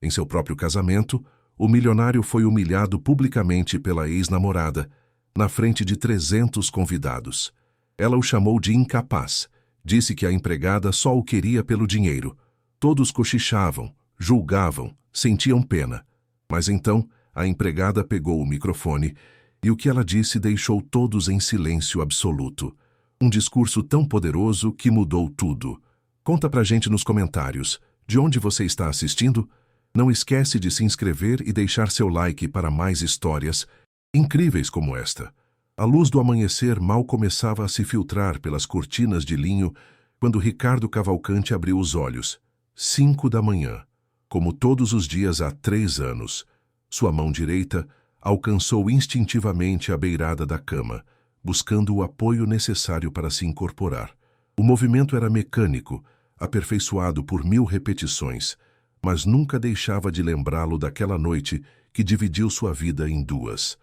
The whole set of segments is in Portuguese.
Em seu próprio casamento, o milionário foi humilhado publicamente pela ex-namorada, na frente de 300 convidados. Ela o chamou de incapaz, disse que a empregada só o queria pelo dinheiro. Todos cochichavam, julgavam, sentiam pena. Mas então, a empregada pegou o microfone e o que ela disse deixou todos em silêncio absoluto. Um discurso tão poderoso que mudou tudo. Conta pra gente nos comentários, de onde você está assistindo? Não esquece de se inscrever e deixar seu like para mais histórias incríveis como esta. A luz do amanhecer mal começava a se filtrar pelas cortinas de linho quando Ricardo Cavalcanti abriu os olhos. 5 da manhã. Como todos os dias há 3 anos. Sua mão direita alcançou instintivamente a beirada da cama, buscando o apoio necessário para se incorporar. O movimento era mecânico, aperfeiçoado por 1000 repetições, mas nunca deixava de lembrá-lo daquela noite que dividiu sua vida em 2.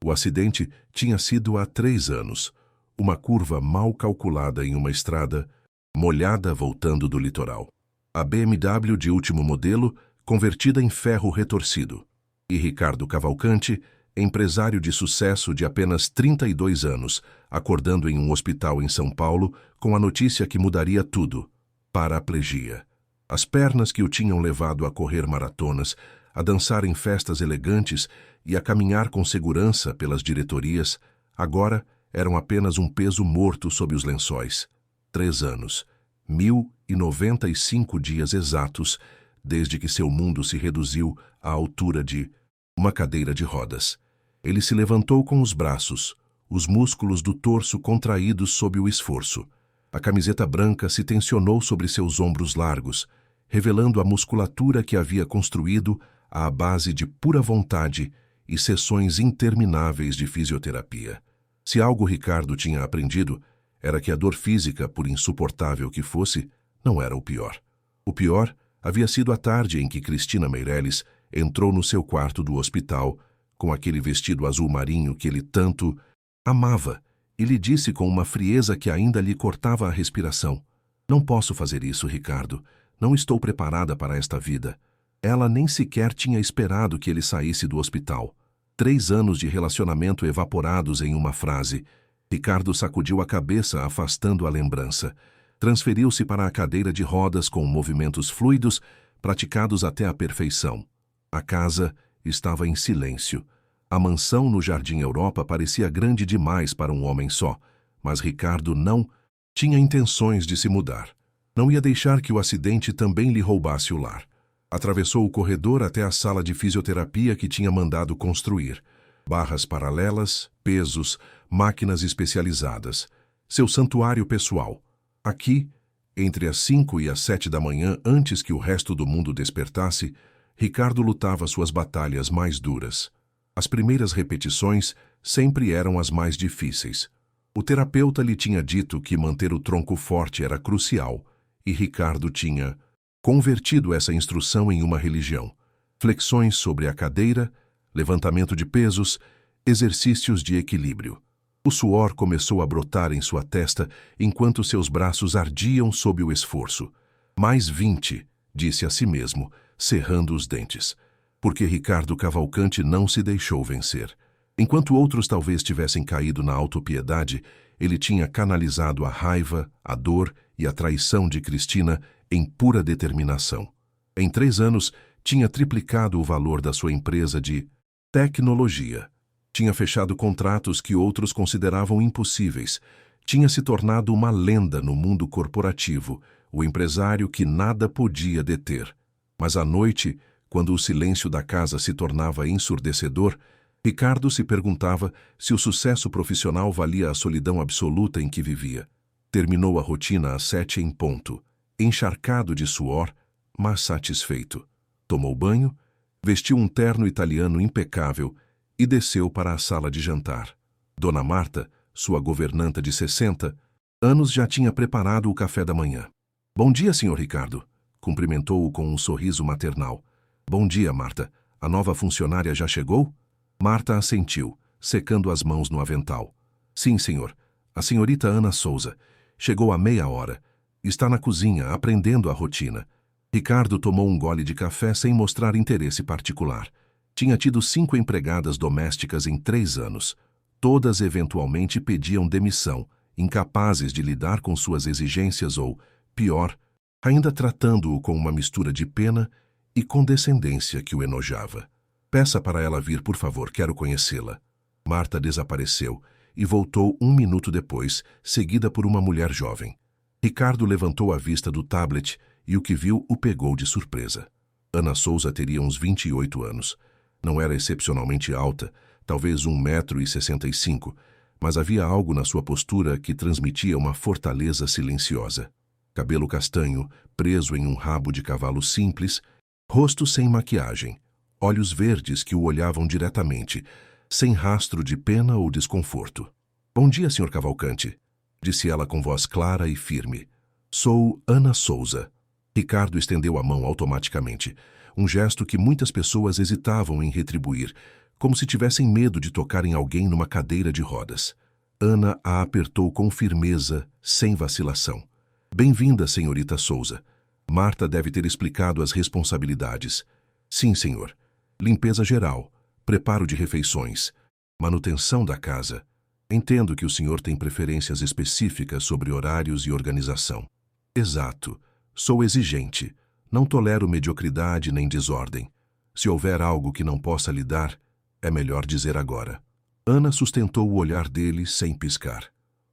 O acidente tinha sido há 3 anos, uma curva mal calculada em uma estrada molhada voltando do litoral. A BMW de último modelo, convertida em ferro retorcido. E Ricardo Cavalcanti, empresário de sucesso de apenas 32 anos, acordando em um hospital em São Paulo com a notícia que mudaria tudo: paraplegia. As pernas que o tinham levado a correr maratonas, a dançar em festas elegantes e a caminhar com segurança pelas diretorias, agora eram apenas um peso morto sob os lençóis. 3 anos, 1095 dias exatos, desde que seu mundo se reduziu à altura de uma cadeira de rodas. Ele se levantou com os braços, os músculos do torso contraídos sob o esforço. A camiseta branca se tensionou sobre seus ombros largos, revelando a musculatura que havia construído à base de pura vontade e sessões intermináveis de fisioterapia. Se algo Ricardo tinha aprendido, era que a dor física, por insuportável que fosse, não era o pior. O pior havia sido a tarde em que Cristina Meirelles entrou no seu quarto do hospital, com aquele vestido azul marinho que ele tanto amava, e lhe disse com uma frieza que ainda lhe cortava a respiração: "Não posso fazer isso, Ricardo. Não estou preparada para esta vida." Ela nem sequer tinha esperado que ele saísse do hospital. 3 anos de relacionamento evaporados em uma frase. Ricardo sacudiu a cabeça, afastando a lembrança. Transferiu-se para a cadeira de rodas com movimentos fluidos, praticados até a perfeição. A casa estava em silêncio. A mansão no Jardim Europa parecia grande demais para um homem só, mas Ricardo não tinha intenções de se mudar. Não ia deixar que o acidente também lhe roubasse o lar. Atravessou o corredor até a sala de fisioterapia que tinha mandado construir. Barras paralelas, pesos, máquinas especializadas. Seu santuário pessoal. Aqui, entre as 5 e as 7 da manhã, antes que o resto do mundo despertasse, Ricardo lutava suas batalhas mais duras. As primeiras repetições sempre eram as mais difíceis. O terapeuta lhe tinha dito que manter o tronco forte era crucial, e Ricardo tinha convertido essa instrução em uma religião. Flexões sobre a cadeira, levantamento de pesos, exercícios de equilíbrio. O suor começou a brotar em sua testa enquanto seus braços ardiam sob o esforço. Mais 20, disse a si mesmo, cerrando os dentes. Porque Ricardo Cavalcanti não se deixou vencer. Enquanto outros talvez tivessem caído na autopiedade, ele tinha canalizado a raiva, a dor e a traição de Cristina em pura determinação. Em 3 anos, tinha triplicado o valor da sua empresa de tecnologia. Tinha fechado contratos que outros consideravam impossíveis. Tinha se tornado uma lenda no mundo corporativo, o empresário que nada podia deter. Mas à noite, quando o silêncio da casa se tornava ensurdecedor, Ricardo se perguntava se o sucesso profissional valia a solidão absoluta em que vivia. Terminou a rotina às 7 em ponto, encharcado de suor, mas satisfeito. Tomou banho, vestiu um terno italiano impecável e desceu para a sala de jantar. Dona Marta, sua governanta de 60 anos, já tinha preparado o café da manhã. "Bom dia, senhor Ricardo", cumprimentou-o com um sorriso maternal. "Bom dia, Marta. A nova funcionária já chegou?" Marta assentiu, secando as mãos no avental. "Sim, senhor. A senhorita Ana Souza. Chegou há meia hora. Está na cozinha, aprendendo a rotina. Ricardo tomou um gole de café sem mostrar interesse particular. Tinha tido 5 empregadas domésticas em 3 anos. Todas eventualmente pediam demissão, incapazes de lidar com suas exigências ou, pior, ainda tratando-o com uma mistura de pena e condescendência que o enojava. Peça para ela vir, por favor, quero conhecê-la. Marta desapareceu e voltou 1 minuto depois, seguida por uma mulher jovem. Ricardo levantou a vista do tablet e o que viu o pegou de surpresa. Ana Souza teria uns 28 anos. Não era excepcionalmente alta, talvez 1,65 m, mas havia algo na sua postura que transmitia uma fortaleza silenciosa. Cabelo castanho, preso em um rabo de cavalo simples, rosto sem maquiagem, olhos verdes que o olhavam diretamente, sem rastro de pena ou desconforto. Bom dia, Sr. Cavalcante, disse ela com voz clara e firme. Sou Ana Souza. Ricardo estendeu a mão automaticamente, um gesto que muitas pessoas hesitavam em retribuir, como se tivessem medo de tocar em alguém numa cadeira de rodas. Ana a apertou com firmeza, sem vacilação. Bem-vinda, senhorita Souza. Marta deve ter explicado as responsabilidades. Sim, senhor. Limpeza geral, preparo de refeições, manutenção da casa. Entendo que o senhor tem preferências específicas sobre horários e organização. Exato. Sou exigente. Não tolero mediocridade nem desordem. Se houver algo que não possa lidar, é melhor dizer agora. Ana sustentou o olhar dele sem piscar.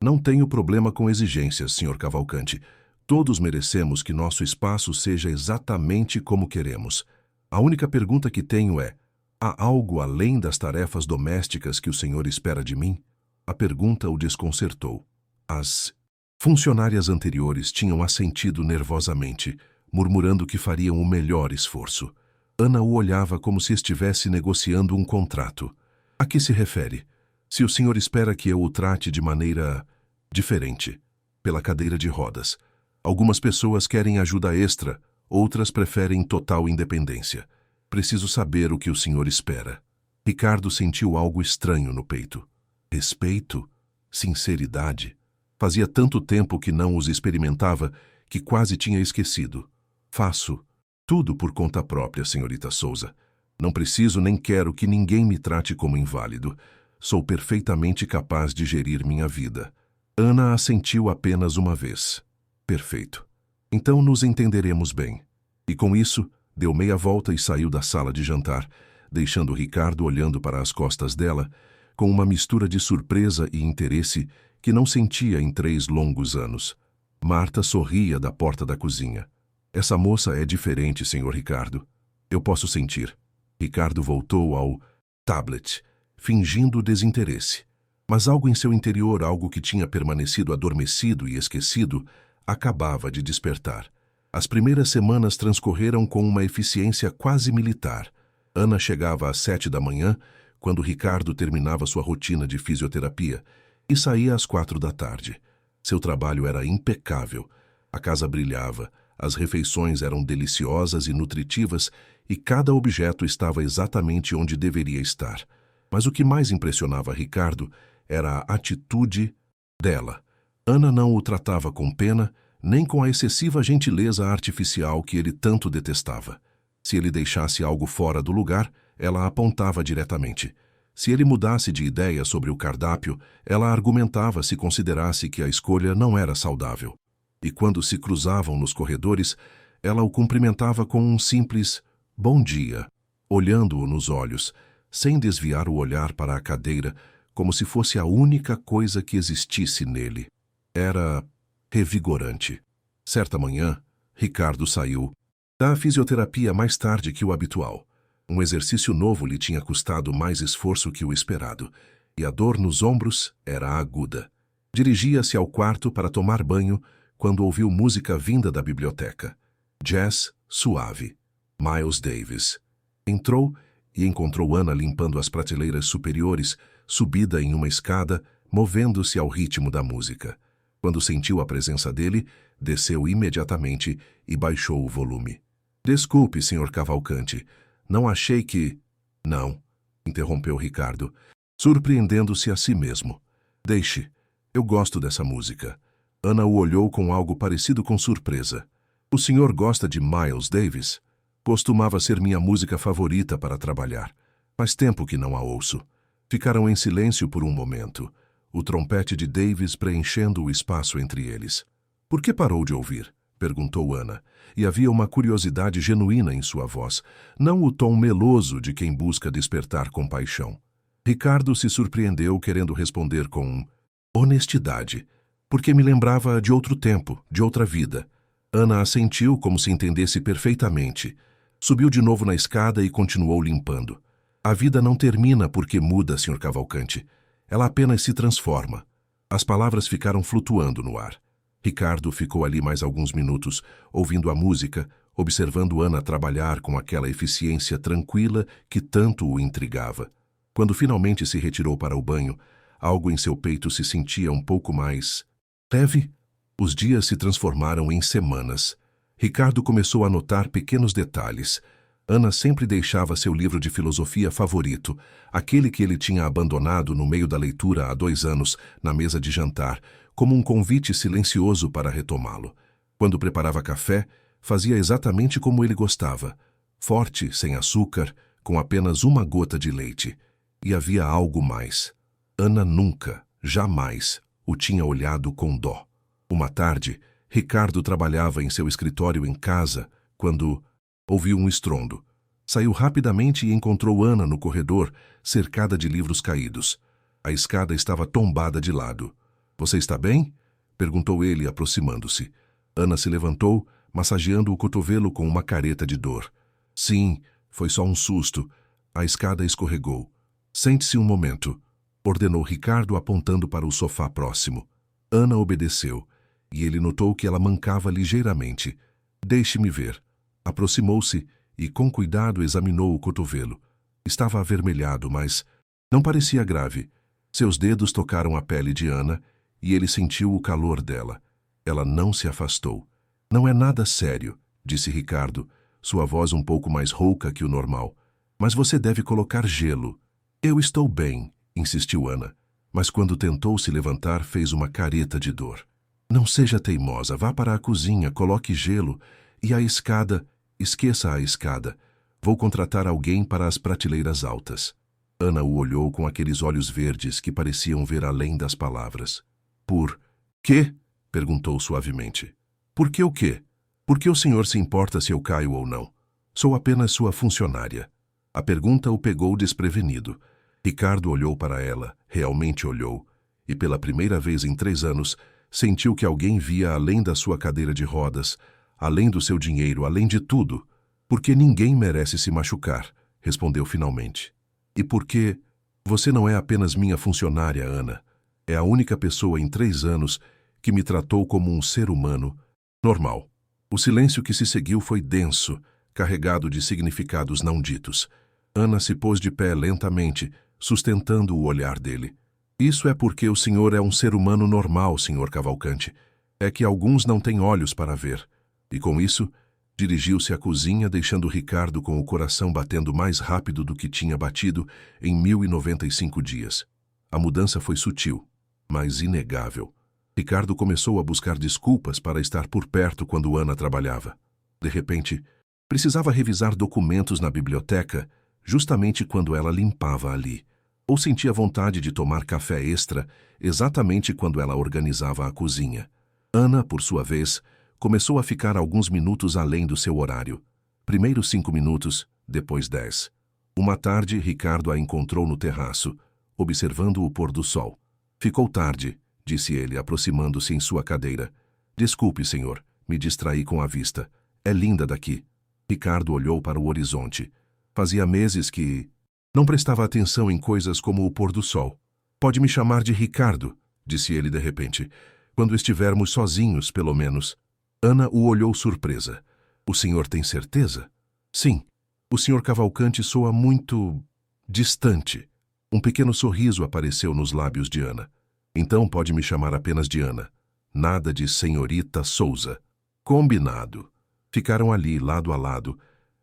Não tenho problema com exigências, Sr. Cavalcante. Todos merecemos que nosso espaço seja exatamente como queremos. A única pergunta que tenho é: há algo além das tarefas domésticas que o senhor espera de mim? A pergunta o desconcertou. As funcionárias anteriores tinham assentido nervosamente, murmurando que fariam o melhor esforço. Ana o olhava como se estivesse negociando um contrato. A que se refere? Se o senhor espera que eu o trate de maneira diferente, pela cadeira de rodas. Algumas pessoas querem ajuda extra, outras preferem total independência. Preciso saber o que o senhor espera. Ricardo sentiu algo estranho no peito. Respeito? Sinceridade? Fazia tanto tempo que não os experimentava que quase tinha esquecido. Faço tudo por conta própria, senhorita Souza. Não preciso nem quero que ninguém me trate como inválido. Sou perfeitamente capaz de gerir minha vida. Ana assentiu apenas uma vez. Perfeito. Então nos entenderemos bem. E com isso, deu meia volta e saiu da sala de jantar, deixando Ricardo olhando para as costas dela, com uma mistura de surpresa e interesse que não sentia em 3 longos anos. Marta sorria da porta da cozinha. Essa moça é diferente, Sr. Ricardo. Eu posso sentir. Ricardo voltou ao tablet, fingindo desinteresse. Mas algo em seu interior, algo que tinha permanecido adormecido e esquecido, acabava de despertar. As primeiras semanas transcorreram com uma eficiência quase militar. Ana chegava às 7 da manhã, quando Ricardo terminava sua rotina de fisioterapia, e saía às 4 da tarde. Seu trabalho era impecável. A casa brilhava, as refeições eram deliciosas e nutritivas, e cada objeto estava exatamente onde deveria estar. Mas o que mais impressionava Ricardo era a atitude dela. Ana não o tratava com pena, nem com a excessiva gentileza artificial que ele tanto detestava. Se ele deixasse algo fora do lugar, ela apontava diretamente. Se ele mudasse de ideia sobre o cardápio, ela argumentava se considerasse que a escolha não era saudável. E quando se cruzavam nos corredores, ela o cumprimentava com um simples "bom dia", olhando-o nos olhos, sem desviar o olhar para a cadeira, como se fosse a única coisa que existisse nele. Era revigorante. Certa manhã, Ricardo saiu da fisioterapia mais tarde que o habitual. Um exercício novo lhe tinha custado mais esforço que o esperado, e a dor nos ombros era aguda. Dirigia-se ao quarto para tomar banho quando ouviu música vinda da biblioteca. Jazz suave. Miles Davis. Entrou e encontrou Ana limpando as prateleiras superiores, subida em uma escada, movendo-se ao ritmo da música. Quando sentiu a presença dele, desceu imediatamente e baixou o volume. Desculpe, Sr. Cavalcante. Não achei que... Não, interrompeu Ricardo, surpreendendo-se a si mesmo. Deixe, eu gosto dessa música. Ana o olhou com algo parecido com surpresa. O senhor gosta de Miles Davis? Costumava ser minha música favorita para trabalhar. Faz tempo que não a ouço. Ficaram em silêncio por um momento, o trompete de Davis preenchendo o espaço entre eles. Por que parou de ouvir? Perguntou Ana, e havia uma curiosidade genuína em sua voz, não o tom meloso de quem busca despertar compaixão. Ricardo se surpreendeu, querendo responder com honestidade, porque me lembrava de outro tempo, de outra vida. Ana assentiu como se entendesse perfeitamente. Subiu de novo na escada e continuou limpando. A vida não termina porque muda, Sr. Cavalcante. Ela apenas se transforma. As palavras ficaram flutuando no ar. Ricardo ficou ali mais alguns minutos, ouvindo a música, observando Ana trabalhar com aquela eficiência tranquila que tanto o intrigava. Quando finalmente se retirou para o banho, algo em seu peito se sentia um pouco mais leve. Os dias se transformaram em semanas. Ricardo começou a notar pequenos detalhes. Ana sempre deixava seu livro de filosofia favorito, aquele que ele tinha abandonado no meio da leitura há 2 anos, na mesa de jantar, como um convite silencioso para retomá-lo. Quando preparava café, fazia exatamente como ele gostava, forte, sem açúcar, com apenas uma gota de leite. E havia algo mais. Ana nunca, jamais, o tinha olhado com dó. Uma tarde, Ricardo trabalhava em seu escritório em casa, quando ouviu um estrondo. Saiu rapidamente e encontrou Ana no corredor, cercada de livros caídos. A escada estava tombada de lado. "Você está bem?" perguntou ele, aproximando-se. Ana se levantou, massageando o cotovelo com uma careta de dor. "Sim, foi só um susto." A escada escorregou. "Sente-se um momento", ordenou Ricardo, apontando para o sofá próximo. Ana obedeceu, e ele notou que ela mancava ligeiramente. "Deixe-me ver." Aproximou-se e, com cuidado, examinou o cotovelo. Estava avermelhado, mas não parecia grave. Seus dedos tocaram a pele de Ana e ele sentiu o calor dela. Ela não se afastou. "Não é nada sério", disse Ricardo, sua voz um pouco mais rouca que o normal. "Mas você deve colocar gelo." "Eu estou bem", insistiu Ana, mas quando tentou se levantar, fez uma careta de dor. "Não seja teimosa, vá para a cozinha, coloque gelo e a escada. Esqueça a escada. Vou contratar alguém para as prateleiras altas." Ana o olhou com aqueles olhos verdes que pareciam ver além das palavras. "Por quê?" perguntou suavemente. "Por que o quê? Por que o senhor se importa se eu caio ou não? Sou apenas sua funcionária." A pergunta o pegou desprevenido. Ricardo olhou para ela, realmente olhou, e pela primeira vez em 3 anos, sentiu que alguém via além da sua cadeira de rodas, além do seu dinheiro, além de tudo. "Porque ninguém merece se machucar", respondeu finalmente. "E porque você não é apenas minha funcionária, Ana. É a única pessoa em 3 anos que me tratou como um ser humano normal." O silêncio que se seguiu foi denso, carregado de significados não ditos. Ana se pôs de pé lentamente, sustentando o olhar dele. "Isso é porque o senhor é um ser humano normal, Sr. Cavalcante. É que alguns não têm olhos para ver." E com isso, dirigiu-se à cozinha, deixando Ricardo com o coração batendo mais rápido do que tinha batido em 1095 dias. A mudança foi sutil, mas inegável. Ricardo começou a buscar desculpas para estar por perto quando Ana trabalhava. De repente, precisava revisar documentos na biblioteca, justamente quando ela limpava ali. Ou sentia vontade de tomar café extra, exatamente quando ela organizava a cozinha. Ana, por sua vez, começou a ficar alguns minutos além do seu horário. Primeiro 5 minutos, depois 10. Uma tarde, Ricardo a encontrou no terraço, observando o pôr do sol. "Ficou tarde", disse ele, aproximando-se em sua cadeira. "Desculpe, senhor, me distraí com a vista. É linda daqui." Ricardo olhou para o horizonte. Fazia meses que não prestava atenção em coisas como o pôr do sol. "Pode me chamar de Ricardo", disse ele de repente. "Quando estivermos sozinhos, pelo menos." Ana o olhou surpresa. "O senhor tem certeza?" "Sim. O senhor Cavalcante soa muito distante." Um pequeno sorriso apareceu nos lábios de Ana. "Então pode me chamar apenas de Ana. Nada de senhorita Souza." "Combinado." Ficaram ali, lado a lado,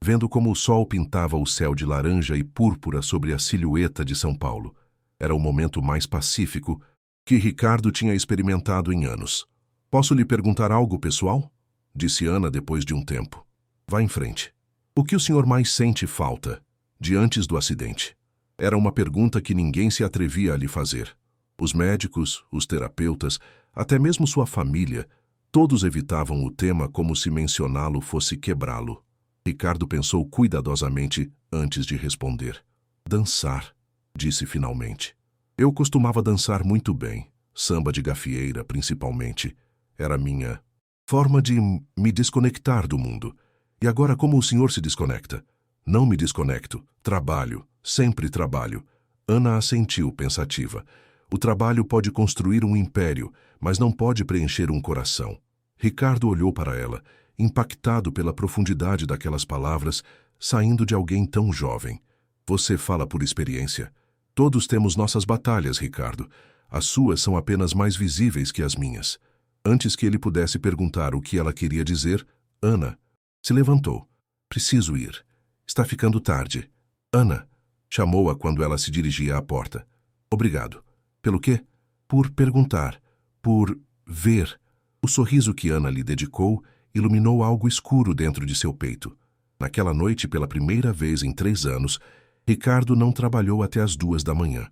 vendo como o sol pintava o céu de laranja e púrpura sobre a silhueta de São Paulo. Era o momento mais pacífico que Ricardo tinha experimentado em anos. "Posso lhe perguntar algo pessoal?" disse Ana depois de um tempo. Vá em frente. O que o senhor mais sente falta, de antes do acidente? Era uma pergunta que ninguém se atrevia a lhe fazer. Os médicos, os terapeutas, até mesmo sua família, todos evitavam o tema como se mencioná-lo fosse quebrá-lo. Ricardo pensou cuidadosamente antes de responder. Dançar, disse finalmente. Eu costumava dançar muito bem, samba de gafieira principalmente. Era minha forma de me desconectar do mundo. E agora como o senhor se desconecta? Não me desconecto. Trabalho. Sempre trabalho. Ana assentiu, pensativa. O trabalho pode construir um império, mas não pode preencher um coração. Ricardo olhou para ela, impactado pela profundidade daquelas palavras, saindo de alguém tão jovem. Você fala por experiência. Todos temos nossas batalhas, Ricardo. As suas são apenas mais visíveis que as minhas. Antes que ele pudesse perguntar o que ela queria dizer, Ana se levantou. Preciso ir. Está ficando tarde. Ana, chamou-a quando ela se dirigia à porta. Obrigado. Pelo quê? Por perguntar. Por ver. O sorriso que Ana lhe dedicou iluminou algo escuro dentro de seu peito. Naquela noite, pela primeira vez em 3 anos, Ricardo não trabalhou até as 2 da manhã.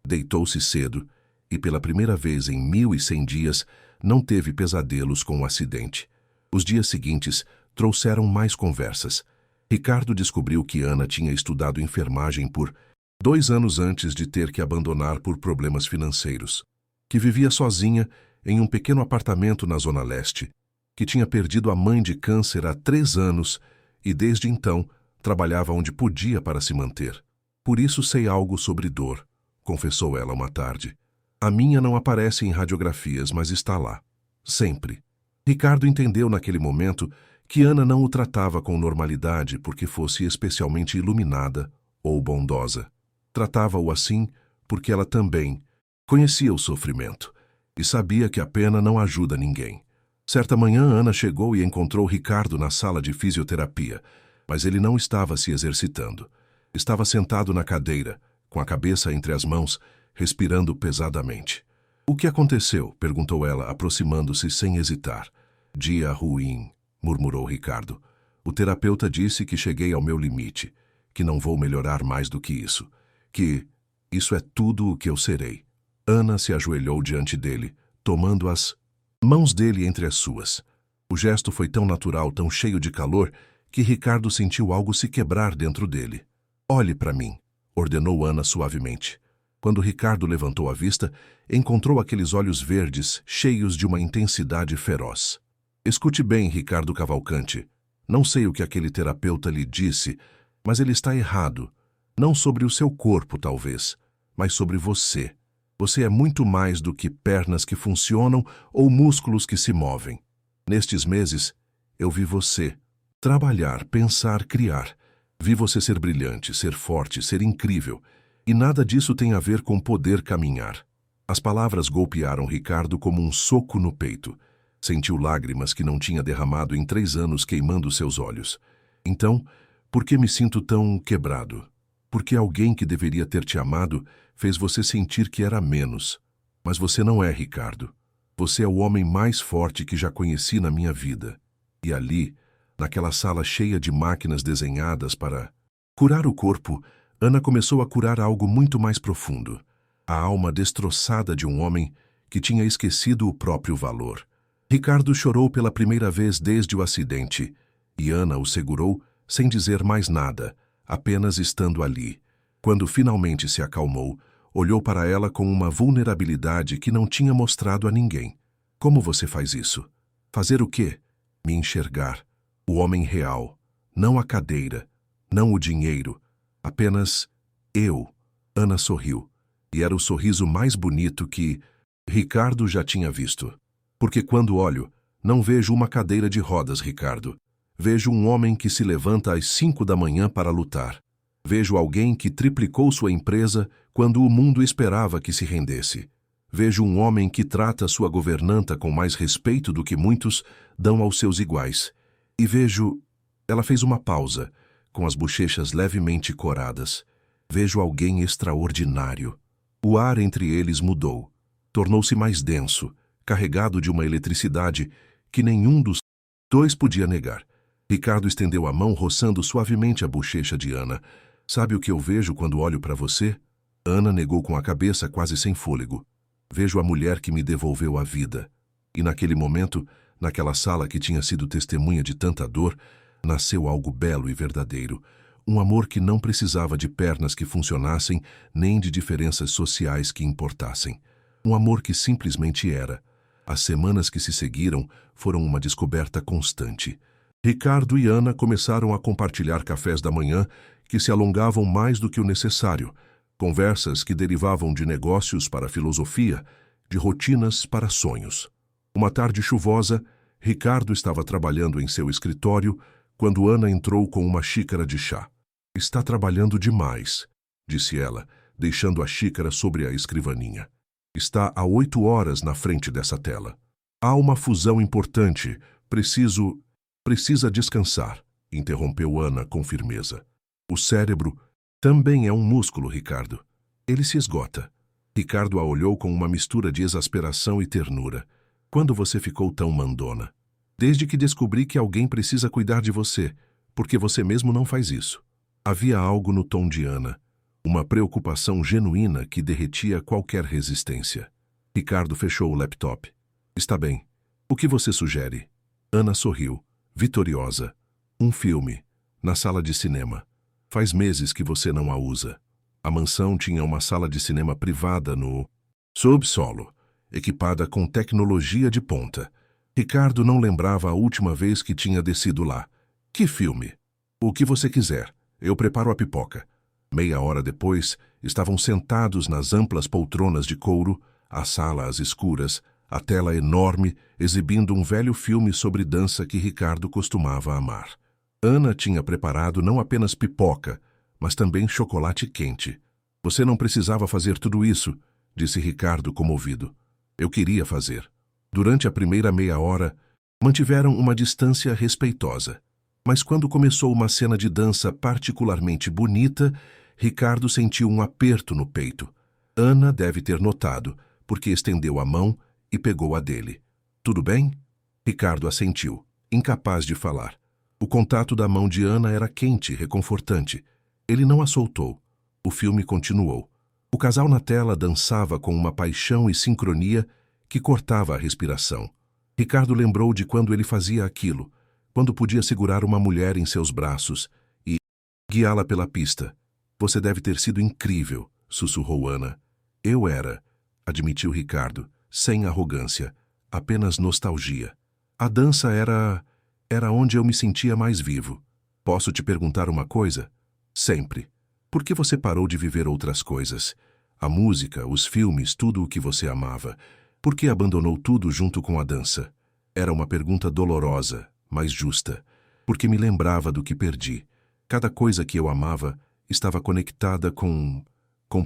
Deitou-se cedo e, pela primeira vez em 1100 dias, não teve pesadelos com o acidente. Os dias seguintes trouxeram mais conversas. Ricardo descobriu que Ana tinha estudado enfermagem por 2 anos antes de ter que abandonar por problemas financeiros, que vivia sozinha em um pequeno apartamento na Zona Leste, que tinha perdido a mãe de câncer há 3 anos e desde então trabalhava onde podia para se manter. Por isso sei algo sobre dor, confessou ela uma tarde. A minha não aparece em radiografias, mas está lá. Sempre. Ricardo entendeu naquele momento que Ana não o tratava com normalidade porque fosse especialmente iluminada ou bondosa. Tratava-o assim porque ela também conhecia o sofrimento e sabia que a pena não ajuda ninguém. Certa manhã, Ana chegou e encontrou Ricardo na sala de fisioterapia, mas ele não estava se exercitando. Estava sentado na cadeira, com a cabeça entre as mãos, respirando pesadamente. O que aconteceu? Perguntou ela, aproximando-se sem hesitar. Dia ruim, murmurou Ricardo. O terapeuta disse que cheguei ao meu limite, que não vou melhorar mais do que isso, que isso é tudo o que eu serei. Ana se ajoelhou diante dele, tomando as mãos dele entre as suas. O gesto foi tão natural, tão cheio de calor, que Ricardo sentiu algo se quebrar dentro dele. Olhe para mim, ordenou Ana suavemente. Quando Ricardo levantou a vista, encontrou aqueles olhos verdes, cheios de uma intensidade feroz. Escute bem, Ricardo Cavalcante. Não sei o que aquele terapeuta lhe disse, mas ele está errado. Não sobre o seu corpo, talvez, mas sobre você. Você é muito mais do que pernas que funcionam ou músculos que se movem. Nestes meses, eu vi você trabalhar, pensar, criar. Vi você ser brilhante, ser forte, ser incrível. E nada disso tem a ver com poder caminhar. As palavras golpearam Ricardo como um soco no peito. Sentiu lágrimas que não tinha derramado em 3 anos queimando seus olhos. Então, por que me sinto tão quebrado? Porque alguém que deveria ter te amado fez você sentir que era menos. Mas você não é, Ricardo. Você é o homem mais forte que já conheci na minha vida. E ali, naquela sala cheia de máquinas desenhadas para curar o corpo, Ana começou a curar algo muito mais profundo. A alma destroçada de um homem que tinha esquecido o próprio valor. Ricardo chorou pela primeira vez desde o acidente, e Ana o segurou sem dizer mais nada, apenas estando ali. Quando finalmente se acalmou, olhou para ela com uma vulnerabilidade que não tinha mostrado a ninguém. Como você faz isso? Fazer o quê? Me enxergar. O homem real. Não a cadeira. Não o dinheiro. Apenas eu. Ana sorriu. E era o sorriso mais bonito que Ricardo já tinha visto. Porque quando olho, não vejo uma cadeira de rodas, Ricardo. Vejo um homem que se levanta às 5 da manhã para lutar. Vejo alguém que triplicou sua empresa quando o mundo esperava que se rendesse. Vejo um homem que trata sua governanta com mais respeito do que muitos dão aos seus iguais. E vejo... Ela fez uma pausa, com as bochechas levemente coradas. Vejo alguém extraordinário. O ar entre eles mudou. Tornou-se mais denso, carregado de uma eletricidade que nenhum dos 2 podia negar. Ricardo estendeu a mão, roçando suavemente a bochecha de Ana. Sabe o que eu vejo quando olho para você? Ana negou com a cabeça, quase sem fôlego. Vejo a mulher que me devolveu a vida. E naquele momento, naquela sala que tinha sido testemunha de tanta dor, nasceu algo belo e verdadeiro. Um amor que não precisava de pernas que funcionassem, nem de diferenças sociais que importassem. Um amor que simplesmente era. As semanas que se seguiram foram uma descoberta constante. Ricardo e Ana começaram a compartilhar cafés da manhã que se alongavam mais do que o necessário, conversas que derivavam de negócios para filosofia, de rotinas para sonhos. Uma tarde chuvosa, Ricardo estava trabalhando em seu escritório quando Ana entrou com uma xícara de chá. Está trabalhando demais, disse ela, deixando a xícara sobre a escrivaninha. Está há 8 horas na frente dessa tela. Há uma fusão importante. Precisa descansar, interrompeu Ana com firmeza. O cérebro também é um músculo, Ricardo. Ele se esgota. Ricardo a olhou com uma mistura de exasperação e ternura. Quando você ficou tão mandona? Desde que descobri que alguém precisa cuidar de você, porque você mesmo não faz isso. Havia algo no tom de Ana, uma preocupação genuína que derretia qualquer resistência. Ricardo fechou o laptop. Está bem. O que você sugere? Ana sorriu, vitoriosa. Um filme, na sala de cinema. Faz meses que você não a usa. A mansão tinha uma sala de cinema privada no subsolo, equipada com tecnologia de ponta. Ricardo não lembrava a última vez que tinha descido lá. Que filme? O que você quiser. Eu preparo a pipoca. Meia hora depois, estavam sentados nas amplas poltronas de couro, a sala às escuras, a tela enorme, exibindo um velho filme sobre dança que Ricardo costumava amar. Ana tinha preparado não apenas pipoca, mas também chocolate quente. Você não precisava fazer tudo isso, disse Ricardo comovido. Eu queria fazer. Durante a primeira meia hora, mantiveram uma distância respeitosa. Mas quando começou uma cena de dança particularmente bonita, Ricardo sentiu um aperto no peito. Ana deve ter notado, porque estendeu a mão e pegou a dele. Tudo bem? Ricardo assentiu, incapaz de falar. O contato da mão de Ana era quente, reconfortante. Ele não a soltou. O filme continuou. O casal na tela dançava com uma paixão e sincronia que cortava a respiração. Ricardo lembrou de quando ele fazia aquilo, quando podia segurar uma mulher em seus braços e guiá-la pela pista. Você deve ter sido incrível, sussurrou Ana. Eu era, admitiu Ricardo, sem arrogância, apenas nostalgia. A dança era onde eu me sentia mais vivo. Posso te perguntar uma coisa? Sempre. Por que você parou de viver outras coisas? A música, os filmes, tudo o que você amava. Por que abandonou tudo junto com a dança? Era uma pergunta dolorosa, mas justa, porque me lembrava do que perdi. Cada coisa que eu amava estava conectada com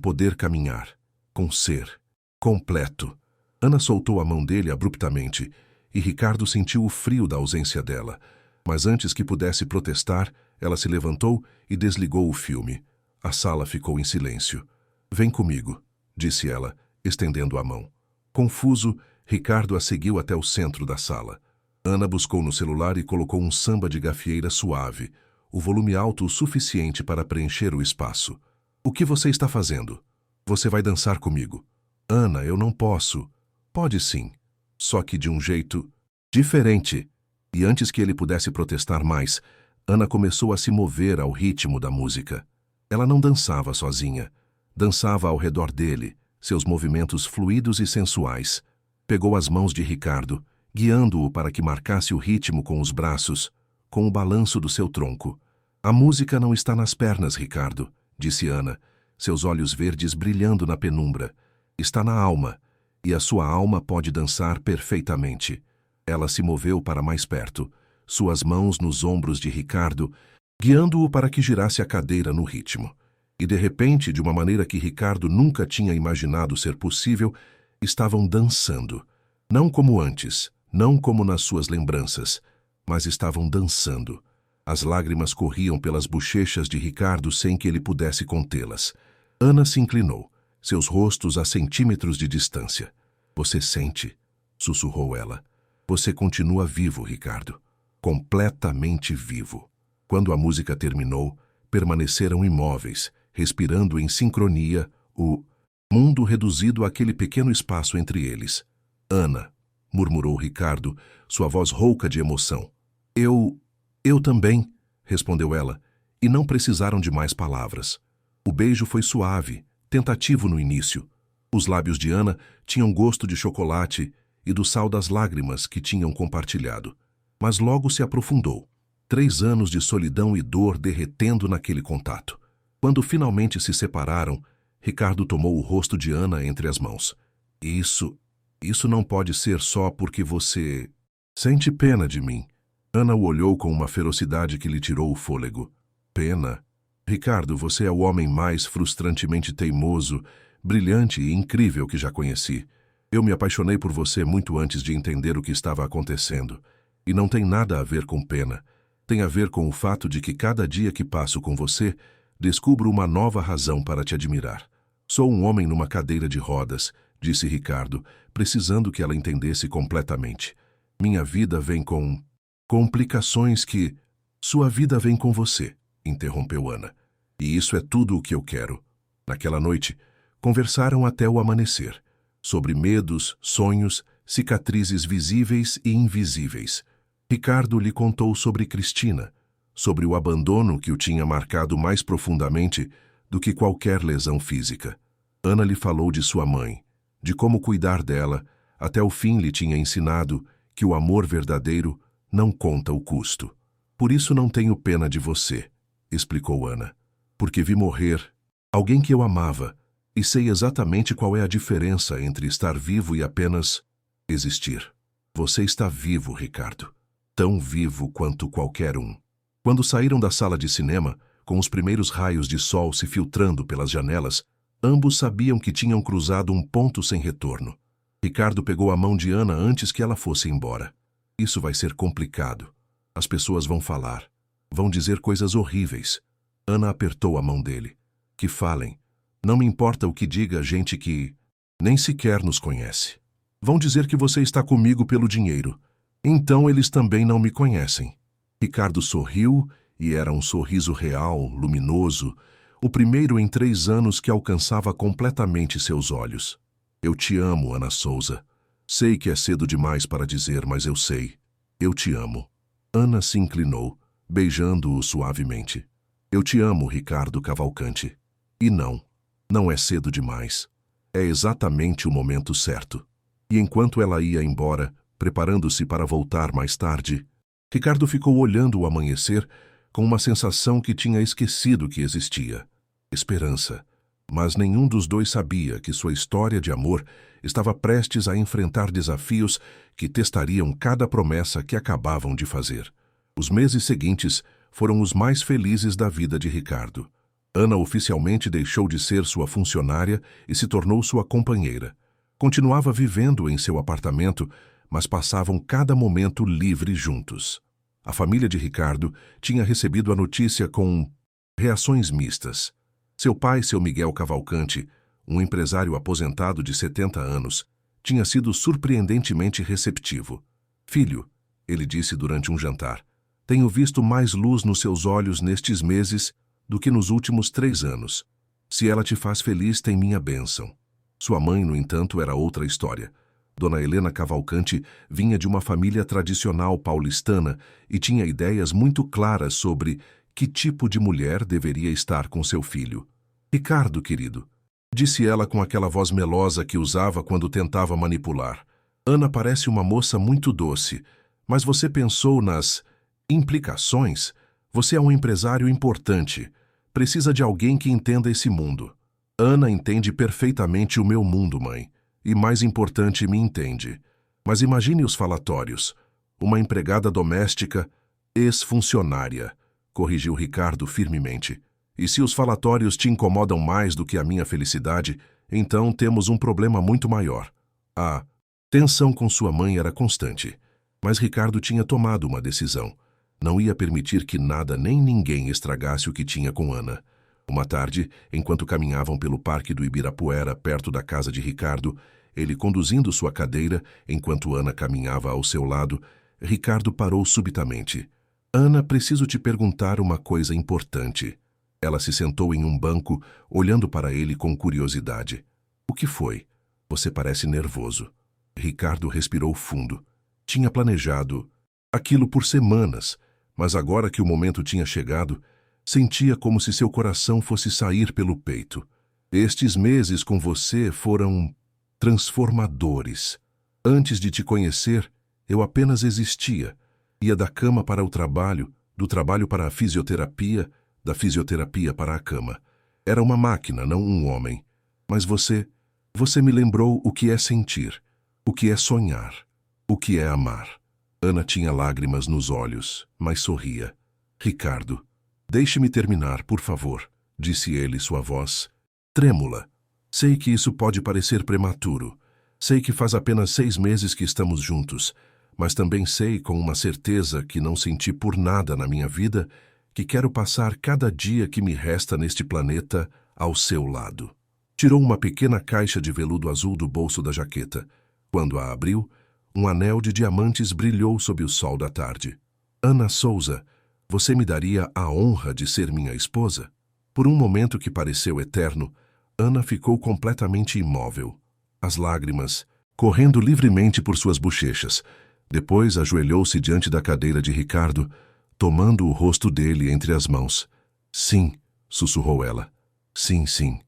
poder caminhar, com ser, completo. Ana soltou a mão dele abruptamente, e Ricardo sentiu o frio da ausência dela. Mas antes que pudesse protestar, ela se levantou e desligou o filme. A sala ficou em silêncio. Vem comigo, disse ela, estendendo a mão. Confuso, Ricardo a seguiu até o centro da sala. Ana buscou no celular e colocou um samba de gafieira suave, o volume alto o suficiente para preencher o espaço. O que você está fazendo? Você vai dançar comigo. Ana, eu não posso. Pode sim, só que de um jeito diferente. E antes que ele pudesse protestar mais, Ana começou a se mover ao ritmo da música. Ela não dançava sozinha. Dançava ao redor dele, seus movimentos fluidos e sensuais. Pegou as mãos de Ricardo, guiando-o para que marcasse o ritmo com os braços, com o balanço do seu tronco. A música não está nas pernas, Ricardo, disse Ana, seus olhos verdes brilhando na penumbra. Está na alma, e a sua alma pode dançar perfeitamente. Ela se moveu para mais perto, suas mãos nos ombros de Ricardo, guiando-o para que girasse a cadeira no ritmo. E de repente, de uma maneira que Ricardo nunca tinha imaginado ser possível, estavam dançando. Não como antes, não como nas suas lembranças, mas estavam dançando. As lágrimas corriam pelas bochechas de Ricardo sem que ele pudesse contê-las. Ana se inclinou, seus rostos a centímetros de distância. Você sente, sussurrou ela. Você continua vivo, Ricardo. completamente vivo. Quando a música terminou, permaneceram imóveis, respirando em sincronia, o mundo reduzido àquele pequeno espaço entre eles. Ana, murmurou Ricardo, sua voz rouca de emoção. Eu também, respondeu ela, e não precisaram de mais palavras. O beijo foi suave, tentativo no início. Os lábios de Ana tinham gosto de chocolate e do sal das lágrimas que tinham compartilhado. Mas logo se aprofundou. 3 anos de solidão e dor derretendo naquele contato. Quando finalmente se separaram, Ricardo tomou o rosto de Ana entre as mãos. Isso não pode ser só porque você sente pena de mim. Ana o olhou com uma ferocidade que lhe tirou o fôlego. Pena? Ricardo, você é o homem mais frustrantemente teimoso, brilhante e incrível que já conheci. Eu me apaixonei por você muito antes de entender o que estava acontecendo. E não tem nada a ver com pena. Tem a ver com o fato de que cada dia que passo com você, descubro uma nova razão para te admirar. Sou um homem numa cadeira de rodas, disse Ricardo, precisando que ela entendesse completamente. Minha vida vem com complicações que... Sua vida vem com você, interrompeu Ana. E isso é tudo o que eu quero. Naquela noite, conversaram até o amanhecer, sobre medos, sonhos, cicatrizes visíveis e invisíveis. Ricardo lhe contou sobre Cristina, sobre o abandono que o tinha marcado mais profundamente do que qualquer lesão física. Ana lhe falou de sua mãe, de como cuidar dela, até o fim lhe tinha ensinado que o amor verdadeiro não conta o custo. Por isso não tenho pena de você, explicou Ana, porque vi morrer alguém que eu amava e sei exatamente qual é a diferença entre estar vivo e apenas existir. Você está vivo, Ricardo. Tão vivo quanto qualquer um. Quando saíram da sala de cinema, com os primeiros raios de sol se filtrando pelas janelas, ambos sabiam que tinham cruzado um ponto sem retorno. Ricardo pegou a mão de Ana antes que ela fosse embora. Isso vai ser complicado. As pessoas vão falar. Vão dizer coisas horríveis. Ana apertou a mão dele. Que falem. Não me importa o que diga a gente que nem sequer nos conhece. Vão dizer que você está comigo pelo dinheiro. Então eles também não me conhecem. Ricardo sorriu, e era um sorriso real, luminoso, o primeiro em 3 anos que alcançava completamente seus olhos. Eu te amo, Ana Souza. Sei que é cedo demais para dizer, mas eu sei. Eu te amo. Ana se inclinou, beijando-o suavemente. Eu te amo, Ricardo Cavalcante. E não é cedo demais. É exatamente o momento certo. E enquanto ela ia embora, preparando-se para voltar mais tarde, Ricardo ficou olhando o amanhecer com uma sensação que tinha esquecido que existia. Esperança. Mas nenhum dos dois sabia que sua história de amor estava prestes a enfrentar desafios que testariam cada promessa que acabavam de fazer. Os meses seguintes foram os mais felizes da vida de Ricardo. Ana oficialmente deixou de ser sua funcionária e se tornou sua companheira. Continuava vivendo em seu apartamento, mas passavam cada momento livre juntos. A família de Ricardo tinha recebido a notícia com reações mistas. Seu pai, seu Miguel Cavalcante, um empresário aposentado de 70 anos, tinha sido surpreendentemente receptivo. Filho, ele disse durante um jantar, tenho visto mais luz nos seus olhos nestes meses do que nos últimos 3 anos. Se ela te faz feliz, tem minha bênção. Sua mãe, no entanto, era outra história. Dona Helena Cavalcante vinha de uma família tradicional paulistana e tinha ideias muito claras sobre que tipo de mulher deveria estar com seu filho. Ricardo, querido, disse ela com aquela voz melosa que usava quando tentava manipular. Ana parece uma moça muito doce, mas você pensou nas implicações? Você é um empresário importante. Precisa de alguém que entenda esse mundo. Ana entende perfeitamente o meu mundo, mãe. E mais importante, me entende. Mas imagine os falatórios. Uma empregada doméstica, ex-funcionária, corrigiu Ricardo firmemente. E se os falatórios te incomodam mais do que a minha felicidade, então temos um problema muito maior. A tensão com sua mãe era constante, mas Ricardo tinha tomado uma decisão. Não ia permitir que nada nem ninguém estragasse o que tinha com Ana. Uma tarde, enquanto caminhavam pelo parque do Ibirapuera, perto da casa de Ricardo, ele conduzindo sua cadeira, enquanto Ana caminhava ao seu lado, Ricardo parou subitamente. Ana, preciso te perguntar uma coisa importante. Ela se sentou em um banco, olhando para ele com curiosidade. O que foi? Você parece nervoso. Ricardo respirou fundo. Tinha planejado aquilo por semanas, mas agora que o momento tinha chegado, sentia como se seu coração fosse sair pelo peito. Estes meses com você foram transformadores. Antes de te conhecer, eu apenas existia. Ia da cama para o trabalho, do trabalho para a fisioterapia, da fisioterapia para a cama. Era uma máquina, não um homem. Mas você me lembrou o que é sentir, o que é sonhar, o que é amar. Ana tinha lágrimas nos olhos, mas sorria. Ricardo, deixe-me terminar, por favor, disse ele, sua voz trêmula. Sei que isso pode parecer prematuro. Sei que faz apenas 6 meses que estamos juntos, mas também sei com uma certeza que não senti por nada na minha vida que quero passar cada dia que me resta neste planeta ao seu lado. Tirou uma pequena caixa de veludo azul do bolso da jaqueta. Quando a abriu, um anel de diamantes brilhou sob o sol da tarde. Ana Souza, você me daria a honra de ser minha esposa? Por um momento que pareceu eterno, Ana ficou completamente imóvel, as lágrimas correndo livremente por suas bochechas. Depois ajoelhou-se diante da cadeira de Ricardo, tomando o rosto dele entre as mãos. Sim, sussurrou ela. Sim, sim.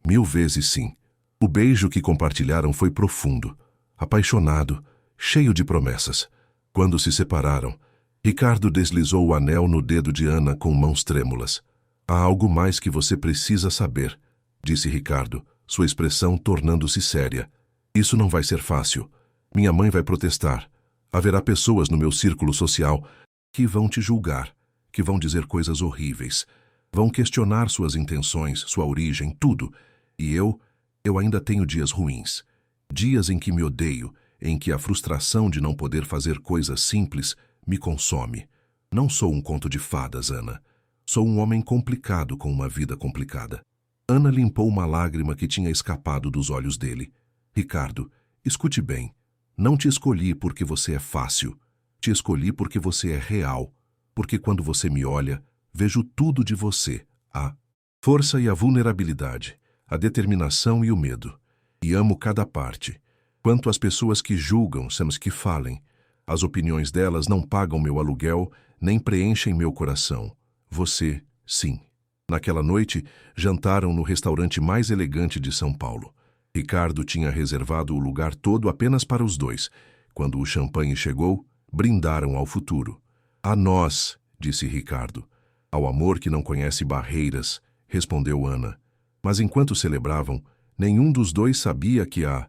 1000 vezes sim. O beijo que compartilharam foi profundo, apaixonado, cheio de promessas. Quando se separaram, Ricardo deslizou o anel no dedo de Ana com mãos trêmulas. Há algo mais que você precisa saber, disse Ricardo, sua expressão tornando-se séria. Isso não vai ser fácil. Minha mãe vai protestar. Haverá pessoas no meu círculo social que vão te julgar, que vão dizer coisas horríveis. Vão questionar suas intenções, sua origem, tudo. E eu ainda tenho dias ruins. Dias em que me odeio, em que a frustração de não poder fazer coisas simples me consome. Não sou um conto de fadas, Ana. Sou um homem complicado com uma vida complicada. Ana limpou uma lágrima que tinha escapado dos olhos dele. Ricardo, escute bem. Não te escolhi porque você é fácil. Te escolhi porque você é real. Porque quando você me olha, vejo tudo de você. A força e a vulnerabilidade, a determinação e o medo. E amo cada parte. Quanto às pessoas que julgam, semos que falem. As opiniões delas não pagam meu aluguel, nem preenchem meu coração. Você, sim. Naquela noite, jantaram no restaurante mais elegante de São Paulo. Ricardo tinha reservado o lugar todo apenas para os dois. Quando o champanhe chegou, brindaram ao futuro. A nós, disse Ricardo. Ao amor que não conhece barreiras, respondeu Ana. Mas enquanto celebravam, nenhum dos dois sabia que a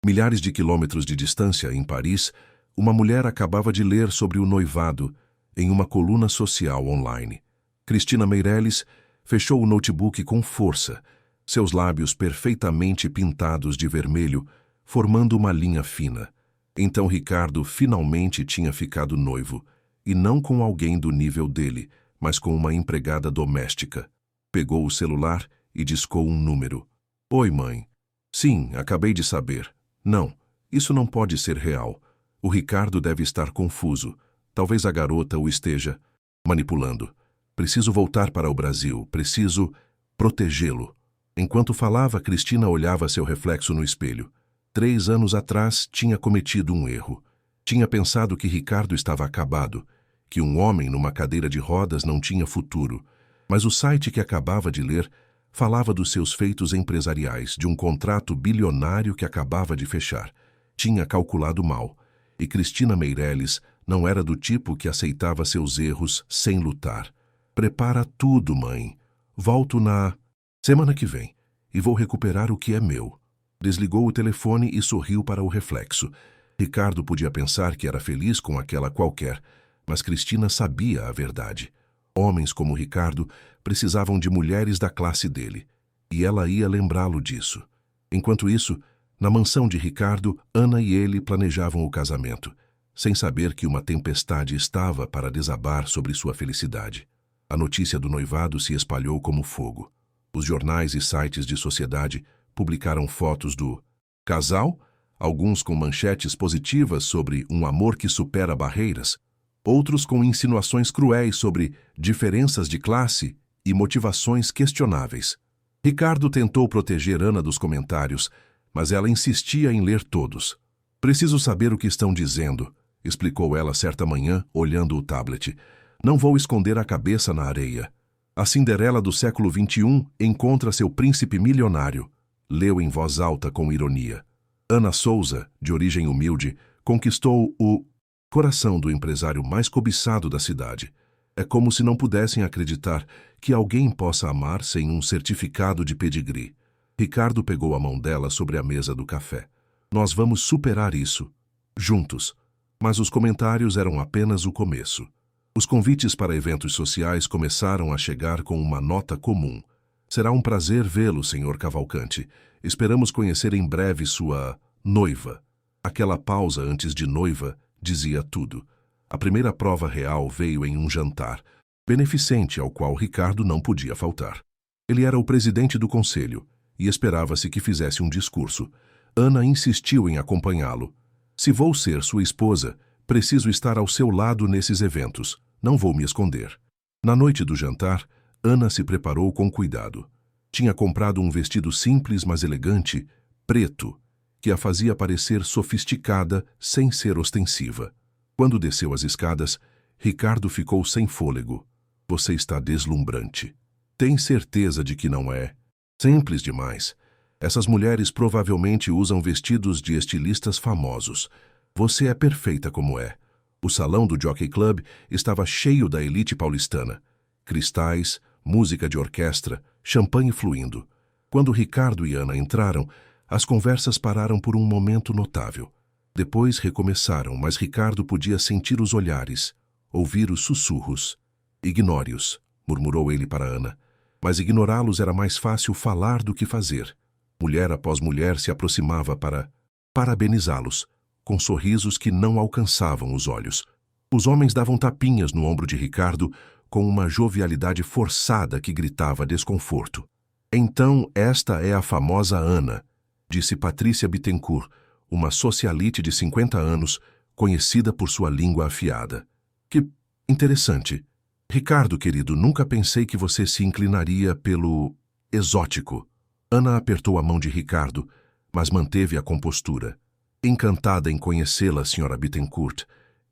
milhares de quilômetros de distância, em Paris, uma mulher acabava de ler sobre o noivado em uma coluna social online. Cristina Meirelles fechou o notebook com força, seus lábios perfeitamente pintados de vermelho, formando uma linha fina. Então Ricardo finalmente tinha ficado noivo, e não com alguém do nível dele, mas com uma empregada doméstica. Pegou o celular e discou um número. Oi, mãe. Sim, acabei de saber. Não, isso não pode ser real. O Ricardo deve estar confuso. Talvez a garota o esteja manipulando. Preciso voltar para o Brasil. Preciso protegê-lo. Enquanto falava, Cristina olhava seu reflexo no espelho. 3 anos atrás, tinha cometido um erro. Tinha pensado que Ricardo estava acabado, que um homem numa cadeira de rodas não tinha futuro. Mas o site que acabava de ler falava dos seus feitos empresariais, de um contrato bilionário que acabava de fechar. Tinha calculado mal. E Cristina Meirelles não era do tipo que aceitava seus erros sem lutar. Prepara tudo, mãe. Volto na semana que vem e vou recuperar o que é meu. Desligou o telefone e sorriu para o reflexo. Ricardo podia pensar que era feliz com aquela qualquer, mas Cristina sabia a verdade. Homens como Ricardo precisavam de mulheres da classe dele, e ela ia lembrá-lo disso. Enquanto isso, na mansão de Ricardo, Ana e ele planejavam o casamento, sem saber que uma tempestade estava para desabar sobre sua felicidade. A notícia do noivado se espalhou como fogo. Os jornais e sites de sociedade publicaram fotos do casal, alguns com manchetes positivas sobre um amor que supera barreiras, outros com insinuações cruéis sobre diferenças de classe e motivações questionáveis. Ricardo tentou proteger Ana dos comentários, mas ela insistia em ler todos. "Preciso saber o que estão dizendo", explicou ela certa manhã, olhando o tablet. "Não vou esconder a cabeça na areia. A Cinderela do século XXI encontra seu príncipe milionário", leu em voz alta com ironia. Ana Souza, de origem humilde, conquistou o coração do empresário mais cobiçado da cidade. É como se não pudessem acreditar que alguém possa amar sem um certificado de pedigree. Ricardo pegou a mão dela sobre a mesa do café. "Nós vamos superar isso, juntos." Mas os comentários eram apenas o começo. Os convites para eventos sociais começaram a chegar com uma nota comum. "Será um prazer vê-lo, Sr. Cavalcante. Esperamos conhecer em breve sua noiva." Aquela pausa antes de noiva dizia tudo. A primeira prova real veio em um jantar beneficente ao qual Ricardo não podia faltar. Ele era o presidente do conselho e esperava-se que fizesse um discurso. Ana insistiu em acompanhá-lo. "Se vou ser sua esposa, preciso estar ao seu lado nesses eventos. Não vou me esconder." Na noite do jantar, Ana se preparou com cuidado. Tinha comprado um vestido simples, mas elegante, preto, que a fazia parecer sofisticada sem ser ostensiva. Quando desceu as escadas, Ricardo ficou sem fôlego. "Você está deslumbrante." "Tem certeza de que não é?" "Simples demais. Essas mulheres provavelmente usam vestidos de estilistas famosos. Você é perfeita como é." O salão do Jockey Club estava cheio da elite paulistana. Cristais, música de orquestra, champanhe fluindo. Quando Ricardo e Ana entraram, as conversas pararam por um momento notável. Depois recomeçaram, mas Ricardo podia sentir os olhares, ouvir os sussurros. "Ignore-os", murmurou ele para Ana. Mas ignorá-los era mais fácil falar do que fazer. Mulher após mulher se aproximava para parabenizá-los, com sorrisos que não alcançavam os olhos. Os homens davam tapinhas no ombro de Ricardo com uma jovialidade forçada que gritava desconforto. "Então esta é a famosa Ana", disse Patrícia Bittencourt, uma socialite de 50 anos, conhecida por sua língua afiada. "Que interessante. Ricardo, querido, nunca pensei que você se inclinaria pelo exótico." Ana apertou a mão de Ricardo, mas manteve a compostura. "Encantada em conhecê-la, Sra. Bittencourt.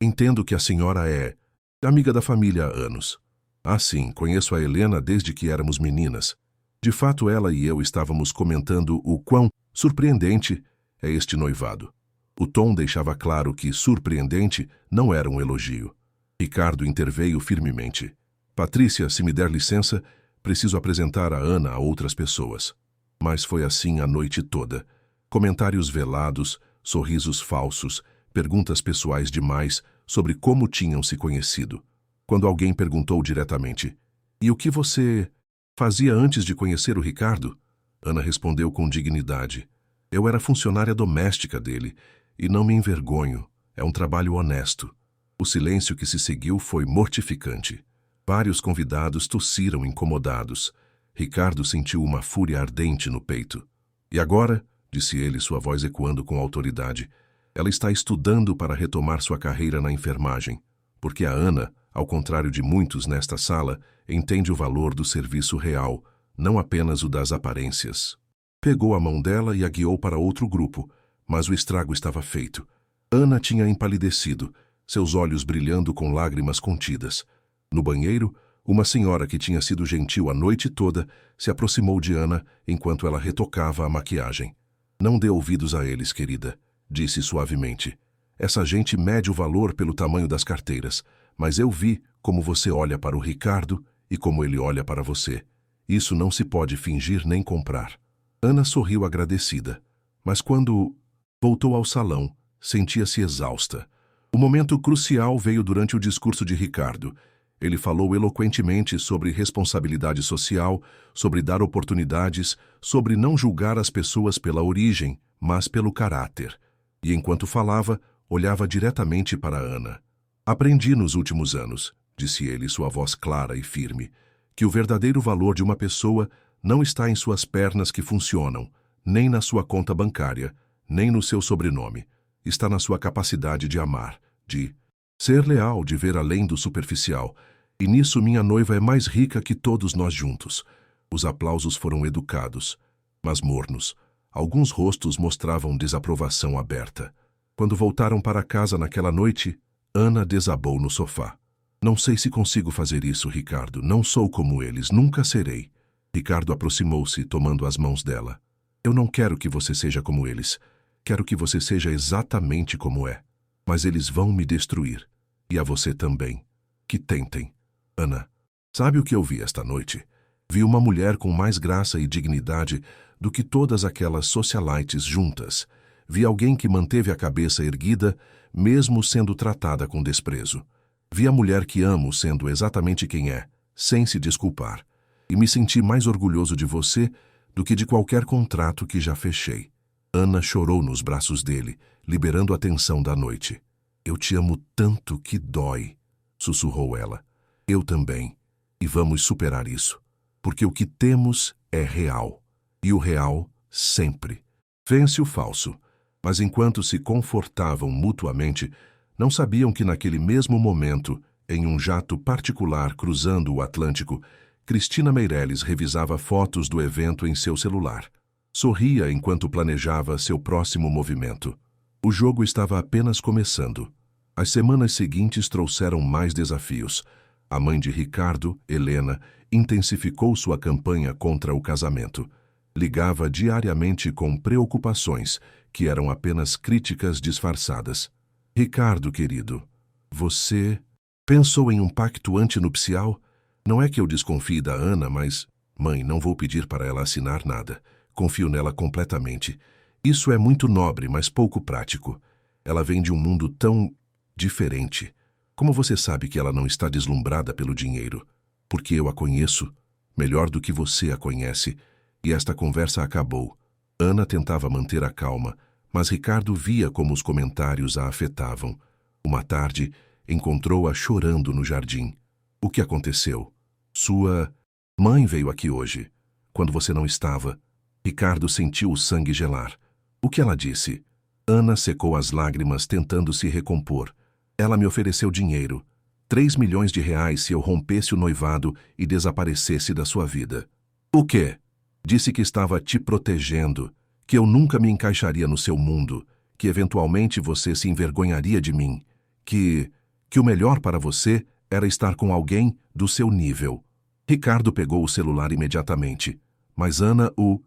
Entendo que a senhora é amiga da família há anos." "Ah, sim, conheço a Helena desde que éramos meninas." De fato, ela e eu estávamos comentando o quão surpreendente é este noivado. O tom deixava claro que surpreendente não era um elogio. Ricardo interveio firmemente. "Patrícia, se me der licença, preciso apresentar a Ana a outras pessoas." Mas foi assim a noite toda. Comentários velados, sorrisos falsos, perguntas pessoais demais sobre como tinham se conhecido. Quando alguém perguntou diretamente: "E o que você fazia antes de conhecer o Ricardo?" Ana respondeu com dignidade: "Eu era funcionária doméstica dele, e não me envergonho. É um trabalho honesto." O silêncio que se seguiu foi mortificante. Vários convidados tossiram incomodados. Ricardo sentiu uma fúria ardente no peito. "E agora?", disse ele, sua voz ecoando com autoridade. "Ela está estudando para retomar sua carreira na enfermagem, porque a Ana, ao contrário de muitos nesta sala, entende o valor do serviço real, não apenas o das aparências." Pegou a mão dela e a guiou para outro grupo, mas o estrago estava feito. Ana tinha empalidecido, seus olhos brilhando com lágrimas contidas. No banheiro, uma senhora que tinha sido gentil a noite toda se aproximou de Ana enquanto ela retocava a maquiagem. "Não dê ouvidos a eles, querida", disse suavemente. "Essa gente mede o valor pelo tamanho das carteiras, mas eu vi como você olha para o Ricardo e como ele olha para você. Isso não se pode fingir nem comprar." Ana sorriu agradecida, mas quando voltou ao salão, sentia-se exausta. O momento crucial veio durante o discurso de Ricardo. Ele falou eloquentemente sobre responsabilidade social, sobre dar oportunidades, sobre não julgar as pessoas pela origem, mas pelo caráter. E enquanto falava, olhava diretamente para Ana. "Aprendi nos últimos anos", disse ele, sua voz clara e firme, "que o verdadeiro valor de uma pessoa não está em suas pernas que funcionam, nem na sua conta bancária, nem no seu sobrenome. Está na sua capacidade de amar, de ser leal, de ver além do superficial. E nisso minha noiva é mais rica que todos nós juntos. Os aplausos foram educados, mas mornos. Alguns rostos mostravam desaprovação aberta. Quando voltaram para casa naquela noite, Ana desabou no sofá. Não sei se consigo fazer isso, Ricardo. Não sou como eles, nunca serei. Ricardo aproximou-se, tomando as mãos dela. Eu não quero que você seja como eles. Quero que você seja exatamente como é. Mas eles vão me destruir. E a você também. Que tentem. Ana, sabe o que eu vi esta noite? Vi uma mulher com mais graça e dignidade do que todas aquelas socialites juntas. Vi alguém que manteve a cabeça erguida, mesmo sendo tratada com desprezo. Vi a mulher que amo sendo exatamente quem é, sem se desculpar. E me senti mais orgulhoso de você do que de qualquer contrato que já fechei. Ana chorou nos braços dele, liberando a tensão da noite. Eu te amo tanto que dói, sussurrou ela. Eu também. E vamos superar isso. Porque o que temos é real. E o real, sempre, vence o falso. Mas enquanto se confortavam mutuamente, não sabiam que naquele mesmo momento, em um jato particular cruzando o Atlântico, Cristina Meireles revisava fotos do evento em seu celular. Sorria enquanto planejava seu próximo movimento. O jogo estava apenas começando. As semanas seguintes trouxeram mais desafios. A mãe de Ricardo, Helena, intensificou sua campanha contra o casamento. Ligava diariamente com preocupações, que eram apenas críticas disfarçadas. Ricardo, querido, você pensou em um pacto antinupcial? Não é que eu desconfie da Ana, mas... Mãe, não vou pedir para ela assinar nada. Confio nela completamente. Isso é muito nobre, mas pouco prático. Ela vem de um mundo tão diferente. Como você sabe que ela não está deslumbrada pelo dinheiro? Porque eu a conheço, melhor do que você a conhece. E esta conversa acabou. Ana tentava manter a calma, mas Ricardo via como os comentários a afetavam. Uma tarde, encontrou-a chorando no jardim. O que aconteceu? Sua mãe veio aqui hoje, quando você não estava. Ricardo sentiu o sangue gelar. O que ela disse? Ana secou as lágrimas, tentando se recompor. Ela me ofereceu dinheiro. 3 milhões de reais se eu rompesse o noivado e desaparecesse da sua vida. O quê? Disse que estava te protegendo, que eu nunca me encaixaria no seu mundo, que eventualmente você se envergonharia de mim, que o melhor para você era estar com alguém do seu nível. Ricardo pegou o celular imediatamente, mas Ana o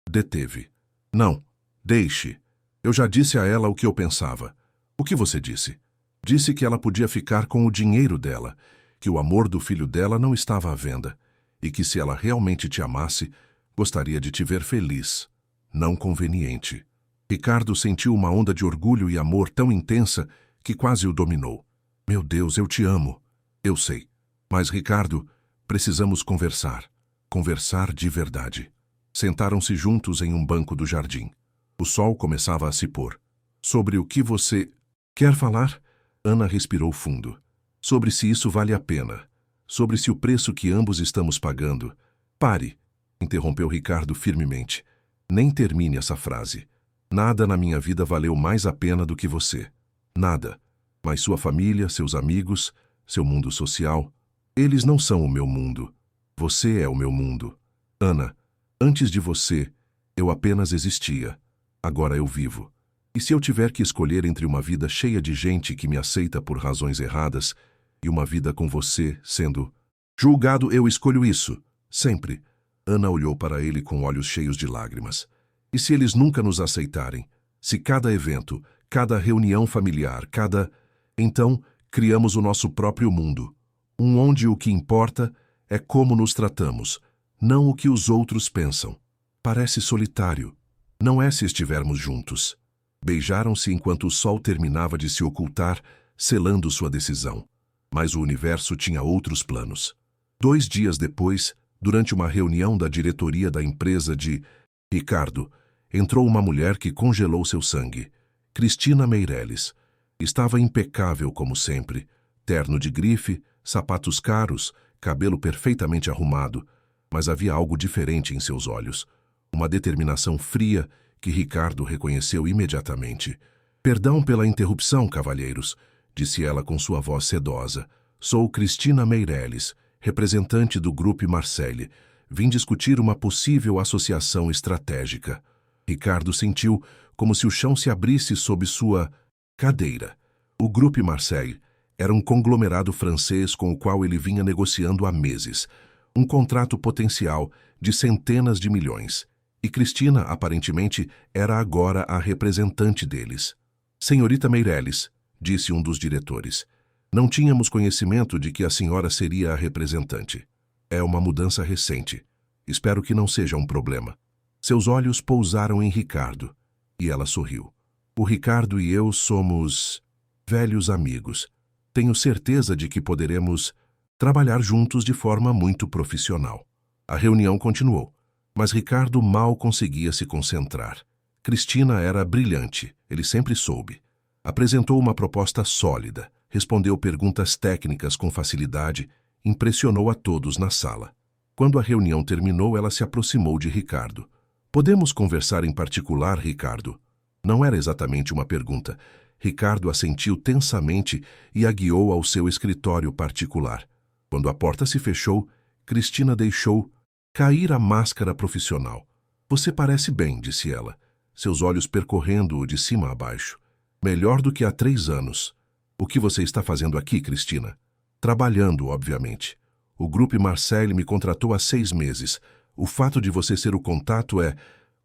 deteve. Não, deixe. Eu já disse a ela o que eu pensava. O que você disse? Disse que ela podia ficar com o dinheiro dela, que o amor do filho dela não estava à venda, e que se ela realmente te amasse, gostaria de te ver feliz, não conveniente. Ricardo sentiu uma onda de orgulho e amor tão intensa que quase o dominou. Meu Deus, eu te amo. Eu sei. Mas, Ricardo, precisamos conversar. Conversar de verdade. Sentaram-se juntos em um banco do jardim. O sol começava a se pôr. Sobre o que você quer falar? Ana respirou fundo. Sobre se isso vale a pena. Sobre se o preço que ambos estamos pagando. Pare, interrompeu Ricardo firmemente. Nem termine essa frase. Nada na minha vida valeu mais a pena do que você. Nada. Mas sua família, seus amigos, seu mundo social, eles não são o meu mundo. Você é o meu mundo. Ana, antes de você, eu apenas existia. Agora eu vivo. E se eu tiver que escolher entre uma vida cheia de gente que me aceita por razões erradas e uma vida com você sendo julgado, eu escolho isso. Sempre. Ana olhou para ele com olhos cheios de lágrimas. E se eles nunca nos aceitarem? Se cada evento, cada reunião familiar, Então, criamos o nosso próprio mundo. Onde o que importa é como nos tratamos, não o que os outros pensam. Parece solitário. Não é se estivermos juntos. Beijaram-se enquanto o sol terminava de se ocultar, selando sua decisão. Mas o universo tinha outros planos. 2 dias depois, durante uma reunião da diretoria da empresa de Ricardo, entrou uma mulher que congelou seu sangue. Cristina Meireles. Estava impecável como sempre. Terno de grife, sapatos caros, cabelo perfeitamente arrumado. Mas havia algo diferente em seus olhos. Uma determinação fria que Ricardo reconheceu imediatamente. Perdão pela interrupção, cavalheiros, disse ela com sua voz sedosa. Sou Cristina Meireles, representante do Grupo Marseille. Vim discutir uma possível associação estratégica. Ricardo sentiu como se o chão se abrisse sob sua cadeira. O Grupo Marseille era um conglomerado francês com o qual ele vinha negociando há meses. Um contrato potencial de centenas de milhões. E Cristina, aparentemente, era agora a representante deles. Senhorita Meireles, disse um dos diretores, não tínhamos conhecimento de que a senhora seria a representante. É uma mudança recente. Espero que não seja um problema. Seus olhos pousaram em Ricardo, e ela sorriu. O Ricardo e eu somos velhos amigos. Tenho certeza de que poderemos trabalhar juntos de forma muito profissional. A reunião continuou, mas Ricardo mal conseguia se concentrar. Cristina era brilhante, ele sempre soube. Apresentou uma proposta sólida, respondeu perguntas técnicas com facilidade, impressionou a todos na sala. Quando a reunião terminou, ela se aproximou de Ricardo. Podemos conversar em particular, Ricardo? Não era exatamente uma pergunta. Ricardo assentiu tensamente e a guiou ao seu escritório particular. Quando a porta se fechou, Cristina deixou cair a máscara profissional. Você parece bem, disse ela, seus olhos percorrendo-o de cima a baixo. Melhor do que há 3 anos. O que você está fazendo aqui, Cristina? Trabalhando, obviamente. O Grupo Marseille me contratou há 6 meses. O fato de você ser o contato é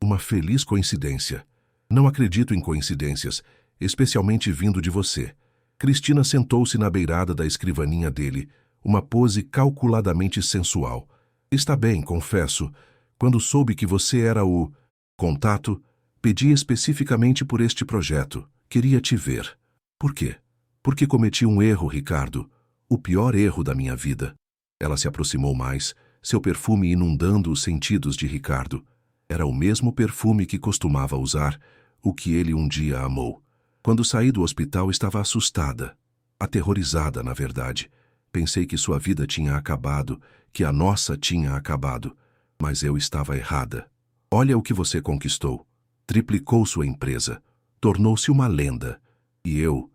uma feliz coincidência. Não acredito em coincidências, especialmente vindo de você. Cristina sentou-se na beirada da escrivaninha dele, uma pose calculadamente sensual. Está bem, confesso. Quando soube que você era o contato, pedi especificamente por este projeto. Queria te ver. Por quê? Porque cometi um erro, Ricardo. O pior erro da minha vida. Ela se aproximou mais, seu perfume inundando os sentidos de Ricardo. Era o mesmo perfume que costumava usar, o que ele um dia amou. Quando saí do hospital, estava assustada. Aterrorizada, na verdade. Pensei que sua vida tinha acabado, que a nossa tinha acabado. Mas eu estava errada. Olha o que você conquistou. Triplicou sua empresa. Tornou-se uma lenda. E eu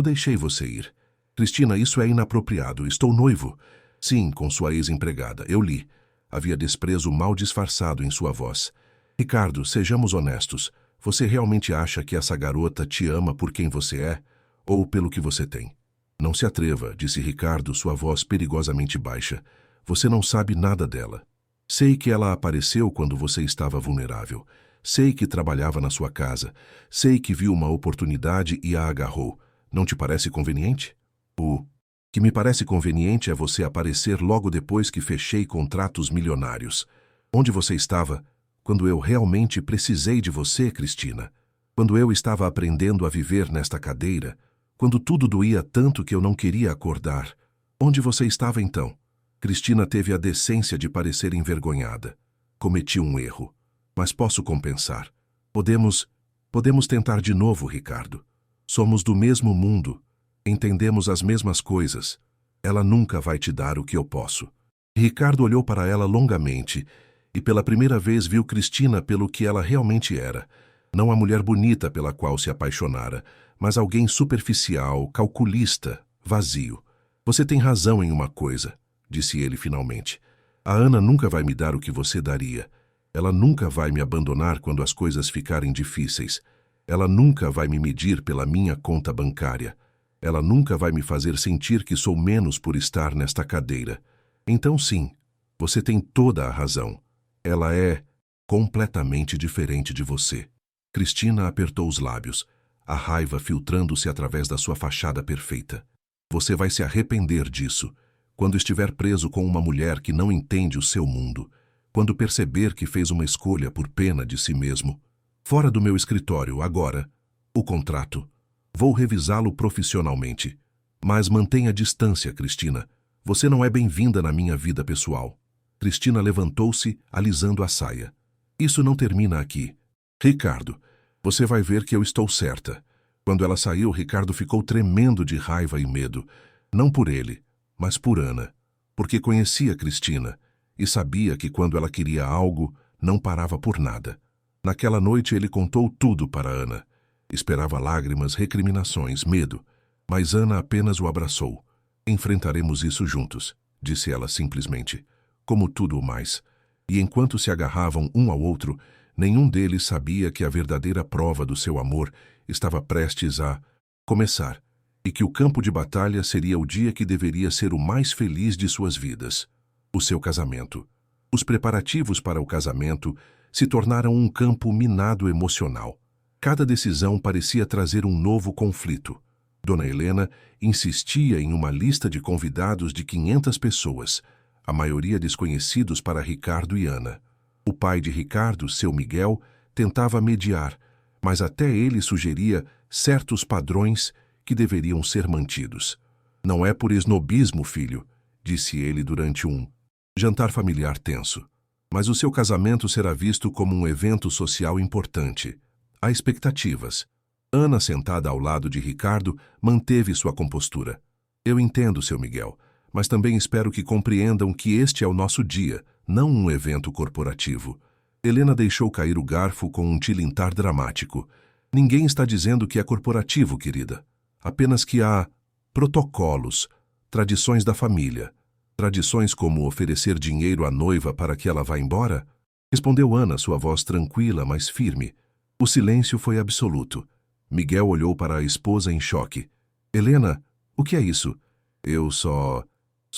deixei você ir. Cristina, isso é inapropriado. Estou noivo. Sim, com sua ex-empregada. Eu li. Havia desprezo mal disfarçado em sua voz. Ricardo, sejamos honestos. Você realmente acha que essa garota te ama por quem você é? Ou pelo que você tem? Não se atreva, disse Ricardo, sua voz perigosamente baixa. Você não sabe nada dela. Sei que ela apareceu quando você estava vulnerável. Sei que trabalhava na sua casa. Sei que viu uma oportunidade e a agarrou. Não te parece conveniente? O que me parece conveniente é você aparecer logo depois que fechei contratos milionários. Onde você estava quando eu realmente precisei de você, Cristina? Quando eu estava aprendendo a viver nesta cadeira? Quando tudo doía tanto que eu não queria acordar? Onde você estava então? Cristina teve a decência de parecer envergonhada. Cometi um erro, mas posso compensar. Podemos tentar de novo, Ricardo. Somos do mesmo mundo. Entendemos as mesmas coisas. Ela nunca vai te dar o que eu posso. Ricardo olhou para ela longamente e pela primeira vez viu Cristina pelo que ela realmente era. Não a mulher bonita pela qual se apaixonara, mas alguém superficial, calculista, vazio. Você tem razão em uma coisa, disse ele finalmente. A Ana nunca vai me dar o que você daria. Ela nunca vai me abandonar quando as coisas ficarem difíceis. Ela nunca vai me medir pela minha conta bancária. Ela nunca vai me fazer sentir que sou menos por estar nesta cadeira. Então sim, você tem toda a razão. Ela é completamente diferente de você. Cristina apertou os lábios, a raiva filtrando-se através da sua fachada perfeita. Você vai se arrepender disso, quando estiver preso com uma mulher que não entende o seu mundo, quando perceber que fez uma escolha por pena de si mesmo. Fora do meu escritório, agora, o contrato. Vou revisá-lo profissionalmente. Mas mantenha distância, Cristina. Você não é bem-vinda na minha vida pessoal. Cristina levantou-se, alisando a saia. Isso não termina aqui. Ricardo, você vai ver que eu estou certa. Quando ela saiu, Ricardo ficou tremendo de raiva e medo. Não por ele, mas por Ana. Porque conhecia Cristina e sabia que quando ela queria algo, não parava por nada. Naquela noite ele contou tudo para Ana. Esperava lágrimas, recriminações, medo. Mas Ana apenas o abraçou. Enfrentaremos isso juntos, disse ela simplesmente, como tudo o mais. E enquanto se agarravam um ao outro, nenhum deles sabia que a verdadeira prova do seu amor estava prestes a começar, e que o campo de batalha seria o dia que deveria ser o mais feliz de suas vidas: o seu casamento. Os preparativos para o casamento se tornaram um campo minado emocional. Cada decisão parecia trazer um novo conflito. Dona Helena insistia em uma lista de convidados de 500 pessoas, a maioria desconhecidos para Ricardo e Ana. O pai de Ricardo, seu Miguel, tentava mediar, mas até ele sugeria certos padrões que deveriam ser mantidos. Não é por esnobismo, filho, disse ele durante um jantar familiar tenso. Mas o seu casamento será visto como um evento social importante. Há expectativas. Ana, sentada ao lado de Ricardo, manteve sua compostura. Eu entendo, seu Miguel, mas também espero que compreendam que este é o nosso dia, não um evento corporativo. Helena deixou cair o garfo com um tilintar dramático. Ninguém está dizendo que é corporativo, querida. Apenas que há protocolos, tradições da família. Tradições como oferecer dinheiro à noiva para que ela vá embora? Respondeu Ana, sua voz tranquila, mas firme. O silêncio foi absoluto. Miguel olhou para a esposa em choque. Helena, o que é isso? Eu só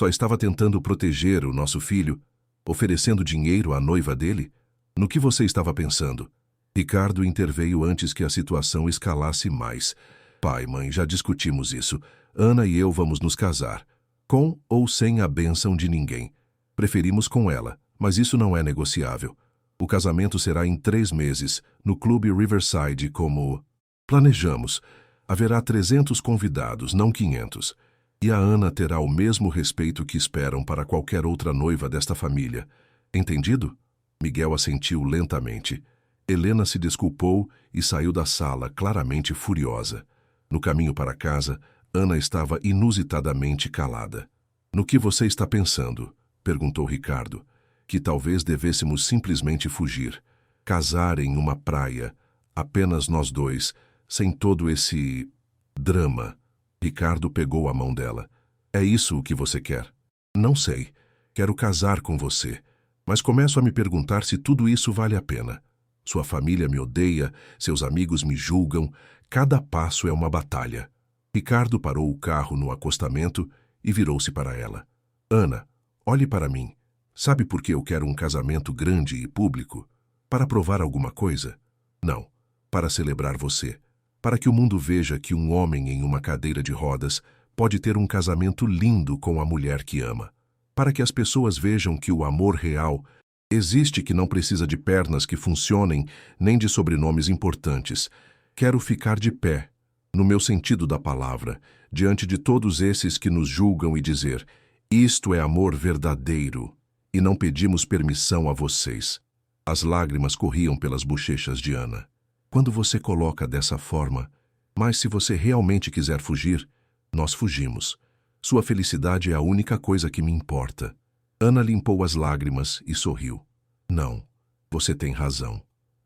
estava tentando proteger o nosso filho, oferecendo dinheiro à noiva dele? No que você estava pensando? Ricardo interveio antes que a situação escalasse mais. Pai, mãe, já discutimos isso. Ana e eu vamos nos casar. Com ou sem a bênção de ninguém. Preferimos com ela, mas isso não é negociável. O casamento será em 3 meses, no Clube Riverside, como planejamos. Haverá 300 convidados, não 500. E a Ana terá o mesmo respeito que esperam para qualquer outra noiva desta família. Entendido? Miguel assentiu lentamente. Helena se desculpou e saiu da sala, claramente furiosa. No caminho para casa, Ana estava inusitadamente calada. No que você está pensando? Perguntou Ricardo. Que talvez devêssemos simplesmente fugir. Casar em uma praia, apenas nós dois, sem todo esse drama. Ricardo pegou a mão dela. É isso o que você quer? Não sei. Quero casar com você. Mas começo a me perguntar se tudo isso vale a pena. Sua família me odeia, seus amigos me julgam. Cada passo é uma batalha. Ricardo parou o carro no acostamento e virou-se para ela. Ana, olhe para mim. Sabe por que eu quero um casamento grande e público? Para provar alguma coisa? Não. Para celebrar você. Para que o mundo veja que um homem em uma cadeira de rodas pode ter um casamento lindo com a mulher que ama. Para que as pessoas vejam que o amor real existe, que não precisa de pernas que funcionem, nem de sobrenomes importantes. Quero ficar de pé, no meu sentido da palavra, diante de todos esses que nos julgam e dizer: isto é amor verdadeiro, e não pedimos permissão a vocês. As lágrimas corriam pelas bochechas de Ana. Quando você coloca dessa forma, mas se você realmente quiser fugir, nós fugimos. Sua felicidade é a única coisa que me importa. Ana limpou as lágrimas e sorriu. Não, você tem razão.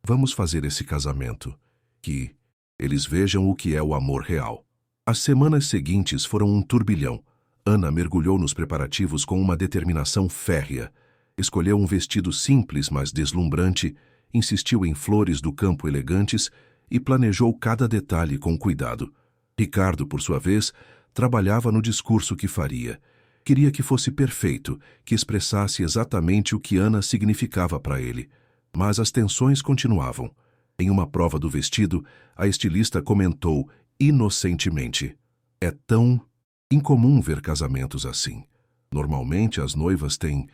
Vamos fazer esse casamento. Que eles vejam o que é o amor real. As semanas seguintes foram um turbilhão. Ana mergulhou nos preparativos com uma determinação férrea. Escolheu um vestido simples, mas deslumbrante, insistiu em flores do campo elegantes e planejou cada detalhe com cuidado. Ricardo, por sua vez, trabalhava no discurso que faria. Queria que fosse perfeito, que expressasse exatamente o que Ana significava para ele. Mas as tensões continuavam. Em uma prova do vestido, a estilista comentou inocentemente: é tão incomum ver casamentos assim. Normalmente as noivas têm,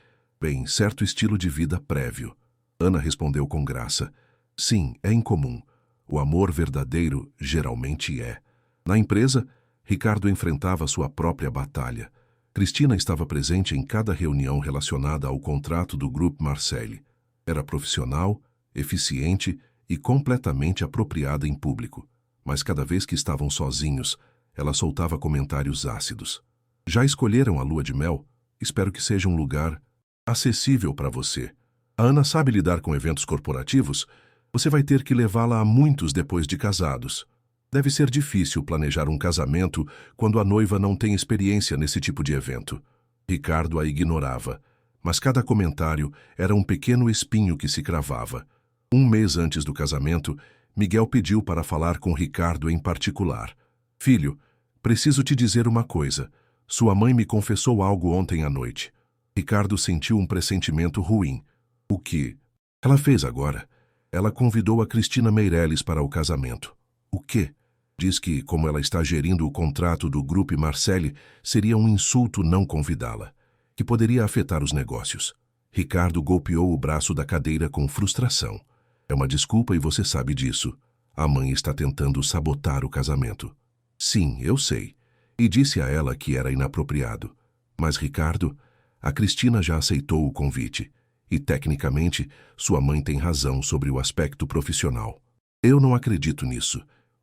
certo estilo de vida prévio. Ana respondeu com graça: sim, é incomum. O amor verdadeiro geralmente é. Na empresa, Ricardo enfrentava sua própria batalha. Cristina estava presente em cada reunião relacionada ao contrato do Grupo Marseille. Era profissional, eficiente e completamente apropriada em público. Mas cada vez que estavam sozinhos, ela soltava comentários ácidos. Já escolheram a lua de mel? Espero que seja um lugar acessível para você. A Ana sabe lidar com eventos corporativos? Você vai ter que levá-la a muitos depois de casados. Deve ser difícil planejar um casamento quando a noiva não tem experiência nesse tipo de evento. Ricardo a ignorava, mas cada comentário era um pequeno espinho que se cravava. Um mês antes do casamento, Miguel pediu para falar com Ricardo em particular. Filho, preciso te dizer uma coisa. Sua mãe me confessou algo ontem à noite. Ricardo sentiu um pressentimento ruim. O que ela fez agora? Ela convidou a Cristina Meirelles para o casamento. O quê? Diz que, como ela está gerindo o contrato do Grupo Marcelli, seria um insulto não convidá-la, que poderia afetar os negócios. Ricardo golpeou o braço da cadeira com frustração. É uma desculpa e você sabe disso. A mãe está tentando sabotar o casamento. Sim, eu sei. E disse a ela que era inapropriado. Mas, Ricardo, a Cristina já aceitou o convite. E, tecnicamente, sua mãe tem razão sobre o aspecto profissional. Eu não acredito nisso.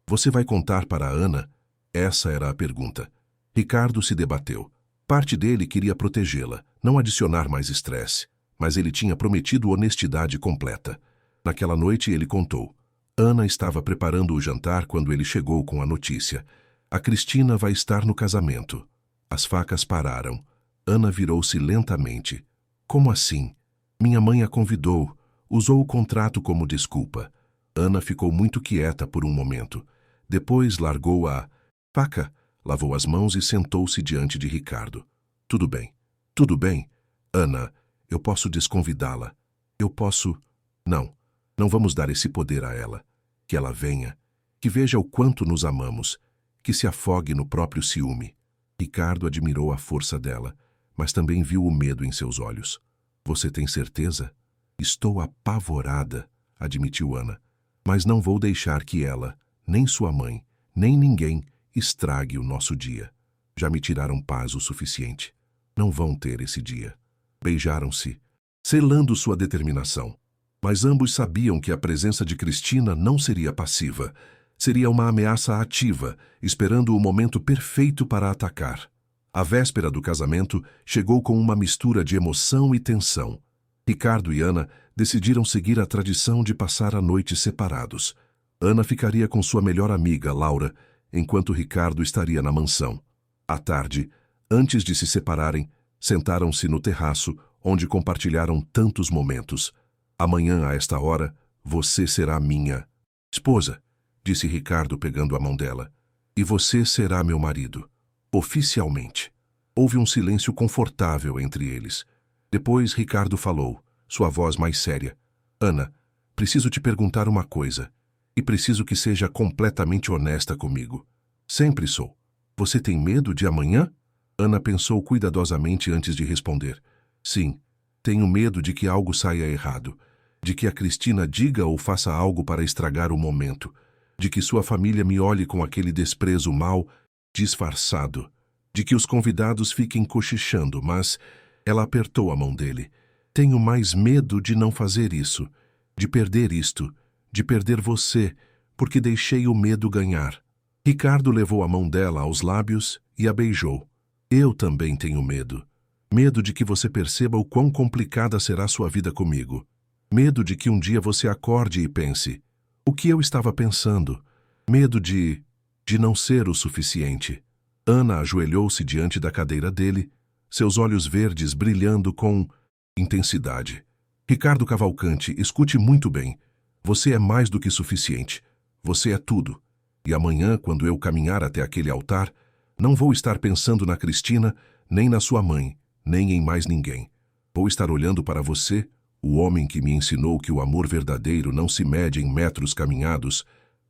Você vai contar para a Ana? Essa era a pergunta. Ricardo se debateu. Parte dele queria protegê-la, não adicionar mais estresse, mas ele tinha prometido honestidade completa. Naquela noite ele contou. Ana estava preparando o jantar quando ele chegou com a notícia. A Cristina vai estar no casamento. As facas pararam. Ana virou-se lentamente. Como assim? Minha mãe a convidou. Usou o contrato como desculpa. Ana ficou muito quieta por um momento. Depois largou a faca, lavou as mãos e sentou-se diante de Ricardo. Tudo bem. Tudo bem. Ana, eu posso desconvidá-la. Eu posso... Não, não vamos dar esse poder a ela. Que ela venha, que veja o quanto nos amamos, que se afogue no próprio ciúme. Ricardo admirou a força dela, mas também viu o medo em seus olhos. Você tem certeza? Estou apavorada, admitiu Ana. Mas não vou deixar que ela, nem sua mãe, nem ninguém, estrague o nosso dia. Já me tiraram paz o suficiente. Não vão ter esse dia. Beijaram-se, selando sua determinação. Mas ambos sabiam que a presença de Cristina não seria passiva. Seria uma ameaça ativa, esperando o momento perfeito para atacar. A véspera do casamento chegou com uma mistura de emoção e tensão. Ricardo e Ana decidiram seguir a tradição de passar a noite separados. Ana ficaria com sua melhor amiga, Laura, enquanto Ricardo estaria na mansão. À tarde, antes de se separarem, sentaram-se no terraço, onde compartilharam tantos momentos. Amanhã, a esta hora, você será minha esposa, disse Ricardo pegando a mão dela. E você será meu marido. Oficialmente. Houve um silêncio confortável entre eles. Depois, Ricardo falou, sua voz mais séria. Ana, preciso te perguntar uma coisa. E preciso que seja completamente honesta comigo. Sempre sou. Você tem medo de amanhã? Ana pensou cuidadosamente antes de responder. Sim, tenho medo de que algo saia errado. De que a Cristina diga ou faça algo para estragar o momento. De que sua família me olhe com aquele desprezo mal, disfarçado. De que os convidados fiquem cochichando, mas... Ela apertou a mão dele. Tenho mais medo de não fazer isso. De perder isto. De perder você, porque deixei o medo ganhar. Ricardo levou a mão dela aos lábios e a beijou. Eu também tenho medo. Medo de que você perceba o quão complicada será sua vida comigo. Medo de que um dia você acorde e pense, o que eu estava pensando? Medo de não ser o suficiente. Ana ajoelhou-se diante da cadeira dele, seus olhos verdes brilhando com intensidade. Ricardo Cavalcante, escute muito bem. Você é mais do que suficiente. Você é tudo. E amanhã, quando eu caminhar até aquele altar, não vou estar pensando na Cristina, nem na sua mãe, nem em mais ninguém. Vou estar olhando para você, o homem que me ensinou que o amor verdadeiro não se mede em metros caminhados,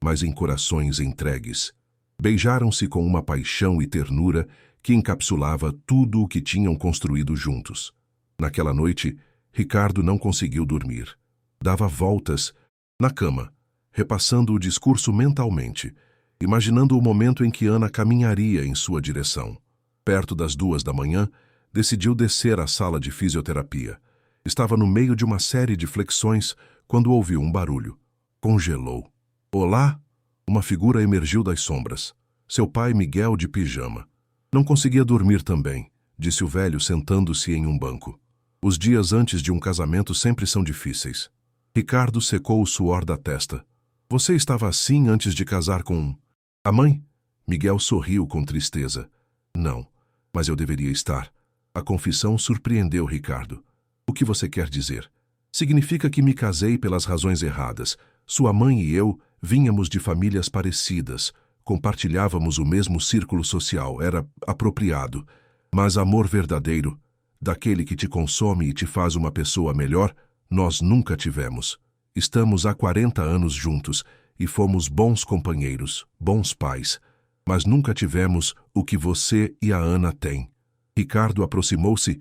mas em corações entregues. Beijaram-se com uma paixão e ternura que encapsulava tudo o que tinham construído juntos. Naquela noite, Ricardo não conseguiu dormir. Dava voltas na cama, repassando o discurso mentalmente, imaginando o momento em que Ana caminharia em sua direção. Perto das 2 da manhã, decidiu descer à sala de fisioterapia. Estava no meio de uma série de flexões quando ouviu um barulho. Congelou. Olá! Uma figura emergiu das sombras. Seu pai Miguel de pijama. Não conseguia dormir também, disse o velho sentando-se em um banco. Os dias antes de um casamento sempre são difíceis. Ricardo secou o suor da testa. Você estava assim antes de casar com a mãe? Miguel sorriu com tristeza. Não, mas eu deveria estar. A confissão surpreendeu Ricardo. O que você quer dizer? Significa que me casei pelas razões erradas. Sua mãe e eu vínhamos de famílias parecidas. Compartilhávamos o mesmo círculo social, era apropriado. Mas amor verdadeiro, daquele que te consome e te faz uma pessoa melhor, nós nunca tivemos. Estamos há 40 anos juntos e fomos bons companheiros, bons pais. Mas nunca tivemos o que você e a Ana têm. Ricardo aproximou-se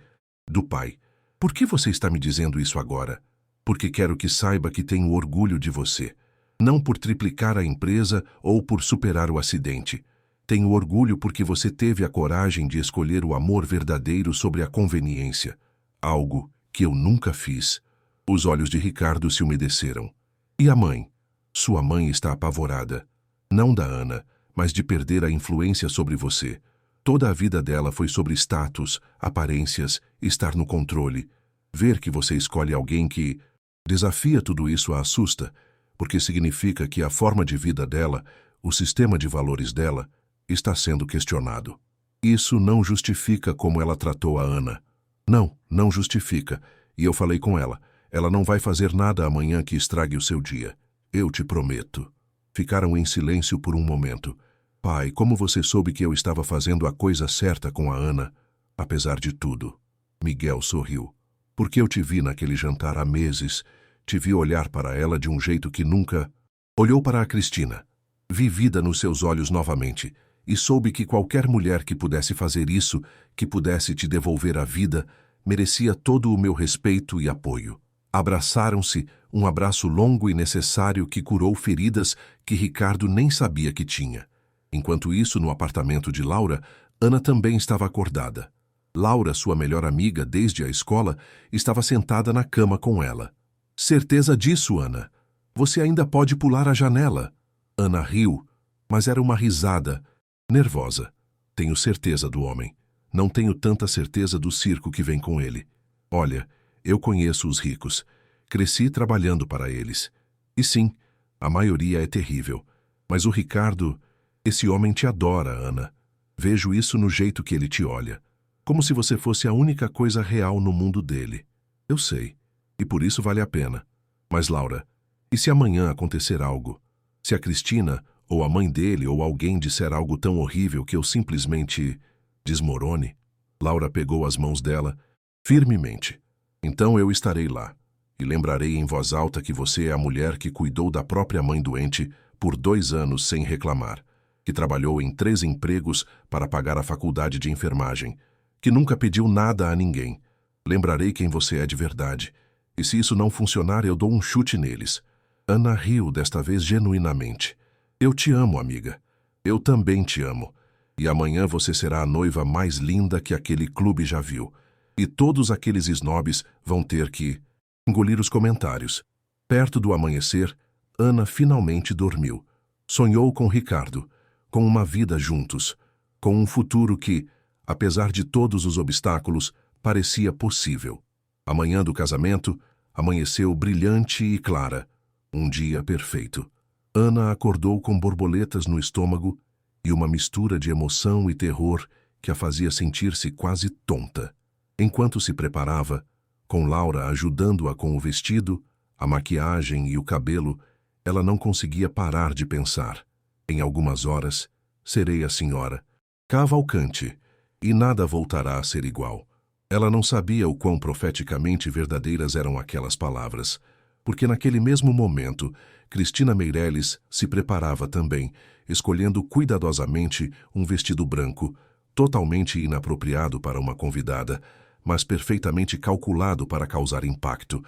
do pai. Por que você está me dizendo isso agora? Porque quero que saiba que tenho orgulho de você. Não por triplicar a empresa ou por superar o acidente. Tenho orgulho porque você teve a coragem de escolher o amor verdadeiro sobre a conveniência. Algo que eu nunca fiz. Os olhos de Ricardo se umedeceram. E a mãe? Sua mãe está apavorada. Não da Ana, mas de perder a influência sobre você. Toda a vida dela foi sobre status, aparências, estar no controle. Ver que você escolhe alguém que desafia tudo isso a assusta, porque significa que a forma de vida dela, o sistema de valores dela, está sendo questionado. Isso não justifica como ela tratou a Ana. Não, não justifica. E eu falei com ela. Ela não vai fazer nada amanhã que estrague o seu dia. Eu te prometo. Ficaram em silêncio por um momento. Pai, como você soube que eu estava fazendo a coisa certa com a Ana, apesar de tudo? Miguel sorriu. Porque eu te vi naquele jantar há meses, te vi olhar para ela de um jeito que nunca... Olhou para a Cristina. Vi vida nos seus olhos novamente, e soube que qualquer mulher que pudesse fazer isso, que pudesse te devolver a vida, merecia todo o meu respeito e apoio. Abraçaram-se, um abraço longo e necessário que curou feridas que Ricardo nem sabia que tinha. Enquanto isso, no apartamento de Laura, Ana também estava acordada. Laura, sua melhor amiga desde a escola, estava sentada na cama com ela. Certeza disso, Ana? Você ainda pode pular a janela. Ana riu, mas era uma risada, nervosa. Tenho certeza do homem. Não tenho tanta certeza do circo que vem com ele. Olha, eu conheço os ricos. Cresci trabalhando para eles. E sim, a maioria é terrível. Mas o Ricardo, esse homem te adora, Ana. Vejo isso no jeito que ele te olha. Como se você fosse a única coisa real no mundo dele. Eu sei. E por isso vale a pena. Mas, Laura, e se amanhã acontecer algo? Se a Cristina, ou a mãe dele, ou alguém disser algo tão horrível que eu simplesmente desmorone? Laura pegou as mãos dela firmemente. Então eu estarei lá. E lembrarei em voz alta que você é a mulher que cuidou da própria mãe doente por 2 anos sem reclamar. Que trabalhou em 3 empregos para pagar a faculdade de enfermagem. Que nunca pediu nada a ninguém. Lembrarei quem você é de verdade. E se isso não funcionar, eu dou um chute neles. Ana riu desta vez genuinamente. Eu te amo, amiga. Eu também te amo. E amanhã você será a noiva mais linda que aquele clube já viu. E todos aqueles snobs vão ter que engolir os comentários. Perto do amanhecer, Ana finalmente dormiu. Sonhou com Ricardo, com uma vida juntos, com um futuro que, apesar de todos os obstáculos, parecia possível. A manhã do casamento amanheceu brilhante e clara, um dia perfeito. Ana acordou com borboletas no estômago e uma mistura de emoção e terror que a fazia sentir-se quase tonta. Enquanto se preparava, com Laura ajudando-a com o vestido, a maquiagem e o cabelo, ela não conseguia parar de pensar. Em algumas horas, serei a senhora Cavalcante, e nada voltará a ser igual. Ela não sabia o quão profeticamente verdadeiras eram aquelas palavras, porque naquele mesmo momento, Cristina Meireles se preparava também, escolhendo cuidadosamente um vestido branco, totalmente inapropriado para uma convidada, mas perfeitamente calculado para causar impacto,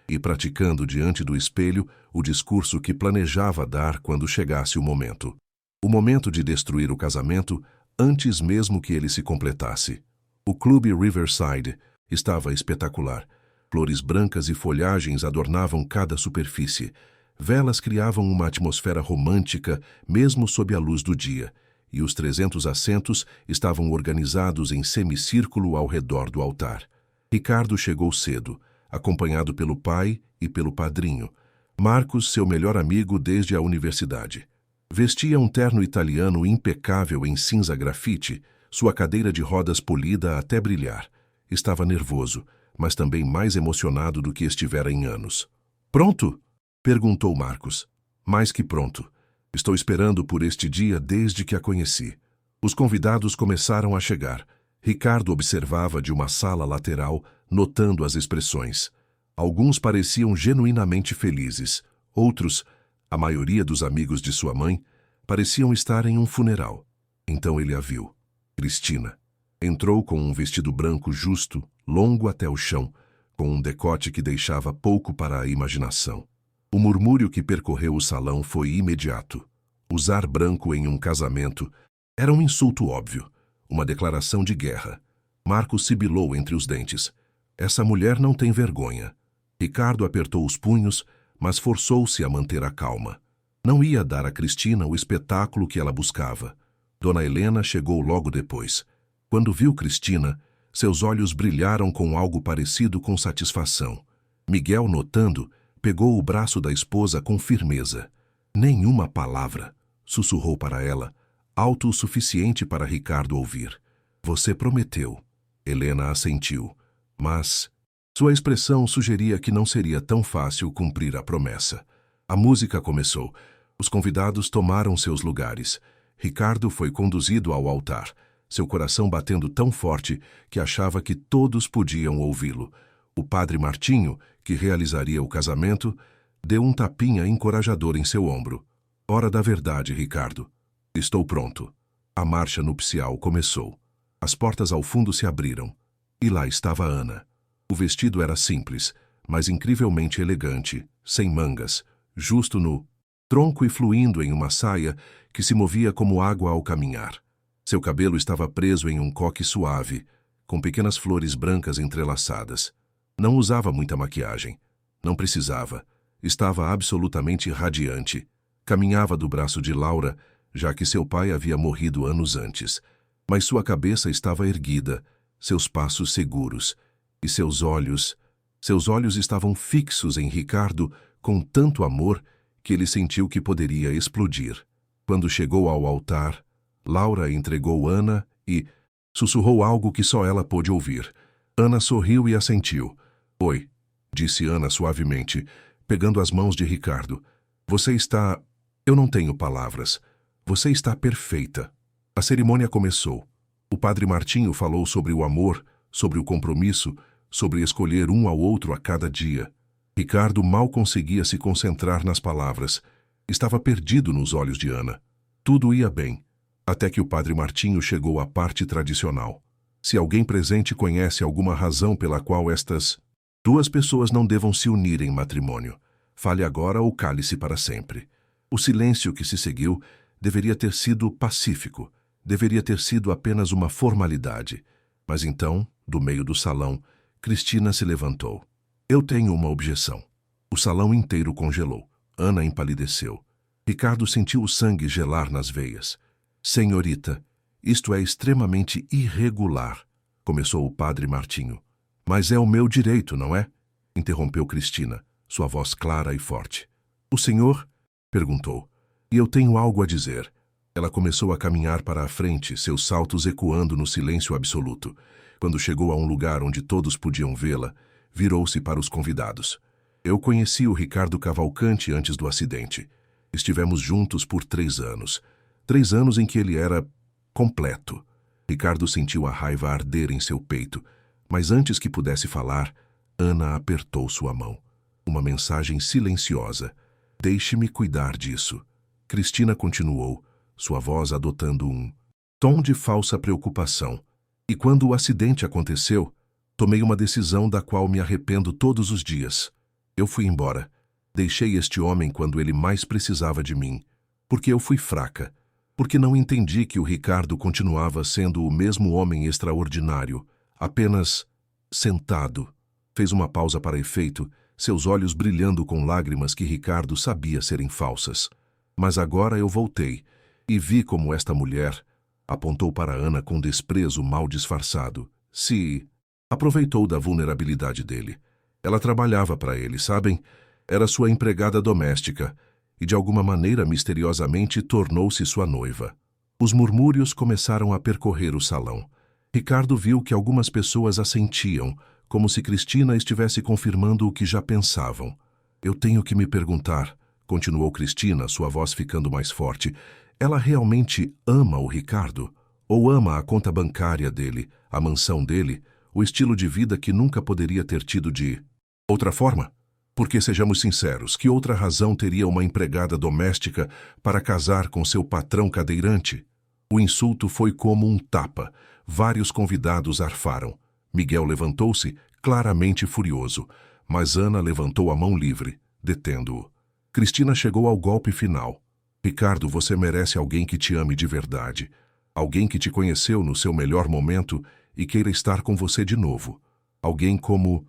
e praticando diante do espelho o discurso que planejava dar quando chegasse o momento. O momento de destruir o casamento antes mesmo que ele se completasse. O Clube Riverside estava espetacular. Flores brancas e folhagens adornavam cada superfície. Velas criavam uma atmosfera romântica, mesmo sob a luz do dia, e os 300 assentos estavam organizados em semicírculo ao redor do altar. Ricardo chegou cedo, acompanhado pelo pai e pelo padrinho, Marcos, seu melhor amigo desde a universidade. Vestia um terno italiano impecável em cinza grafite, sua cadeira de rodas polida até brilhar. Estava nervoso, mas também mais emocionado do que estivera em anos. "Pronto?" perguntou Marcos. "Mais que pronto. Estou esperando por este dia desde que a conheci." Os convidados começaram a chegar. Ricardo observava de uma sala lateral, notando as expressões. Alguns pareciam genuinamente felizes. Outros, a maioria dos amigos de sua mãe, pareciam estar em um funeral. Então ele a viu. Cristina. Entrou com um vestido branco justo, longo até o chão, com um decote que deixava pouco para a imaginação. O murmúrio que percorreu o salão foi imediato. Usar branco em um casamento era um insulto óbvio, uma declaração de guerra. Marcos sibilou entre os dentes. Essa mulher não tem vergonha. Ricardo apertou os punhos, mas forçou-se a manter a calma. Não ia dar a Cristina o espetáculo que ela buscava. Dona Helena chegou logo depois. Quando viu Cristina, seus olhos brilharam com algo parecido com satisfação. Miguel, notando, pegou o braço da esposa com firmeza. "Nenhuma palavra", sussurrou para ela, alto o suficiente para Ricardo ouvir. "Você prometeu." Helena assentiu, mas sua expressão sugeria que não seria tão fácil cumprir a promessa. A música começou. Os convidados tomaram seus lugares. Ricardo foi conduzido ao altar, seu coração batendo tão forte que achava que todos podiam ouvi-lo. O padre Martinho, que realizaria o casamento, deu um tapinha encorajador em seu ombro. "Hora da verdade, Ricardo. Estou pronto." A marcha nupcial começou. As portas ao fundo se abriram. E lá estava Ana. O vestido era simples, mas incrivelmente elegante, sem mangas, justo no tronco e fluindo em uma saia que se movia como água ao caminhar. Seu cabelo estava preso em um coque suave, com pequenas flores brancas entrelaçadas. Não usava muita maquiagem. Não precisava. Estava absolutamente radiante. Caminhava do braço de Laura, já que seu pai havia morrido anos antes. Mas sua cabeça estava erguida, seus passos seguros, e seus olhos estavam fixos em Ricardo com tanto amor que ele sentiu que poderia explodir. Quando chegou ao altar, Laura entregou Ana e sussurrou algo que só ela pôde ouvir. Ana sorriu e assentiu. "Oi", disse Ana suavemente, pegando as mãos de Ricardo. "Você está... Eu não tenho palavras. Você está perfeita." A cerimônia começou. O padre Martinho falou sobre o amor, sobre o compromisso, sobre escolher um ao outro a cada dia. Ricardo mal conseguia se concentrar nas palavras. Estava perdido nos olhos de Ana. Tudo ia bem, até que o padre Martinho chegou à parte tradicional. Se alguém presente conhece alguma razão pela qual estas duas pessoas não devam se unir em matrimônio, fale agora ou cale-se para sempre. O silêncio que se seguiu deveria ter sido pacífico, deveria ter sido apenas uma formalidade. Mas então, do meio do salão, Cristina se levantou. "Eu tenho uma objeção." O salão inteiro congelou. Ana empalideceu. Ricardo sentiu o sangue gelar nas veias. "Senhorita, isto é extremamente irregular", começou o padre Martinho. "Mas é o meu direito, não é?" interrompeu Cristina, sua voz clara e forte. "O senhor?" perguntou. "E eu tenho algo a dizer." Ela começou a caminhar para a frente, seus saltos ecoando no silêncio absoluto. Quando chegou a um lugar onde todos podiam vê-la, virou-se para os convidados. "Eu conheci o Ricardo Cavalcanti antes do acidente. Estivemos juntos por 3 anos. 3 anos em que ele era completo." Ricardo sentiu a raiva arder em seu peito, mas antes que pudesse falar, Ana apertou sua mão. Uma mensagem silenciosa. "Deixe-me cuidar disso." Cristina continuou, sua voz adotando um tom de falsa preocupação. "E quando o acidente aconteceu, tomei uma decisão da qual me arrependo todos os dias. Eu fui embora. Deixei este homem quando ele mais precisava de mim. Porque eu fui fraca. Porque não entendi que o Ricardo continuava sendo o mesmo homem extraordinário, apenas sentado." Fez uma pausa para efeito, seus olhos brilhando com lágrimas que Ricardo sabia serem falsas. "Mas agora eu voltei, e vi como esta mulher," apontou para Ana com desprezo mal disfarçado, "se aproveitou da vulnerabilidade dele. Ela trabalhava para ele, sabem? Era sua empregada doméstica e, de alguma maneira, misteriosamente, tornou-se sua noiva. Os murmúrios começaram a percorrer o salão. Ricardo viu que algumas pessoas assentiam, como se Cristina estivesse confirmando o que já pensavam. Eu tenho que me perguntar, continuou Cristina, sua voz ficando mais forte, ela realmente ama o Ricardo? Ou ama a conta bancária dele, a mansão dele, o estilo de vida que nunca poderia ter tido de outra forma? Porque, sejamos sinceros, que outra razão teria uma empregada doméstica para casar com seu patrão cadeirante? O insulto foi como um tapa. Vários convidados arfaram. Miguel levantou-se, claramente furioso, mas Ana levantou a mão livre, detendo-o. Cristina chegou ao golpe final. Ricardo, você merece alguém que te ame de verdade. Alguém que te conheceu no seu melhor momento e queira estar com você de novo. Alguém como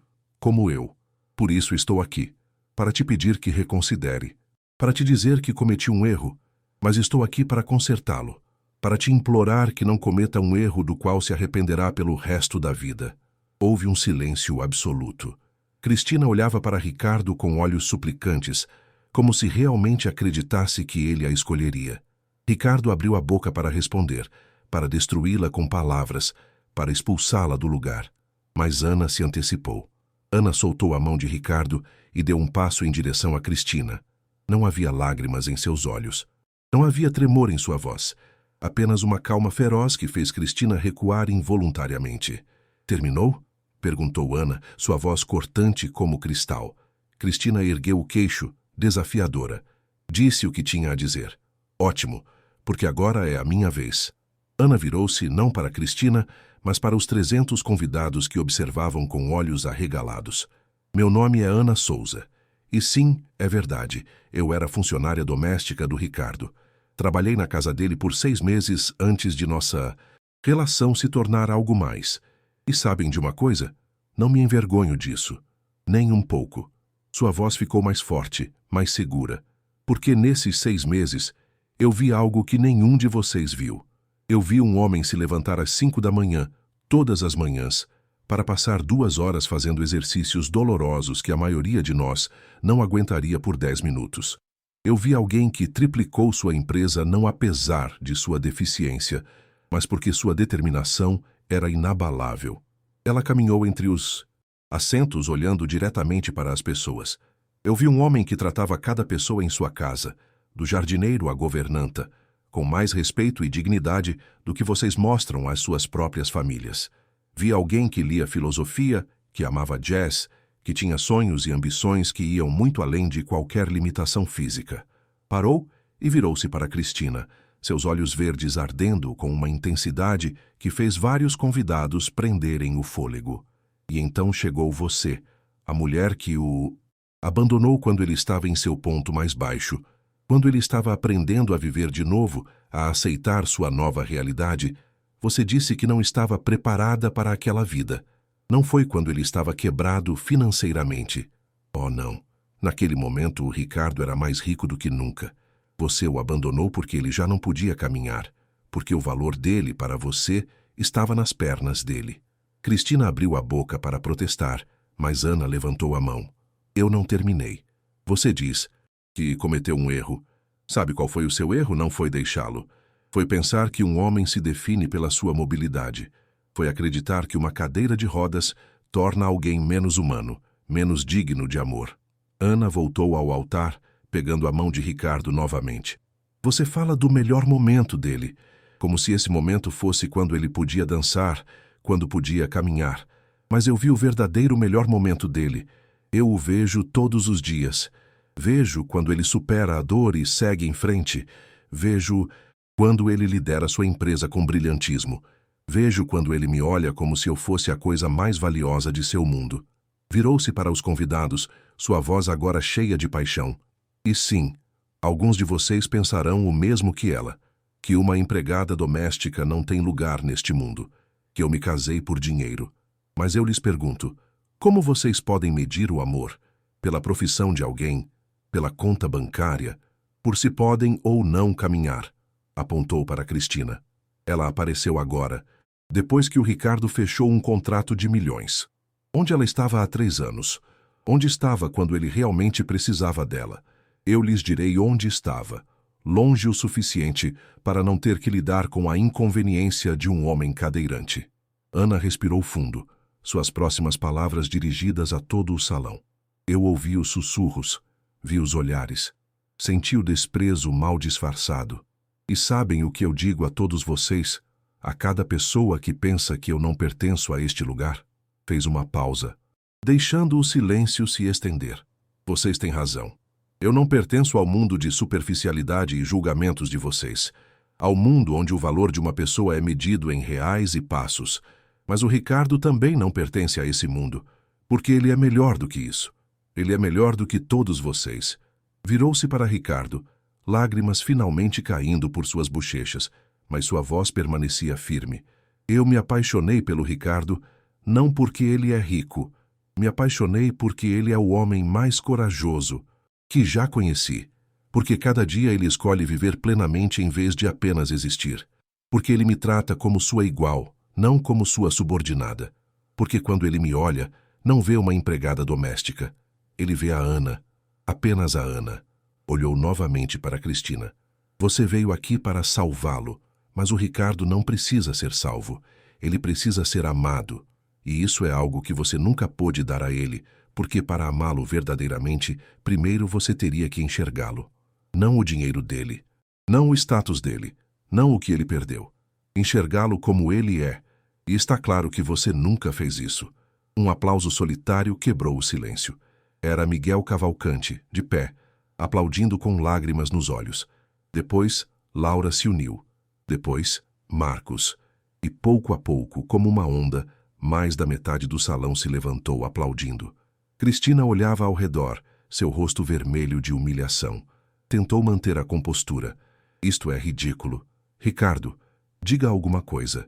eu. Por isso estou aqui, para te pedir que reconsidere, para te dizer que cometi um erro, mas estou aqui para consertá-lo, para te implorar que não cometa um erro do qual se arrependerá pelo resto da vida. Houve um silêncio absoluto. Cristina olhava para Ricardo com olhos suplicantes, como se realmente acreditasse que ele a escolheria. Ricardo abriu a boca para responder, para destruí-la com palavras, para expulsá-la do lugar. Mas Ana se antecipou. Ana soltou a mão de Ricardo e deu um passo em direção a Cristina. Não havia lágrimas em seus olhos. Não havia tremor em sua voz. Apenas uma calma feroz que fez Cristina recuar involuntariamente. Terminou? Perguntou Ana, sua voz cortante como cristal. Cristina ergueu o queixo, desafiadora. Disse o que tinha a dizer. Ótimo, porque agora é a minha vez. Ana virou-se não para Cristina, mas para os 300 convidados que observavam com olhos arregalados. Meu nome é Ana Souza. E sim, é verdade, eu era funcionária doméstica do Ricardo. Trabalhei na casa dele por 6 meses antes de nossa relação se tornar algo mais. E sabem de uma coisa? Não me envergonho disso. Nem um pouco. Sua voz ficou mais forte, mais segura. Porque nesses 6 meses, eu vi algo que nenhum de vocês viu. Eu vi um homem se levantar às 5 da manhã, todas as manhãs, para passar 2 horas fazendo exercícios dolorosos que a maioria de nós não aguentaria por 10 minutos. Eu vi alguém que triplicou sua empresa não apesar de sua deficiência, mas porque sua determinação era inabalável. Ela caminhou entre os assentos olhando diretamente para as pessoas. Eu vi um homem que tratava cada pessoa em sua casa, do jardineiro à governanta, com mais respeito e dignidade do que vocês mostram às suas próprias famílias. Vi alguém que lia filosofia, que amava jazz, que tinha sonhos e ambições que iam muito além de qualquer limitação física. Parou e virou-se para Cristina, seus olhos verdes ardendo com uma intensidade que fez vários convidados prenderem o fôlego. E então chegou você, a mulher que o abandonou quando ele estava em seu ponto mais baixo, quando ele estava aprendendo a viver de novo, a aceitar sua nova realidade. Você disse que não estava preparada para aquela vida. Não foi quando ele estava quebrado financeiramente. Oh, não. Naquele momento, o Ricardo era mais rico do que nunca. Você o abandonou porque ele já não podia caminhar, porque o valor dele para você estava nas pernas dele. Cristina abriu a boca para protestar, mas Ana levantou a mão. Eu não terminei. Você diz que cometeu um erro. Sabe qual foi o seu erro? Não foi deixá-lo. Foi pensar que um homem se define pela sua mobilidade. Foi acreditar que uma cadeira de rodas torna alguém menos humano, menos digno de amor. Ana voltou ao altar, pegando a mão de Ricardo novamente. Você fala do melhor momento dele, como se esse momento fosse quando ele podia dançar, quando podia caminhar. Mas eu vi o verdadeiro melhor momento dele. Eu o vejo todos os dias. Vejo quando ele supera a dor e segue em frente. Vejo quando ele lidera sua empresa com brilhantismo. Vejo quando ele me olha como se eu fosse a coisa mais valiosa de seu mundo. Virou-se para os convidados, sua voz agora cheia de paixão. E sim, alguns de vocês pensarão o mesmo que ela, que uma empregada doméstica não tem lugar neste mundo, que eu me casei por dinheiro. Mas eu lhes pergunto, como vocês podem medir o amor? Pela profissão de alguém? Pela conta bancária? Por se podem ou não caminhar? Apontou para Cristina. Ela apareceu agora, depois que o Ricardo fechou um contrato de milhões. Onde ela estava há 3 anos. Onde estava quando ele realmente precisava dela? Eu lhes direi onde estava. Longe o suficiente para não ter que lidar com a inconveniência de um homem cadeirante. Ana respirou fundo, suas próximas palavras dirigidas a todo o salão. Eu ouvi os sussurros, vi os olhares, senti o desprezo mal disfarçado. E sabem o que eu digo a todos vocês, a cada pessoa que pensa que eu não pertenço a este lugar? Fez uma pausa, deixando o silêncio se estender. Vocês têm razão. Eu não pertenço ao mundo de superficialidade e julgamentos de vocês, ao mundo onde o valor de uma pessoa é medido em reais e passos. Mas o Ricardo também não pertence a esse mundo, porque ele é melhor do que isso. Ele é melhor do que todos vocês. Virou-se para Ricardo, lágrimas finalmente caindo por suas bochechas, mas sua voz permanecia firme. Eu me apaixonei pelo Ricardo, não porque ele é rico. Me apaixonei porque ele é o homem mais corajoso que já conheci. Porque cada dia ele escolhe viver plenamente em vez de apenas existir. Porque ele me trata como sua igual, não como sua subordinada. Porque quando ele me olha, não vê uma empregada doméstica. Ele vê a Ana, apenas a Ana. Olhou novamente para Cristina. Você veio aqui para salvá-lo, mas o Ricardo não precisa ser salvo. Ele precisa ser amado. E isso é algo que você nunca pôde dar a ele, porque para amá-lo verdadeiramente, primeiro você teria que enxergá-lo. Não o dinheiro dele, não o status dele, não o que ele perdeu. Enxergá-lo como ele é. E está claro que você nunca fez isso. Um aplauso solitário quebrou o silêncio. Era Miguel Cavalcante, de pé, aplaudindo com lágrimas nos olhos. Depois, Laura se uniu. Depois, Marcos. E pouco a pouco, como uma onda, mais da metade do salão se levantou aplaudindo. Cristina olhava ao redor, seu rosto vermelho de humilhação. Tentou manter a compostura. Isto é ridículo. Ricardo, diga alguma coisa.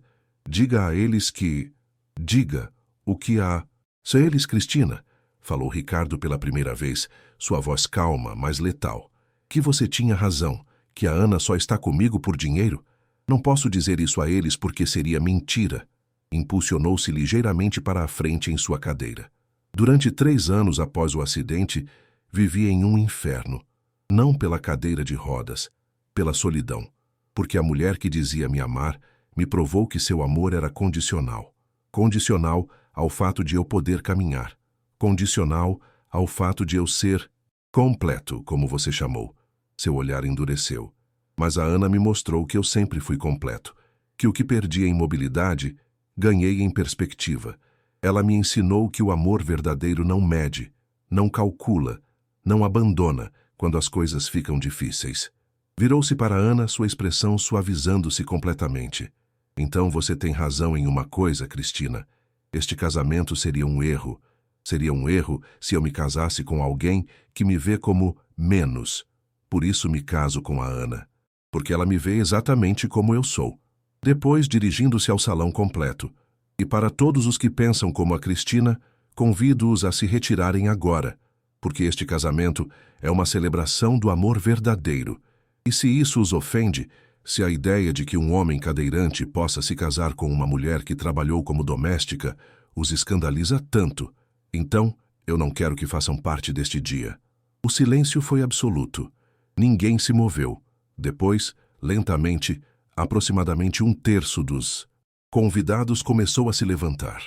Diga a eles que... Diga o que há... Se eles, Cristina, falou Ricardo pela primeira vez, sua voz calma, mas letal. Que você tinha razão, que a Ana só está comigo por dinheiro? Não posso dizer isso a eles porque seria mentira. Impulsionou-se ligeiramente para a frente em sua cadeira. Durante 3 anos após o acidente, vivi em um inferno. Não pela cadeira de rodas, pela solidão. Porque a mulher que dizia me amar me provou que seu amor era condicional. Condicional ao fato de eu poder caminhar. Condicional ao fato de eu ser completo, como você chamou. Seu olhar endureceu. Mas a Ana me mostrou que eu sempre fui completo. Que o que perdi em mobilidade, ganhei em perspectiva. Ela me ensinou que o amor verdadeiro não mede, não calcula, não abandona quando as coisas ficam difíceis. Virou-se para Ana, sua expressão suavizando-se completamente. Então você tem razão em uma coisa, Cristina. Este casamento seria um erro. Seria um erro se eu me casasse com alguém que me vê como menos. Por isso me caso com a Ana. Porque ela me vê exatamente como eu sou. Depois, dirigindo-se ao salão completo. E para todos os que pensam como a Cristina, convido-os a se retirarem agora, porque este casamento é uma celebração do amor verdadeiro. E se isso os ofende, se a ideia de que um homem cadeirante possa se casar com uma mulher que trabalhou como doméstica os escandaliza tanto, então eu não quero que façam parte deste dia. O silêncio foi absoluto. Ninguém se moveu. Depois, lentamente, aproximadamente 1/3 dos convidados começou a se levantar.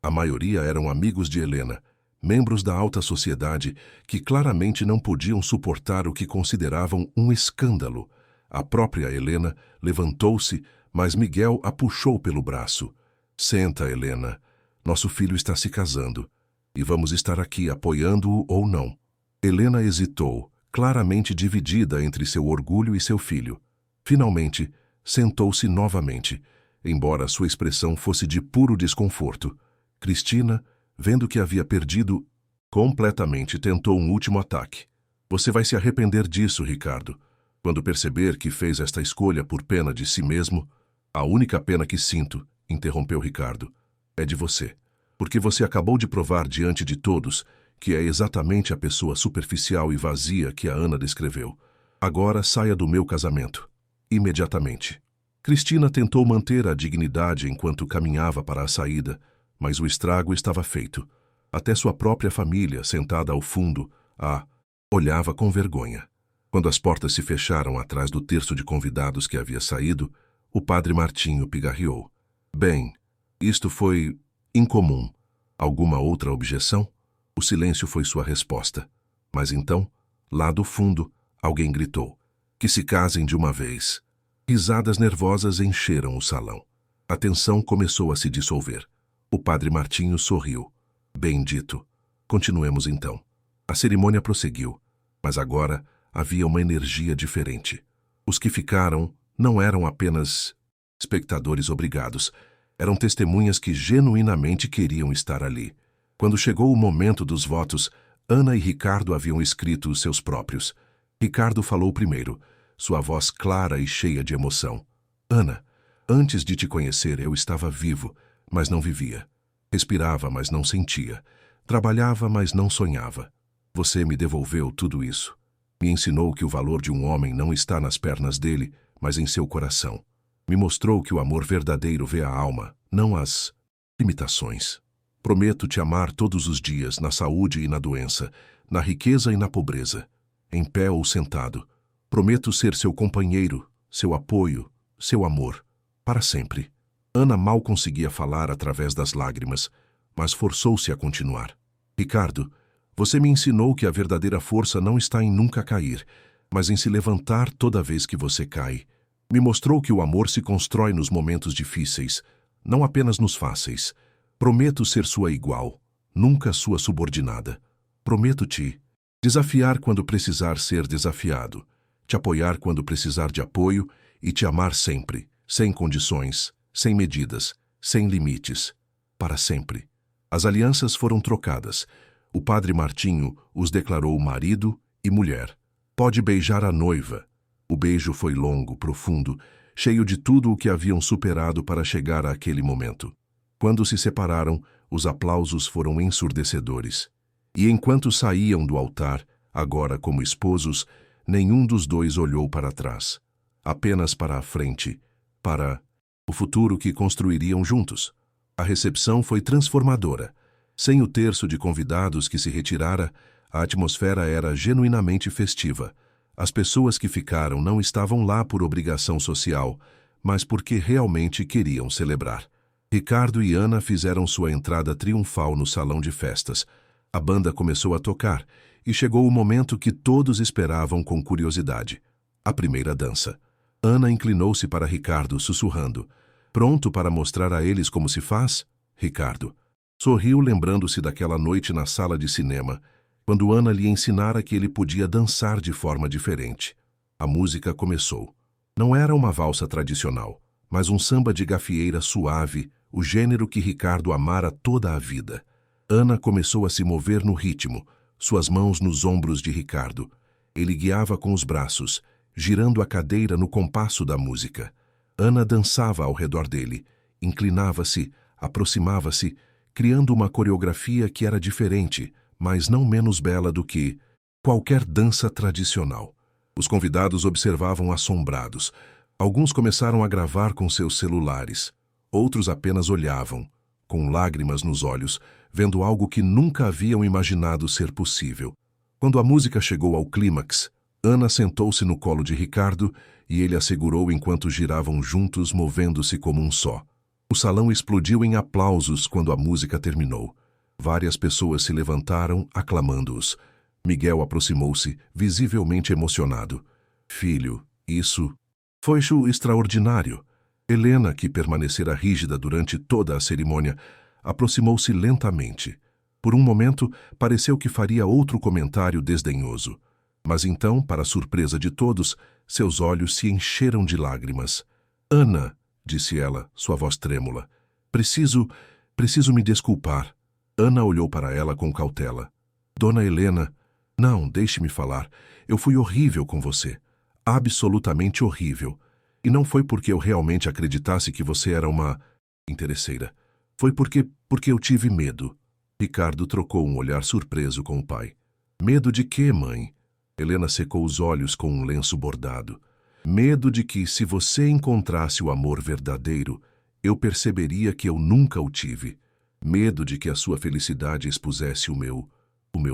A maioria eram amigos de Helena, membros da alta sociedade que claramente não podiam suportar o que consideravam um escândalo. A própria Helena levantou-se, mas Miguel a puxou pelo braço. Senta, Helena. Nosso filho está se casando. E vamos estar aqui apoiando-o ou não. Helena hesitou, claramente dividida entre seu orgulho e seu filho. Finalmente, sentou-se novamente, embora sua expressão fosse de puro desconforto. Cristina, vendo que havia perdido completamente, tentou um último ataque. Você vai se arrepender disso, Ricardo. Quando perceber que fez esta escolha por pena de si mesmo, a única pena que sinto, interrompeu Ricardo, é de você. Porque você acabou de provar diante de todos que é exatamente a pessoa superficial e vazia que a Ana descreveu. Agora saia do meu casamento. Imediatamente. Cristina tentou manter a dignidade enquanto caminhava para a saída, mas o estrago estava feito. Até sua própria família, sentada ao fundo, a olhava com vergonha. Quando as portas se fecharam atrás do terço de convidados que havia saído, o padre Martinho pigarreou. Bem, isto foi incomum. Alguma outra objeção? O silêncio foi sua resposta. Mas então, lá do fundo, alguém gritou. Que se casem de uma vez. Risadas nervosas encheram o salão. A tensão começou a se dissolver. O padre Martinho sorriu. Bendito. Continuemos então. A cerimônia prosseguiu, mas agora havia uma energia diferente. Os que ficaram não eram apenas espectadores obrigados, eram testemunhas que genuinamente queriam estar ali. Quando chegou o momento dos votos, Ana e Ricardo haviam escrito os seus próprios. Ricardo falou primeiro, sua voz clara e cheia de emoção. Ana, antes de te conhecer eu estava vivo, mas não vivia. Respirava, mas não sentia. Trabalhava, mas não sonhava. Você me devolveu tudo isso. Me ensinou que o valor de um homem não está nas pernas dele, mas em seu coração. Me mostrou que o amor verdadeiro vê a alma, não as limitações. Prometo te amar todos os dias, na saúde e na doença, na riqueza e na pobreza, em pé ou sentado. Prometo ser seu companheiro, seu apoio, seu amor, para sempre. Ana mal conseguia falar através das lágrimas, mas forçou-se a continuar. Ricardo, você me ensinou que a verdadeira força não está em nunca cair, mas em se levantar toda vez que você cai. Me mostrou que o amor se constrói nos momentos difíceis, não apenas nos fáceis. Prometo ser sua igual, nunca sua subordinada. Prometo-te desafiar quando precisar ser desafiado, te apoiar quando precisar de apoio e te amar sempre, sem condições, sem medidas, sem limites, para sempre. As alianças foram trocadas. O padre Martinho os declarou marido e mulher. Pode beijar a noiva. O beijo foi longo, profundo, cheio de tudo o que haviam superado para chegar àquele momento. Quando se separaram, os aplausos foram ensurdecedores. E enquanto saíam do altar, agora como esposos, nenhum dos dois olhou para trás. Apenas para a frente, para o futuro que construiriam juntos. A recepção foi transformadora. Sem o terço de convidados que se retirara, a atmosfera era genuinamente festiva. As pessoas que ficaram não estavam lá por obrigação social, mas porque realmente queriam celebrar. Ricardo e Ana fizeram sua entrada triunfal no salão de festas. A banda começou a tocar e chegou o momento que todos esperavam com curiosidade. A primeira dança. Ana inclinou-se para Ricardo, sussurrando. Pronto para mostrar a eles como se faz? Ricardo sorriu, lembrando-se daquela noite na sala de cinema, quando Ana lhe ensinara que ele podia dançar de forma diferente. A música começou. Não era uma valsa tradicional, mas um samba de gafieira suave, o gênero que Ricardo amara toda a vida. Ana começou a se mover no ritmo, suas mãos nos ombros de Ricardo. Ele guiava com os braços, girando a cadeira no compasso da música. Ana dançava ao redor dele, inclinava-se, aproximava-se, criando uma coreografia que era diferente, mas não menos bela do que qualquer dança tradicional. Os convidados observavam assombrados. Alguns começaram a gravar com seus celulares. Outros apenas olhavam, com lágrimas nos olhos, vendo algo que nunca haviam imaginado ser possível. Quando a música chegou ao clímax, Ana sentou-se no colo de Ricardo e ele a segurou enquanto giravam juntos, movendo-se como um só. O salão explodiu em aplausos quando a música terminou. Várias pessoas se levantaram, aclamando-os. Miguel aproximou-se, visivelmente emocionado. Filho, isso foi extraordinário. Helena, que permanecera rígida durante toda a cerimônia, aproximou-se lentamente. Por um momento, pareceu que faria outro comentário desdenhoso. Mas então, para a surpresa de todos, seus olhos se encheram de lágrimas. Ana, disse ela, sua voz trêmula. Preciso me desculpar. Ana olhou para ela com cautela. Dona Helena, não, deixe-me falar. Eu fui horrível com você. Absolutamente horrível. E não foi porque eu realmente acreditasse que você era uma interesseira. Foi porque eu tive medo. Ricardo trocou um olhar surpreso com o pai. Medo de quê, mãe? Helena secou os olhos com um lenço bordado. Medo de que, se você encontrasse o amor verdadeiro, eu perceberia que eu nunca o tive. Medo de que a sua felicidade expusesse o meu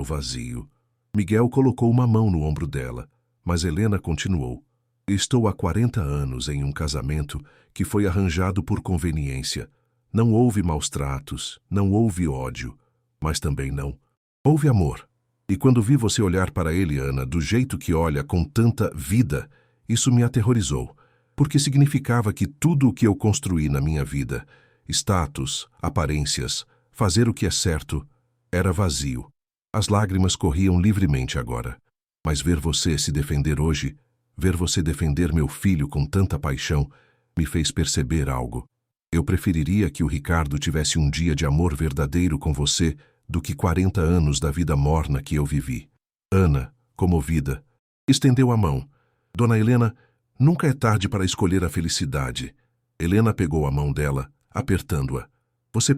vazio. Miguel colocou uma mão no ombro dela, mas Helena continuou. Estou há 40 anos em um casamento que foi arranjado por conveniência. Não houve maus tratos, não houve ódio, mas também não houve amor. E quando vi você olhar para ele, Ana, do jeito que olha, com tanta vida, isso me aterrorizou, porque significava que tudo o que eu construí na minha vida, status, aparências, fazer o que é certo, era vazio. As lágrimas corriam livremente agora. Mas ver você se defender hoje, ver você defender meu filho com tanta paixão, me fez perceber algo. Eu preferiria que o Ricardo tivesse um dia de amor verdadeiro com você do que 40 anos da vida morna que eu vivi. Ana, comovida, estendeu a mão. Dona Helena, nunca é tarde para escolher a felicidade. Helena pegou a mão dela, apertando-a. Você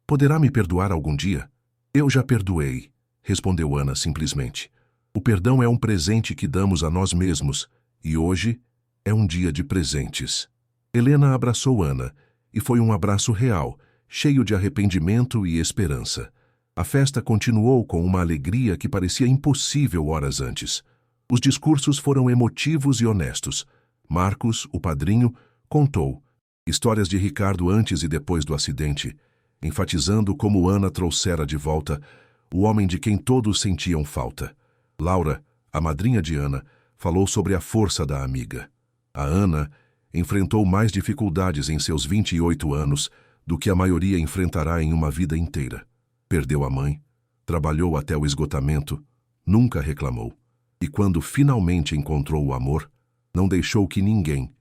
poderá me perdoar algum dia? Eu já perdoei, respondeu Ana simplesmente. O perdão é um presente que damos a nós mesmos, e hoje é um dia de presentes. Helena abraçou Ana, e foi um abraço real, cheio de arrependimento e esperança. A festa continuou com uma alegria que parecia impossível horas antes. Os discursos foram emotivos e honestos. Marcos, o padrinho, contou histórias de Ricardo antes e depois do acidente, enfatizando como Ana trouxera de volta o homem de quem todos sentiam falta. Laura, a madrinha de Ana, falou sobre a força da amiga. A Ana enfrentou mais dificuldades em seus 28 anos do que a maioria enfrentará em uma vida inteira. Perdeu a mãe, trabalhou até o esgotamento, nunca reclamou. E quando finalmente encontrou o amor, não deixou que ninguém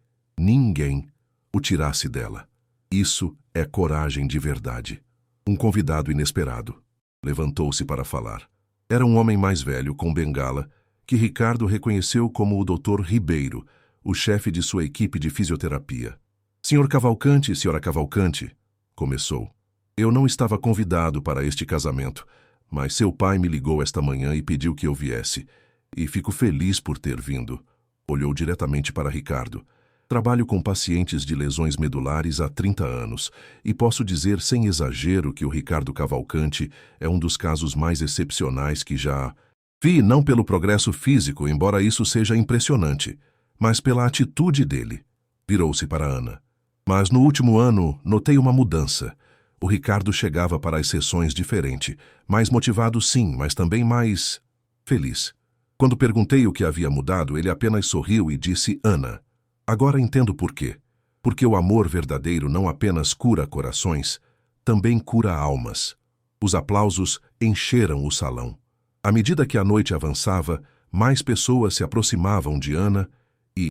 o tirasse dela. Isso é coragem de verdade. Um convidado inesperado levantou-se para falar. Era um homem mais velho, com bengala, que Ricardo reconheceu como o Dr. Ribeiro, o chefe de sua equipe de fisioterapia. Senhor Cavalcante, senhora Cavalcante, começou. Eu não estava convidado para este casamento, mas seu pai me ligou esta manhã e pediu que eu viesse, e fico feliz por ter vindo. Olhou diretamente para Ricardo. Trabalho com pacientes de lesões medulares há 30 anos, e posso dizer sem exagero que o Ricardo Cavalcante é um dos casos mais excepcionais que já vi, não pelo progresso físico, embora isso seja impressionante, mas pela atitude dele. Virou-se para Ana. Mas no último ano notei uma mudança. O Ricardo chegava para as sessões diferente, mais motivado sim, mas também mais feliz. Quando perguntei o que havia mudado, ele apenas sorriu e disse: Ana, agora entendo por quê. Porque o amor verdadeiro não apenas cura corações, também cura almas. Os aplausos encheram o salão. À medida que a noite avançava, mais pessoas se aproximavam de Ana e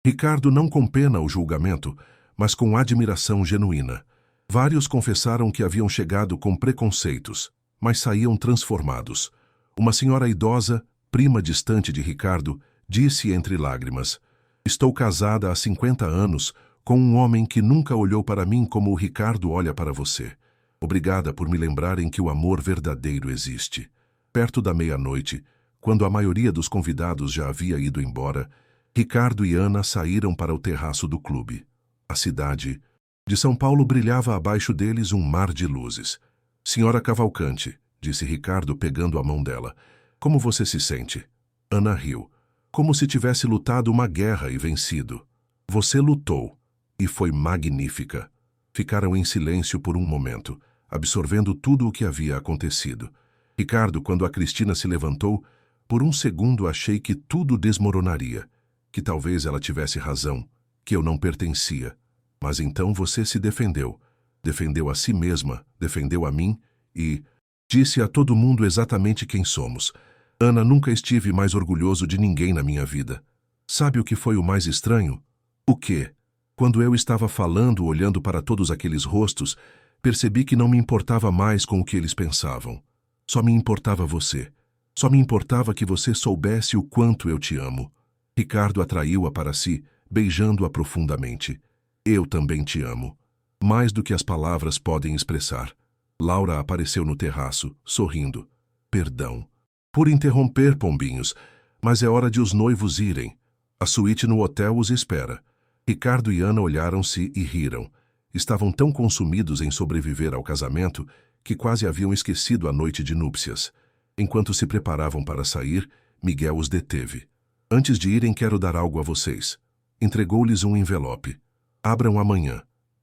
Ricardo não com pena o julgamento, mas com admiração genuína. Vários confessaram que haviam chegado com preconceitos, mas saíam transformados. Uma senhora idosa, prima distante de Ricardo, disse entre lágrimas: Estou casada há 50 anos com um homem que nunca olhou para mim como o Ricardo olha para você. Obrigada por me lembrarem que o amor verdadeiro existe. Perto da meia-noite, quando a maioria dos convidados já havia ido embora, Ricardo e Ana saíram para o terraço do clube. A cidade de São Paulo brilhava abaixo deles um mar de luzes. Senhora Cavalcante, disse Ricardo pegando a mão dela, como você se sente? Ana riu, como se tivesse lutado uma guerra e vencido. Você lutou, e foi magnífica. Ficaram em silêncio por um momento, absorvendo tudo o que havia acontecido. Ricardo, quando a Cristina se levantou, por um segundo achei que tudo desmoronaria, que talvez ela tivesse razão, que eu não pertencia. Mas então você se defendeu. Defendeu a si mesma, defendeu a mim e disse a todo mundo exatamente quem somos. Ana, nunca estive mais orgulhoso de ninguém na minha vida. Sabe o que foi o mais estranho? O quê? Quando eu estava falando, olhando para todos aqueles rostos, percebi que não me importava mais com o que eles pensavam. Só me importava você. Só me importava que você soubesse o quanto eu te amo. Ricardo atraiu-a para si, beijando-a profundamente. Eu também te amo. Mais do que as palavras podem expressar. Laura apareceu no terraço, sorrindo. Perdão por interromper, pombinhos, mas é hora de os noivos irem. A suíte no hotel os espera. Ricardo e Ana olharam-se e riram. Estavam tão consumidos em sobreviver ao casamento que quase haviam esquecido a noite de núpcias. Enquanto se preparavam para sair, Miguel os deteve. Antes de irem, quero dar algo a vocês. Entregou-lhes um envelope. Abram amanhã,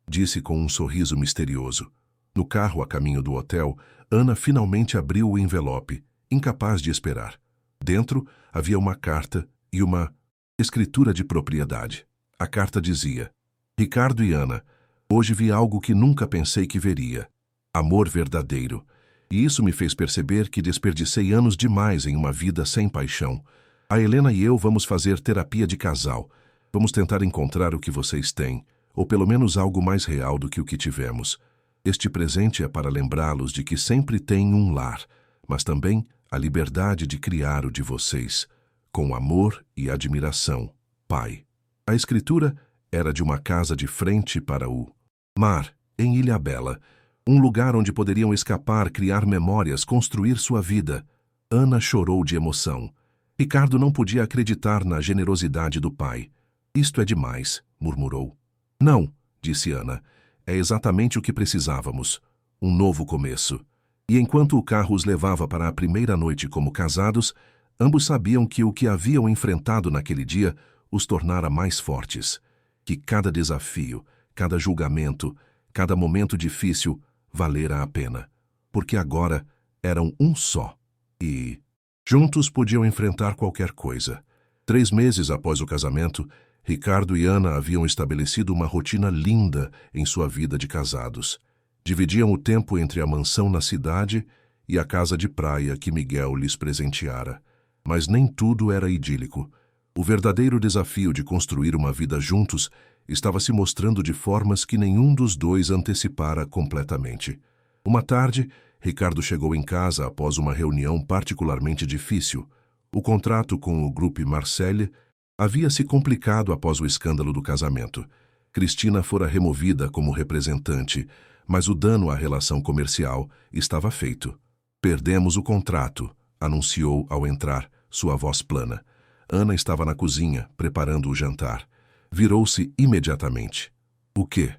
disse com um sorriso misterioso. No carro a caminho do hotel, Ana finalmente abriu o envelope, incapaz de esperar. Dentro havia uma carta e uma escritura de propriedade. A carta dizia: Ricardo e Ana, hoje vi algo que nunca pensei que veria. Amor verdadeiro. E isso me fez perceber que desperdicei anos demais em uma vida sem paixão. A Helena e eu vamos fazer terapia de casal. Vamos tentar encontrar o que vocês têm, ou pelo menos algo mais real do que o que tivemos. Este presente é para lembrá-los de que sempre têm um lar, mas também a liberdade de criar o de vocês, com amor e admiração, Pai. A escritura era de uma casa de frente para o mar, em Ilhabela, um lugar onde poderiam escapar, criar memórias, construir sua vida. Ana chorou de emoção. Ricardo não podia acreditar na generosidade do pai. Isto é demais, murmurou. Não, disse Ana. É exatamente o que precisávamos. Um novo começo. E enquanto o carro os levava para a primeira noite como casados, ambos sabiam que o que haviam enfrentado naquele dia os tornara mais fortes. Que cada desafio, cada julgamento, cada momento difícil valera a pena. Porque agora eram um só. E juntos podiam enfrentar qualquer coisa. 3 meses após o casamento, Ricardo e Ana haviam estabelecido uma rotina linda em sua vida de casados. Dividiam o tempo entre a mansão na cidade e a casa de praia que Miguel lhes presenteara. Mas nem tudo era idílico. O verdadeiro desafio de construir uma vida juntos estava se mostrando de formas que nenhum dos dois antecipara completamente. Uma tarde, Ricardo chegou em casa após uma reunião particularmente difícil. O contrato com o Grupo Marcelle havia se complicado após o escândalo do casamento. Cristina fora removida como representante, mas o dano à relação comercial estava feito. Perdemos o contrato, anunciou ao entrar, sua voz plana. Ana estava na cozinha, preparando o jantar. Virou-se imediatamente. O quê?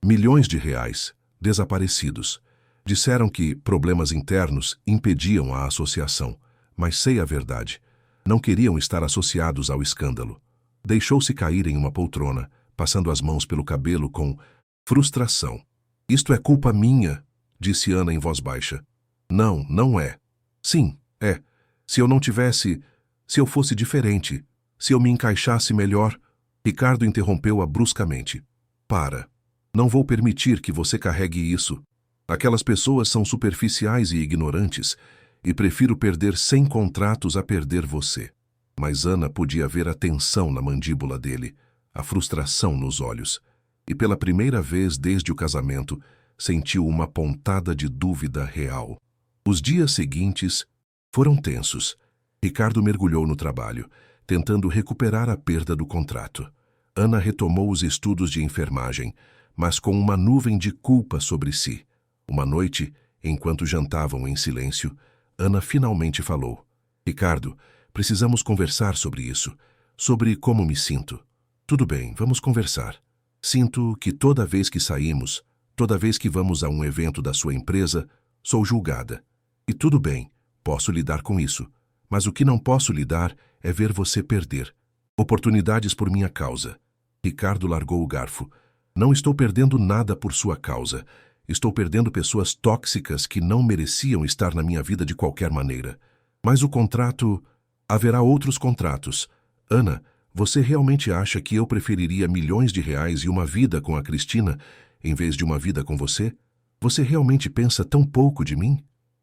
Milhões de reais, desaparecidos. Disseram que problemas internos impediam a associação, mas sei a verdade. Não queriam estar associados ao escândalo. Deixou-se cair em uma poltrona, passando as mãos pelo cabelo com frustração. Isto é culpa minha, disse Ana em voz baixa. Não, não é. Sim, é. Se eu não tivesse... Se eu fosse diferente, se eu me encaixasse melhor... Ricardo interrompeu-a bruscamente. Para. Não vou permitir que você carregue isso. Aquelas pessoas são superficiais e ignorantes, e prefiro perder 100 contratos a perder você. Mas Ana podia ver a tensão na mandíbula dele, a frustração nos olhos, e pela primeira vez desde o casamento, sentiu uma pontada de dúvida real. Os dias seguintes foram tensos. Ricardo mergulhou no trabalho, tentando recuperar a perda do contrato. Ana retomou os estudos de enfermagem, mas com uma nuvem de culpa sobre si. Uma noite, enquanto jantavam em silêncio, Ana finalmente falou. Ricardo, precisamos conversar sobre isso, sobre como me sinto. Tudo bem, vamos conversar. Sinto que toda vez que saímos, toda vez que vamos a um evento da sua empresa, sou julgada. E tudo bem, posso lidar com isso. Mas o que não posso lidar é ver você perder oportunidades por minha causa. Ricardo largou o garfo. Não estou perdendo nada por sua causa. Estou perdendo pessoas tóxicas que não mereciam estar na minha vida de qualquer maneira. Mas o contrato... Haverá outros contratos. Ana, você realmente acha que eu preferiria milhões de reais e uma vida com a Cristina em vez de uma vida com você? Você realmente pensa tão pouco de mim?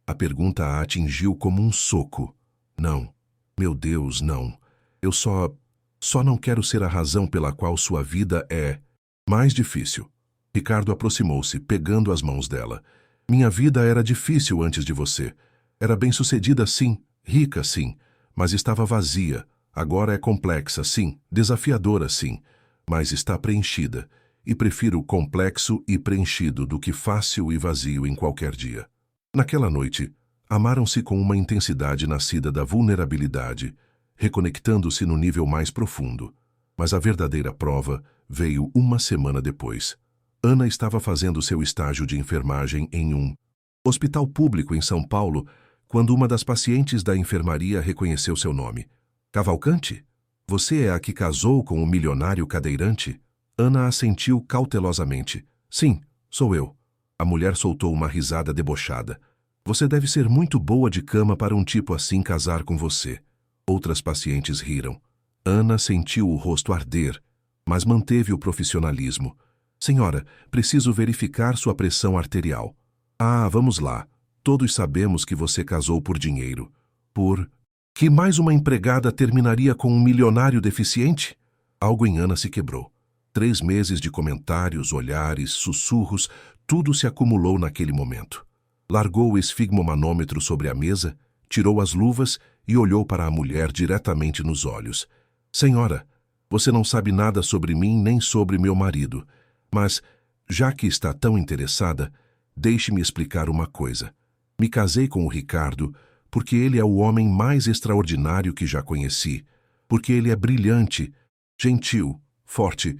A pergunta a atingiu como um soco. Não. Meu Deus, não. Eu só não quero ser a razão pela qual sua vida é mais difícil. Ricardo aproximou-se, pegando as mãos dela. Minha vida era difícil antes de você. Era bem-sucedida, sim, rica, sim, mas estava vazia. Agora é complexa, sim, desafiadora, sim, mas está preenchida. E prefiro complexo e preenchido do que fácil e vazio em qualquer dia. Naquela noite, amaram-se com uma intensidade nascida da vulnerabilidade, reconectando-se no nível mais profundo. Mas a verdadeira prova veio uma semana depois. Ana estava fazendo seu estágio de enfermagem em um hospital público em São Paulo quando uma das pacientes da enfermaria reconheceu seu nome. Cavalcante? Você é a que casou com o milionário cadeirante? Ana assentiu cautelosamente. Sim, sou eu. A mulher soltou uma risada debochada. Você deve ser muito boa de cama para um tipo assim casar com você. Outras pacientes riram. Ana sentiu o rosto arder, mas manteve o profissionalismo. Senhora, preciso verificar sua pressão arterial. Ah, vamos lá. Todos sabemos que você casou por dinheiro. Por que mais uma empregada terminaria com um milionário deficiente? Algo em Ana se quebrou. 3 meses de comentários, olhares, sussurros, tudo se acumulou naquele momento. Largou o esfigmomanômetro sobre a mesa, tirou as luvas e olhou para a mulher diretamente nos olhos. Senhora, você não sabe nada sobre mim nem sobre meu marido, mas, já que está tão interessada, deixe-me explicar uma coisa. Me casei com o Ricardo porque ele é o homem mais extraordinário que já conheci, porque ele é brilhante, gentil, forte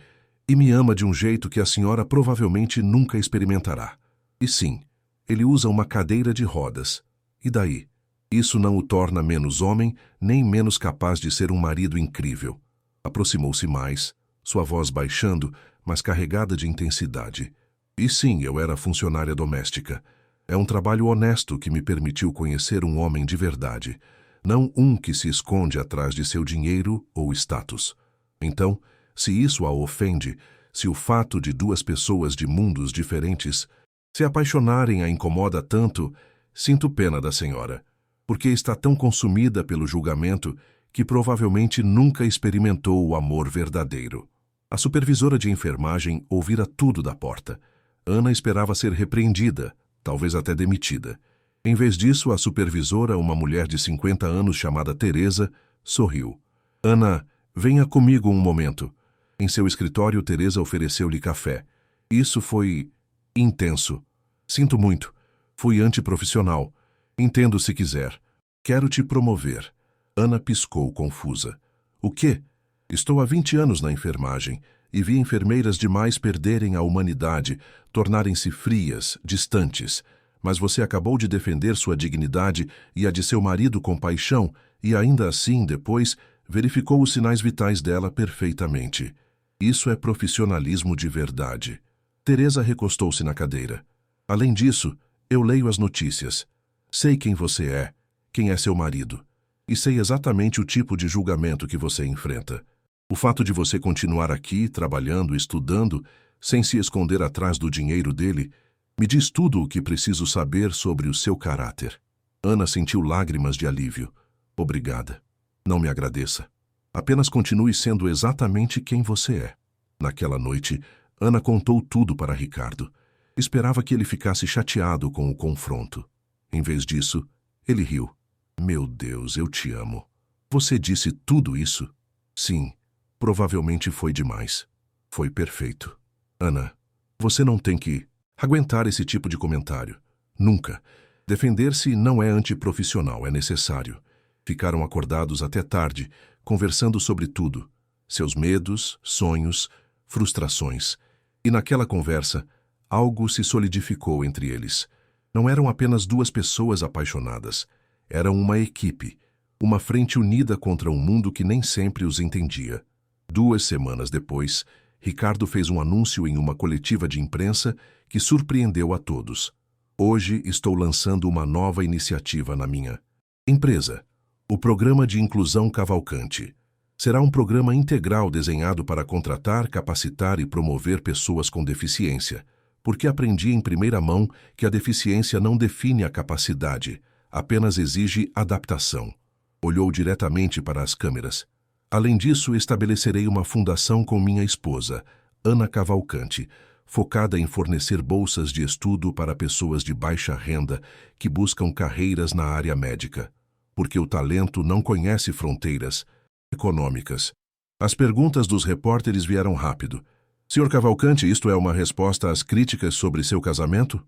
e me ama de um jeito que a senhora provavelmente nunca experimentará. E sim, ele usa uma cadeira de rodas. E daí? Isso não o torna menos homem, nem menos capaz de ser um marido incrível. Aproximou-se mais, sua voz baixando, mas carregada de intensidade. E sim, eu era funcionária doméstica. É um trabalho honesto que me permitiu conhecer um homem de verdade, não um que se esconde atrás de seu dinheiro ou status. Então, se isso a ofende, se o fato de 2 pessoas de mundos diferentes se apaixonarem a incomoda tanto, sinto pena da senhora, porque está tão consumida pelo julgamento que provavelmente nunca experimentou o amor verdadeiro. A supervisora de enfermagem ouvira tudo da porta. Ana esperava ser repreendida, talvez até demitida. Em vez disso, a supervisora, uma mulher de 50 anos chamada Teresa, sorriu. Ana, venha comigo um momento. Em seu escritório, Teresa ofereceu-lhe café. Isso foi intenso. Sinto muito. Fui antiprofissional. Entendo se quiser. Quero te promover. Ana piscou, confusa. O quê? Estou há 20 anos na enfermagem e vi enfermeiras demais perderem a humanidade, tornarem-se frias, distantes. Mas você acabou de defender sua dignidade e a de seu marido com paixão e ainda assim, depois, verificou os sinais vitais dela perfeitamente. Isso é profissionalismo de verdade. Teresa recostou-se na cadeira. Além disso, eu leio as notícias. Sei quem você é, quem é seu marido. E sei exatamente o tipo de julgamento que você enfrenta. O fato de você continuar aqui, trabalhando, estudando, sem se esconder atrás do dinheiro dele, me diz tudo o que preciso saber sobre o seu caráter. Ana sentiu lágrimas de alívio. Obrigada. Não me agradeça. Apenas continue sendo exatamente quem você é. Naquela noite, Ana contou tudo para Ricardo. Esperava que ele ficasse chateado com o confronto. Em vez disso, ele riu. Meu Deus, eu te amo. Você disse tudo isso? Sim, provavelmente foi demais. Foi perfeito. Ana, você não tem que aguentar esse tipo de comentário. Nunca. Defender-se não é antiprofissional, é necessário. Ficaram acordados até tarde, conversando sobre tudo. Seus medos, sonhos, frustrações. E naquela conversa, algo se solidificou entre eles. Não eram apenas 2 pessoas apaixonadas. Eram uma equipe, uma frente unida contra um mundo que nem sempre os entendia. 2 semanas depois, Ricardo fez um anúncio em uma coletiva de imprensa que surpreendeu a todos. Hoje estou lançando uma nova iniciativa na minha empresa, o Programa de Inclusão Cavalcante. Será um programa integral desenhado para contratar, capacitar e promover pessoas com deficiência, porque aprendi em primeira mão que a deficiência não define a capacidade, apenas exige adaptação. Olhou diretamente para as câmeras. Além disso, estabelecerei uma fundação com minha esposa, Ana Cavalcante, focada em fornecer bolsas de estudo para pessoas de baixa renda que buscam carreiras na área médica. Porque o talento não conhece fronteiras econômicas. As perguntas dos repórteres vieram rápido. Sr. Cavalcante, isto é uma resposta às críticas sobre seu casamento?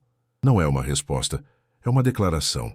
Não é uma resposta, é uma declaração.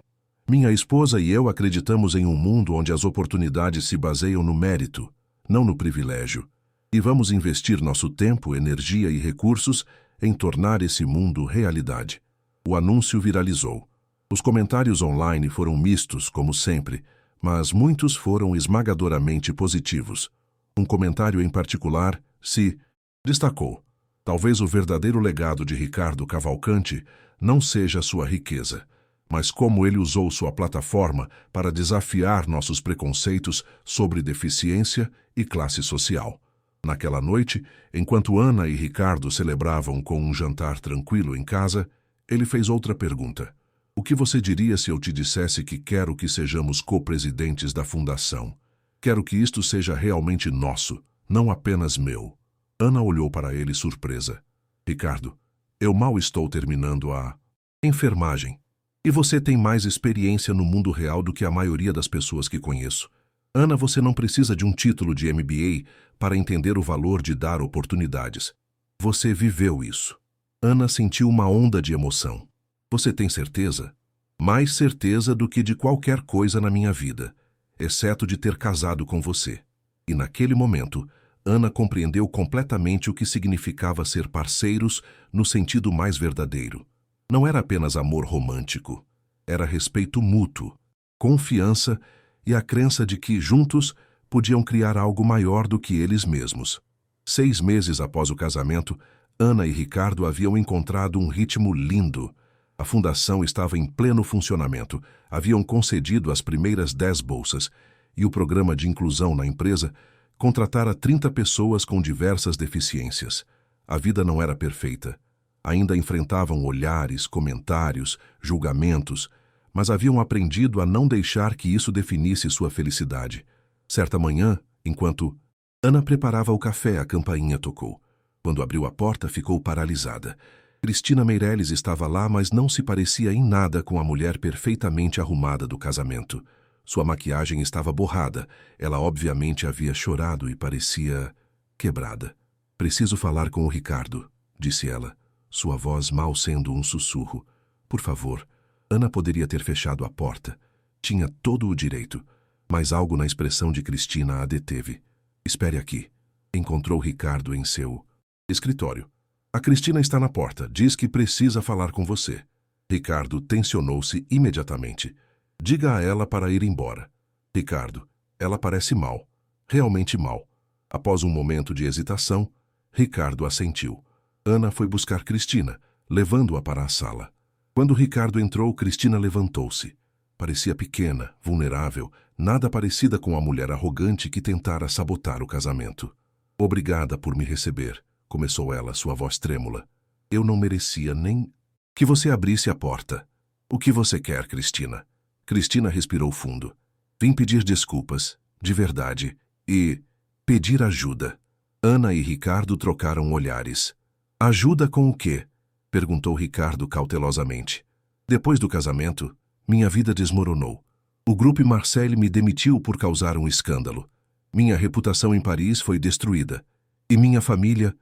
Minha esposa e eu acreditamos em um mundo onde as oportunidades se baseiam no mérito, não no privilégio. E vamos investir nosso tempo, energia e recursos em tornar esse mundo realidade. O anúncio viralizou. Os comentários online foram mistos, como sempre, mas muitos foram esmagadoramente positivos. Um comentário em particular se destacou. Talvez o verdadeiro legado de Ricardo Cavalcanti não seja sua riqueza, mas como ele usou sua plataforma para desafiar nossos preconceitos sobre deficiência e classe social. Naquela noite, enquanto Ana e Ricardo celebravam com um jantar tranquilo em casa, ele fez outra pergunta. O que você diria se eu te dissesse que quero que sejamos co-presidentes da fundação? Quero que isto seja realmente nosso, não apenas meu. Ana olhou para ele surpresa. Ricardo, eu mal estou terminando a enfermagem. E você tem mais experiência no mundo real do que a maioria das pessoas que conheço. Ana, você não precisa de um título de MBA para entender o valor de dar oportunidades. Você viveu isso. Ana sentiu uma onda de emoção. Você tem certeza? Mais certeza do que de qualquer coisa na minha vida, exceto de ter casado com você. E naquele momento, Ana compreendeu completamente o que significava ser parceiros no sentido mais verdadeiro. Não era apenas amor romântico, era respeito mútuo, confiança e a crença de que, juntos, podiam criar algo maior do que eles mesmos. 6 meses após o casamento, Ana e Ricardo haviam encontrado um ritmo lindo. A fundação estava em pleno funcionamento, haviam concedido as primeiras 10 bolsas e o programa de inclusão na empresa contratara 30 pessoas com diversas deficiências. A vida não era perfeita. Ainda enfrentavam olhares, comentários, julgamentos, mas haviam aprendido a não deixar que isso definisse sua felicidade. Certa manhã, enquanto Ana preparava o café, a campainha tocou. Quando abriu a porta, ficou paralisada. Cristina Meireles estava lá, mas não se parecia em nada com a mulher perfeitamente arrumada do casamento. Sua maquiagem estava borrada. Ela obviamente havia chorado e parecia quebrada. Preciso falar com o Ricardo, disse ela, sua voz mal sendo um sussurro. Por favor. Ana poderia ter fechado a porta. Tinha todo o direito, mas algo na expressão de Cristina a deteve. Espere aqui. Encontrou Ricardo em seu escritório. A Cristina está na porta. Diz que precisa falar com você. Ricardo tensionou-se imediatamente. Diga a ela para ir embora. Ricardo, ela parece mal. Realmente mal. Após um momento de hesitação, Ricardo assentiu. Ana foi buscar Cristina, levando-a para a sala. Quando Ricardo entrou, Cristina levantou-se. Parecia pequena, vulnerável, nada parecida com a mulher arrogante que tentara sabotar o casamento. Obrigada por me receber, começou ela, sua voz trêmula. Eu não merecia nem que você abrisse a porta. O que você quer, Cristina? Cristina respirou fundo. Vim pedir desculpas, de verdade, e pedir ajuda. Ana e Ricardo trocaram olhares. Ajuda com o quê? Perguntou Ricardo cautelosamente. Depois do casamento, minha vida desmoronou. O grupo Marcel me demitiu por causar um escândalo. Minha reputação em Paris foi destruída. E minha família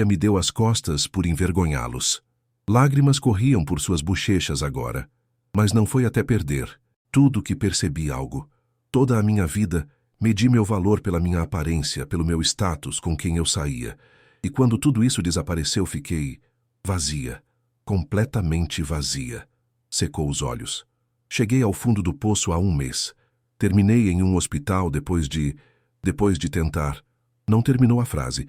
me deu as costas por envergonhá-los. Lágrimas corriam por suas bochechas agora. Mas não foi até perder tudo que percebi algo. Toda a minha vida, medi meu valor pela minha aparência, pelo meu status com quem eu saía. E quando tudo isso desapareceu, fiquei vazia, completamente vazia. Secou os olhos. Cheguei ao fundo do poço há 1 mês. Terminei em um hospital depois de tentar. Não terminou a frase,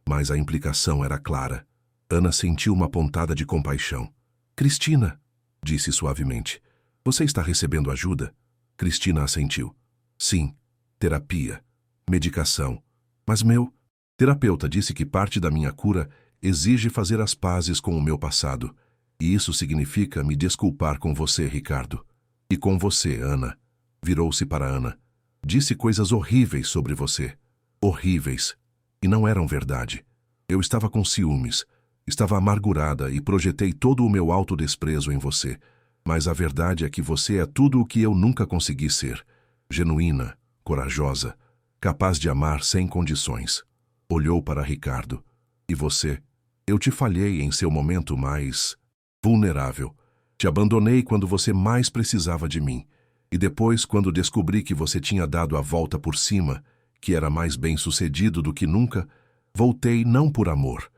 mas a implicação era clara. Ana sentiu uma pontada de compaixão. Cristina, disse suavemente, você está recebendo ajuda? Cristina assentiu. Sim, terapia, medicação. Mas meu terapeuta disse que parte da minha cura exige fazer as pazes com o meu passado. E isso significa me desculpar com você, Ricardo. E com você, Ana. Virou-se para Ana. Disse coisas horríveis sobre você. Horríveis. E não eram verdade. Eu estava com ciúmes. Estava amargurada e projetei todo o meu autodesprezo em você. Mas a verdade é que você é tudo o que eu nunca consegui ser. Genuína, corajosa, capaz de amar sem condições. Olhou para Ricardo. E você? Eu te falhei em seu momento mais vulnerável. Te abandonei quando você mais precisava de mim. E depois, quando descobri que você tinha dado a volta por cima, que era mais bem-sucedido do que nunca, voltei não por amor,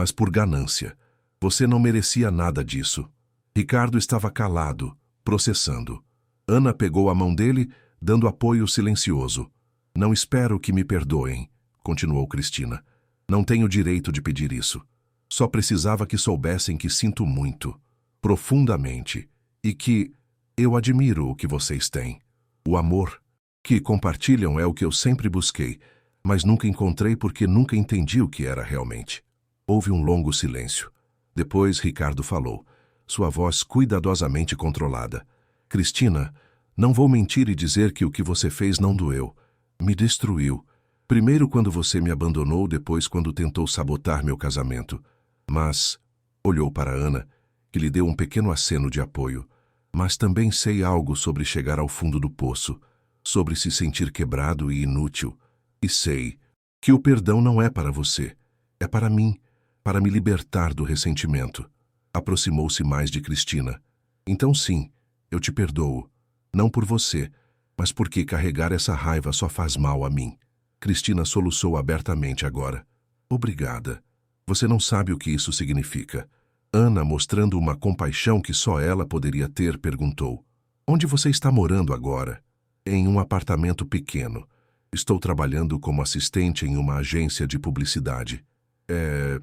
mas por ganância. Você não merecia nada disso. Ricardo estava calado, processando. Ana pegou a mão dele, dando apoio silencioso. Não espero que me perdoem, continuou Cristina. Não tenho direito de pedir isso. Só precisava que soubessem que sinto muito, profundamente, e que eu admiro o que vocês têm. O amor que compartilham é o que eu sempre busquei, mas nunca encontrei porque nunca entendi o que era realmente. Houve um longo silêncio. Depois Ricardo falou, sua voz cuidadosamente controlada. Cristina, não vou mentir e dizer que o que você fez não doeu. Me destruiu. Primeiro quando você me abandonou, depois quando tentou sabotar meu casamento. Mas, olhou para Ana, que lhe deu um pequeno aceno de apoio. Mas também sei algo sobre chegar ao fundo do poço, sobre se sentir quebrado e inútil. E sei que o perdão não é para você, é para mim, para me libertar do ressentimento. Aproximou-se mais de Cristina. Então sim, eu te perdoo. Não por você, mas porque carregar essa raiva só faz mal a mim. Cristina soluçou abertamente agora. Obrigada. Você não sabe o que isso significa. Ana, mostrando uma compaixão que só ela poderia ter, perguntou. Onde você está morando agora? Em um apartamento pequeno. Estou trabalhando como assistente em uma agência de publicidade. É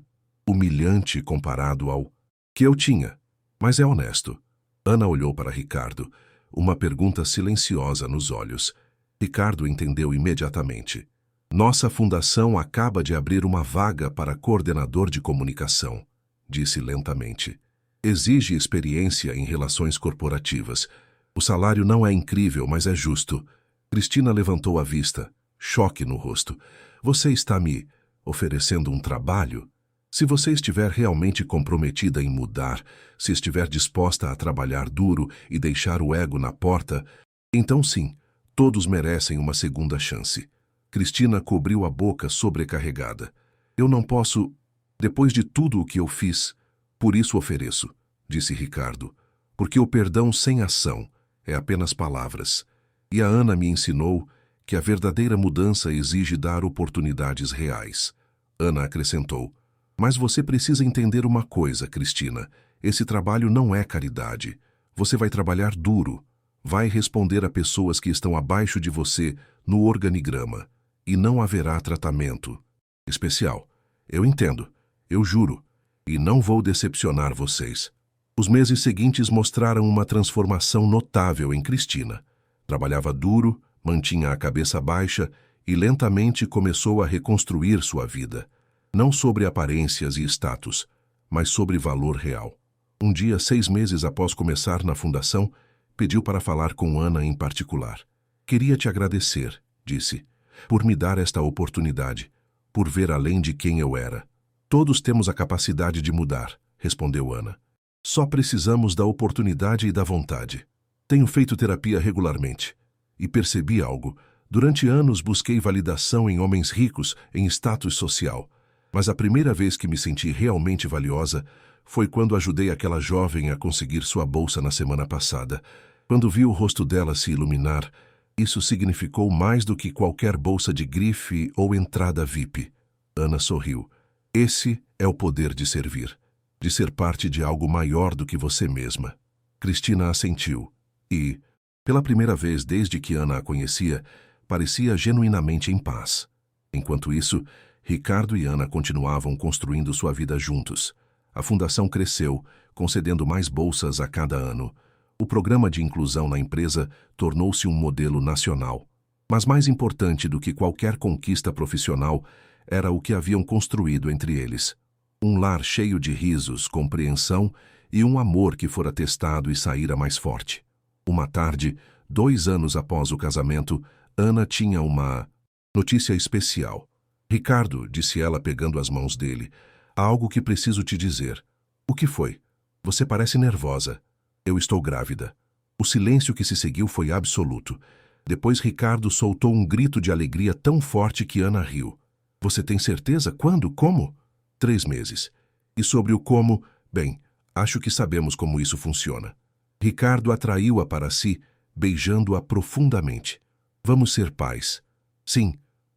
humilhante comparado ao que eu tinha, mas é honesto. Ana olhou para Ricardo, uma pergunta silenciosa nos olhos. Ricardo entendeu imediatamente. Nossa fundação acaba de abrir uma vaga para coordenador de comunicação, disse lentamente. Exige experiência em relações corporativas. O salário não é incrível, mas é justo. Cristina levantou a vista, choque no rosto. Você está me oferecendo um trabalho? Se você estiver realmente comprometida em mudar, se estiver disposta a trabalhar duro e deixar o ego na porta, então sim, todos merecem uma segunda chance. Cristina cobriu a boca sobrecarregada. Eu não posso, depois de tudo o que eu fiz, por isso ofereço, disse Ricardo, porque o perdão sem ação é apenas palavras. E a Ana me ensinou que a verdadeira mudança exige dar oportunidades reais. Ana acrescentou, mas você precisa entender uma coisa, Cristina. Esse trabalho não é caridade. Você vai trabalhar duro. Vai responder a pessoas que estão abaixo de você no organigrama. E não haverá tratamento especial. Eu entendo. Eu juro. E não vou decepcionar vocês. Os meses seguintes mostraram uma transformação notável em Cristina. Trabalhava duro, mantinha a cabeça baixa e lentamente começou a reconstruir sua vida. Não sobre aparências e status, mas sobre valor real. Um dia, 6 meses após começar na fundação, pediu para falar com Ana em particular. Queria te agradecer, disse, por me dar esta oportunidade, por ver além de quem eu era. Todos temos a capacidade de mudar, respondeu Ana. Só precisamos da oportunidade e da vontade. Tenho feito terapia regularmente e percebi algo. Durante anos busquei validação em homens ricos, em status social. Mas a primeira vez que me senti realmente valiosa foi quando ajudei aquela jovem a conseguir sua bolsa na semana passada. Quando vi o rosto dela se iluminar, isso significou mais do que qualquer bolsa de grife ou entrada VIP. Ana sorriu. Esse é o poder de servir, de ser parte de algo maior do que você mesma. Cristina assentiu e, pela primeira vez desde que Ana a conhecia, parecia genuinamente em paz. Enquanto isso, Ricardo e Ana continuavam construindo sua vida juntos. A fundação cresceu, concedendo mais bolsas a cada ano. O programa de inclusão na empresa tornou-se um modelo nacional. Mas mais importante do que qualquer conquista profissional era o que haviam construído entre eles. Um lar cheio de risos, compreensão e um amor que fora testado e saíra mais forte. Uma tarde, 2 anos após o casamento, Ana tinha uma notícia especial. Ricardo, disse ela pegando as mãos dele, há algo que preciso te dizer. O que foi? Você parece nervosa. Eu estou grávida. O silêncio que se seguiu foi absoluto. Depois Ricardo soltou um grito de alegria tão forte que Ana riu. Você tem certeza? Quando? Como? 3 meses. E sobre o como, bem, acho que sabemos como isso funciona. Ricardo atraiu-a para si, beijando-a profundamente. Vamos ser pais. Sim.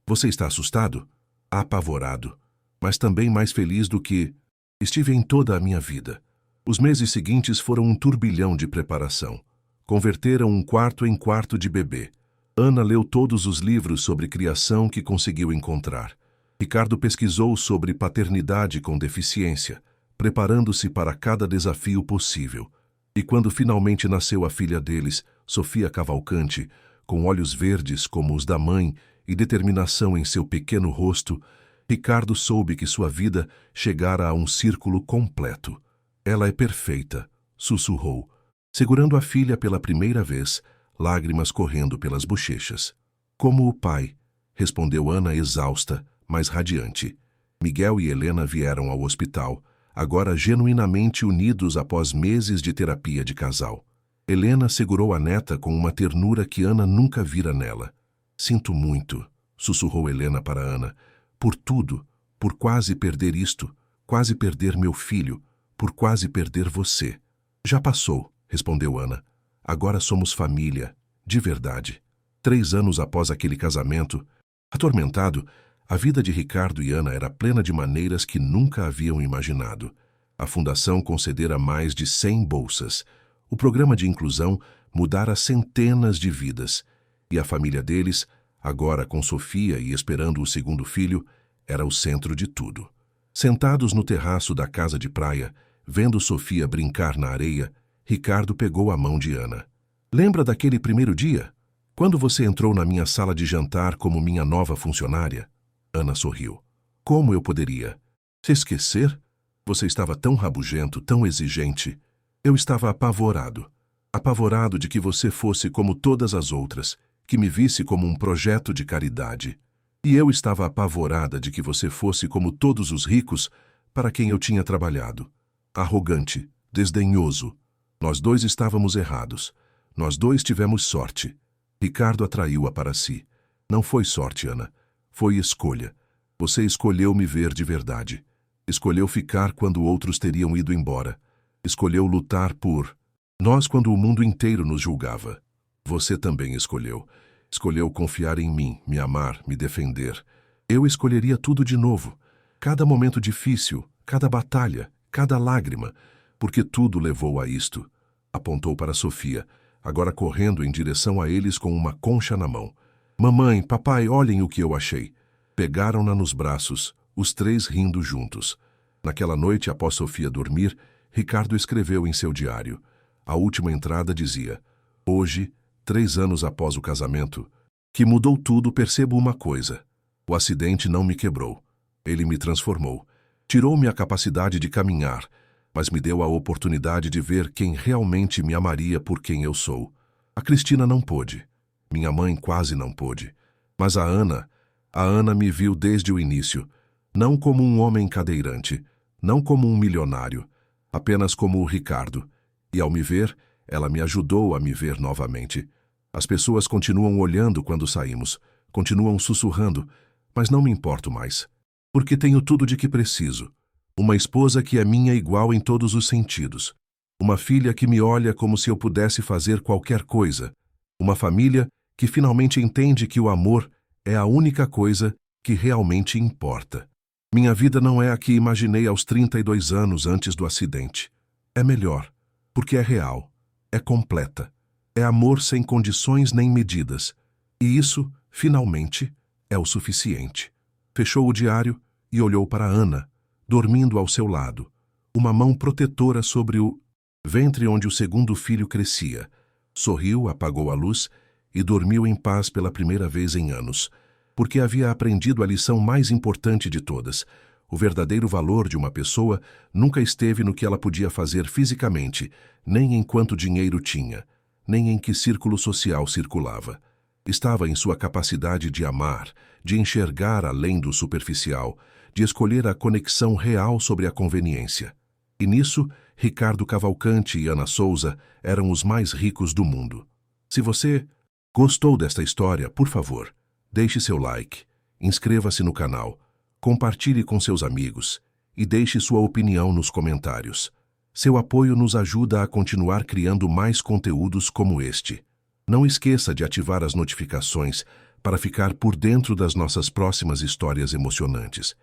Você está assustado? Apavorado. Mas também mais feliz do que... Estive em toda a minha vida. Os meses seguintes foram um turbilhão de preparação. Converteram um quarto em quarto de bebê. Ana leu todos os livros sobre criação que conseguiu encontrar. Ricardo pesquisou sobre paternidade com deficiência, preparando-se para cada desafio possível. E quando finalmente nasceu a filha deles, Sofia Cavalcante, com olhos verdes como os da mãe e determinação em seu pequeno rosto, Ricardo soube que sua vida chegara a um círculo completo. Ela é perfeita, sussurrou, segurando a filha pela primeira vez, lágrimas correndo pelas bochechas. Como o pai, respondeu Ana exausta, mas radiante. Miguel e Helena vieram ao hospital, agora genuinamente unidos após meses de terapia de casal. Helena segurou a neta com uma ternura que Ana nunca vira nela. Sinto muito, sussurrou Helena para Ana, por tudo, por quase perder isto, quase perder meu filho, por quase perder você. Já passou, respondeu Ana. Agora somos família, de verdade. 3 anos após aquele casamento, atormentado, a vida de Ricardo e Ana era plena de maneiras que nunca haviam imaginado. A fundação concedera mais de 100 bolsas. O programa de inclusão mudara centenas de vidas. E a família deles, agora com Sofia e esperando o segundo filho, era o centro de tudo. Sentados no terraço da casa de praia, vendo Sofia brincar na areia, Ricardo pegou a mão de Ana. Lembra daquele primeiro dia? Quando você entrou na minha sala de jantar como minha nova funcionária? Ana sorriu. Como eu poderia? Se esquecer? Você estava tão rabugento, tão exigente. Eu estava apavorado. Apavorado de que você fosse como todas as outras, que me visse como um projeto de caridade. E eu estava apavorada de que você fosse como todos os ricos para quem eu tinha trabalhado. Arrogante, desdenhoso. Nós dois estávamos errados. Nós dois tivemos sorte. Ricardo atraiu-a para si. Não foi sorte, Ana. Foi escolha. Você escolheu me ver de verdade. Escolheu ficar quando outros teriam ido embora. Escolheu lutar por nós quando o mundo inteiro nos julgava. Você também escolheu. Escolheu confiar em mim, me amar, me defender. Eu escolheria tudo de novo. Cada momento difícil, cada batalha, cada lágrima, porque tudo levou a isto. Apontou para Sofia, agora correndo em direção a eles com uma concha na mão. Mamãe, papai, olhem o que eu achei. Pegaram-na nos braços, os 3 rindo juntos. Naquela noite, após Sofia dormir, Ricardo escreveu em seu diário. A última entrada dizia: hoje, 3 anos após o casamento, que mudou tudo, percebo uma coisa. O acidente não me quebrou. Ele me transformou. Tirou-me a capacidade de caminhar, mas me deu a oportunidade de ver quem realmente me amaria por quem eu sou. A Cristina não pôde. Minha mãe quase não pôde. Mas a Ana me viu desde o início, não como um homem cadeirante, não como um milionário, apenas como o Ricardo. E ao me ver, ela me ajudou a me ver novamente. As pessoas continuam olhando quando saímos, continuam sussurrando, mas não me importo mais. Porque tenho tudo de que preciso. Uma esposa que é minha igual em todos os sentidos. Uma filha que me olha como se eu pudesse fazer qualquer coisa. Uma família que finalmente entende que o amor é a única coisa que realmente importa. Minha vida não é a que imaginei aos 32 anos antes do acidente. É melhor, porque é real, é completa. É amor sem condições nem medidas. E isso, finalmente, é o suficiente. Fechou o diário e olhou para Ana, dormindo ao seu lado, uma mão protetora sobre o ventre onde o segundo filho crescia. Sorriu, apagou a luz e dormiu em paz pela primeira vez em anos, porque havia aprendido a lição mais importante de todas. O verdadeiro valor de uma pessoa nunca esteve no que ela podia fazer fisicamente, nem em quanto dinheiro tinha, nem em que círculo social circulava. Estava em sua capacidade de amar, de enxergar além do superficial, de escolher a conexão real sobre a conveniência. E nisso, Ricardo Cavalcante e Ana Souza eram os mais ricos do mundo. Se você gostou desta história, por favor, deixe seu like, inscreva-se no canal, compartilhe com seus amigos e deixe sua opinião nos comentários. Seu apoio nos ajuda a continuar criando mais conteúdos como este. Não esqueça de ativar as notificações para ficar por dentro das nossas próximas histórias emocionantes.